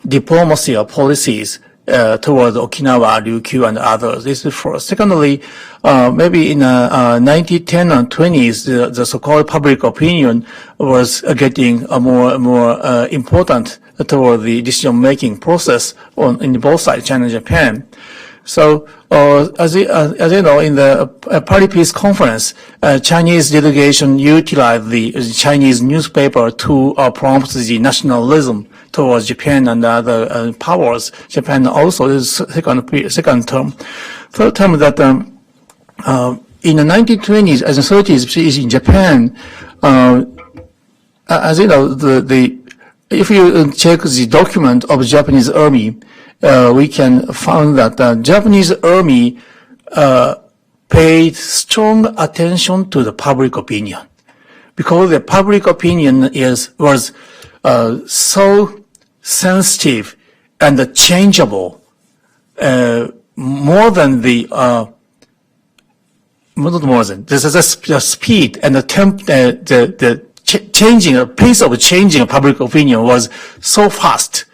diplomacy or policies towards Okinawa, Ryukyu, and others. This is first. Secondly, maybe in 1910 and 20s, the so-called public opinion was getting more important toward the decision-making process in both sides, China and Japan. So, as you know, in the Paris Peace Conference, Chinese delegation utilized the Chinese newspaper to prompt the nationalism towards Japan and other powers. Japan also is second term. Third term that in the 1920s and 30s in Japan, as you know, if you check the document of the Japanese army, we can find that the Japanese army paid strong attention to the public opinion, because the public opinion was so sensitive and changeable, more than the speed and the pace of changing public opinion was so fast.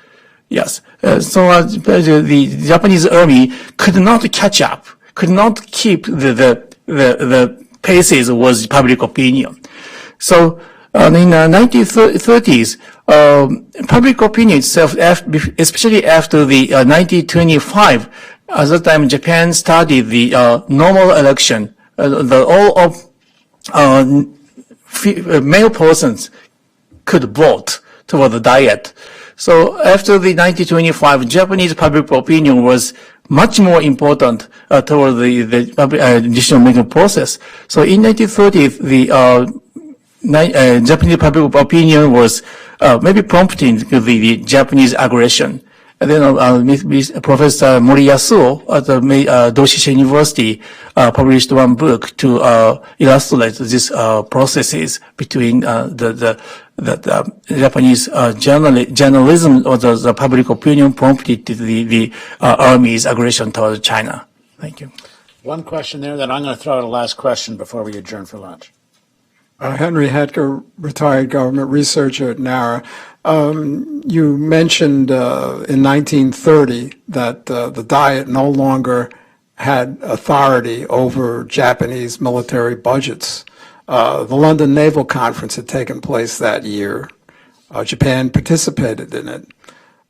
Yes. So the Japanese army could not catch up, could not keep the paces with public opinion. So in the 1930s, public opinion itself, especially after the 1925, at that time Japan started the normal election. All of male persons could vote toward the diet. So after the 1925, Japanese public opinion was much more important toward the decision-making process. So in 1930s, the Japanese public opinion was maybe prompting the Japanese aggression. And then Professor Mori Yasuo at the Doshisha University published one book to illustrate these processes between the Japanese journalism or the public opinion prompted the army's aggression towards China. Thank you. One question there that I'm going to throw out a last question before we adjourn for lunch. Henry Hetker, retired government researcher at NARA. You mentioned in 1930 that the Diet no longer had authority over Japanese military budgets. The London Naval Conference had taken place that year. Japan participated in it.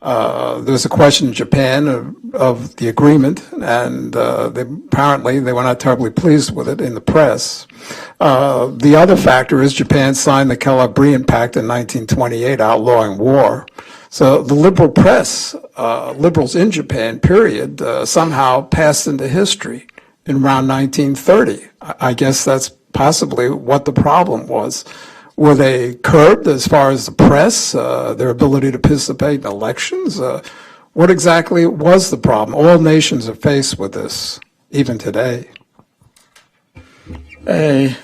There was a question in Japan of the agreement, and apparently they were not terribly pleased with it in the press. The other factor is Japan signed the Kellogg-Briand Pact in 1928, outlawing war. So the liberal press, liberals in Japan, period, somehow passed into history in around 1930. I guess that's possibly what the problem was. Were they curbed as far as the press, their ability to participate in elections? What exactly was the problem? All nations are faced with this, even today. This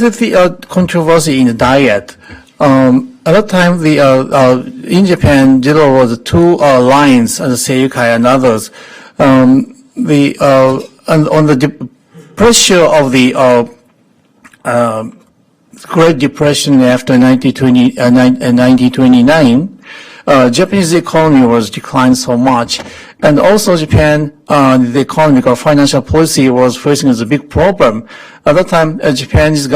is the controversy in the Diet. At that time, in Japan, there was two lines, the Seikai and others. And on the pressure of the Great Depression after 1929, Japanese economy was declined so much, and also Japan, the economic or financial policy was facing a big problem. At that time, Japanese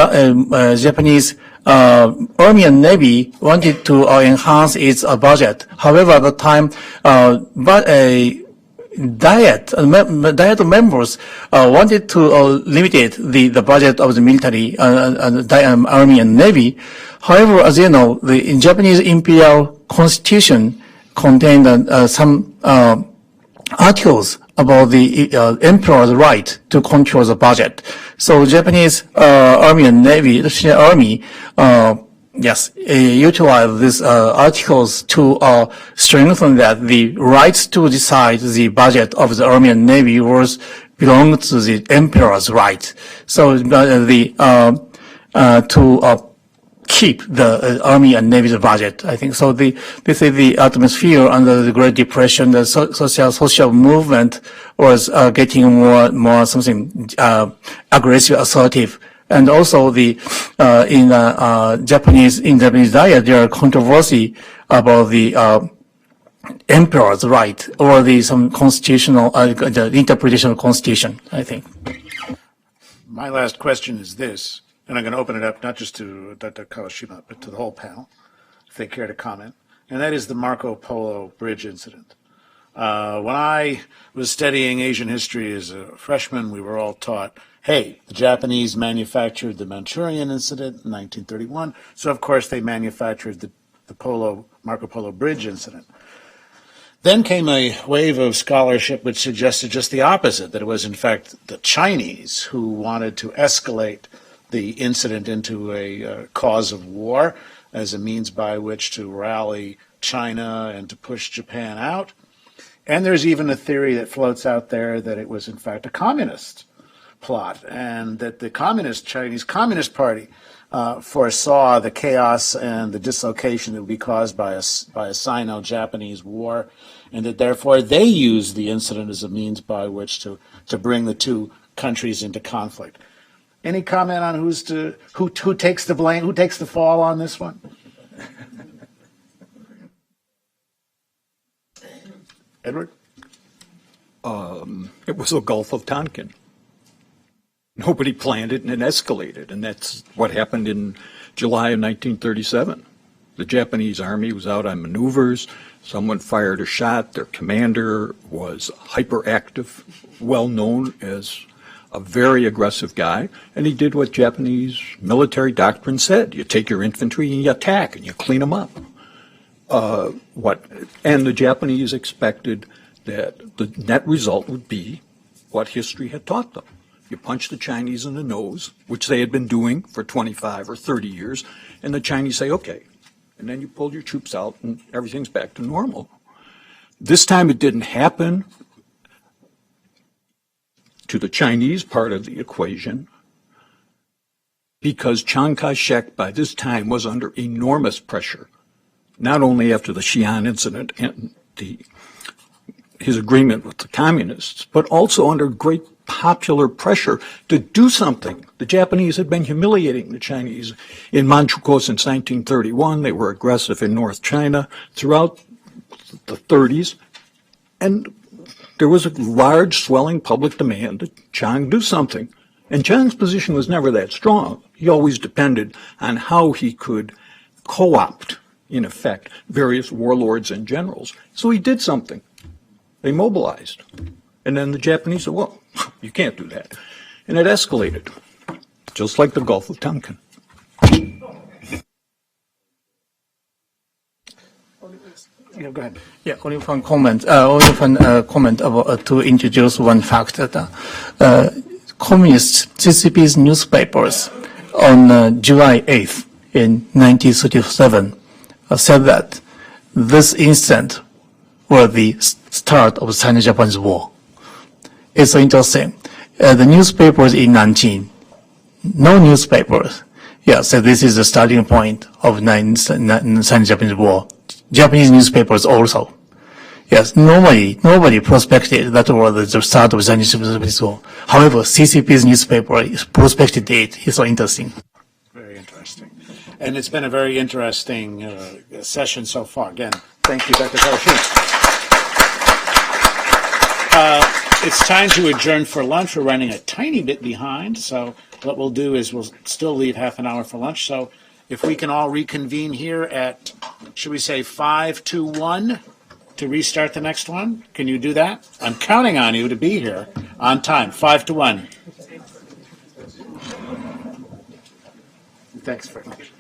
Army and Navy wanted to enhance its budget. However, at the time, Diet members wanted to limit the budget of the military, Army and Navy. However, as you know, the Japanese Imperial Constitution contained some articles about the emperor's right to control the budget. So Japanese Army and Navy, the Shin Army, utilize these articles to strengthen that the rights to decide the budget of the Army and Navy belonged to the emperor's right. So to keep the Army and Navy's budget, I think. So this is the atmosphere under the Great Depression. The social movement was getting more something aggressive, assertive. And also in Japanese diet, there are controversy about the emperor's right or some constitutional the interpretation of constitution, I think. My last question is this, and I'm going to open it up not just to Dr. Kawashima, but to the whole panel, if they care to comment, and that is the Marco Polo Bridge incident. When I was studying Asian history as a freshman, we were all taught, hey, the Japanese manufactured the Manchurian incident in 1931, so of course they manufactured the Marco Polo Bridge incident. Then came a wave of scholarship which suggested just the opposite, that it was in fact the Chinese who wanted to escalate the incident into a cause of war as a means by which to rally China and to push Japan out. And there's even a theory that floats out there that it was in fact a communist plot, and that the Chinese Communist Party foresaw the chaos and the dislocation that would be caused by a Sino-Japanese war, and that therefore they used the incident as a means by which to bring the two countries into conflict. Any comment on who takes the blame, who takes the fall on this one? Edward? It was the Gulf of Tonkin. Nobody planned it, and it escalated, and that's what happened in July of 1937. The Japanese army was out on maneuvers. Someone fired a shot. Their commander was hyperactive, well known as a very aggressive guy, and he did what Japanese military doctrine said. You take your infantry and you attack, and you clean them up. And the Japanese expected that the net result would be what history had taught them. You punch the Chinese in the nose, which they had been doing for 25 or 30 years, and the Chinese say, okay. And then you pull your troops out and everything's back to normal. This time it didn't happen to the Chinese part of the equation because Chiang Kai-shek by this time was under enormous pressure, not only after the Xi'an incident and his agreement with the communists, but also under great popular pressure to do something. The Japanese had been humiliating the Chinese in Manchukuo since 1931. They were aggressive in North China throughout the 30s. And there was a large swelling public demand that Chiang do something. And Chiang's position was never that strong. He always depended on how he could co-opt, in effect, various warlords and generals. So he did something. They mobilized. And then the Japanese said, well, you can't do that. And it escalated, just like the Gulf of Tonkin. Yeah, go ahead. Yeah, only one comment. About to introduce one fact that communist CCP's newspapers on July 8th in 1937 said that this incident was the start of the Sino-Japanese War. It's so interesting. The newspapers in Nanjing, no newspapers, said this is the starting point of Sino-Japanese War. Japanese newspapers also. Yes, nobody prospected that was the start of Sino-Japanese War. However, CCP's newspaper prospected it. It's so interesting. Very interesting. And it's been a very interesting session so far. Again, thank you, Dr. Kawashima. It's time to adjourn for lunch. We're running a tiny bit behind, so what we'll do is we'll still leave half an hour for lunch. So if we can all reconvene here at, should we say 5 to 1 to restart the next one? Can you do that? I'm counting on you to be here on time. 5 to 1. Thanks very much.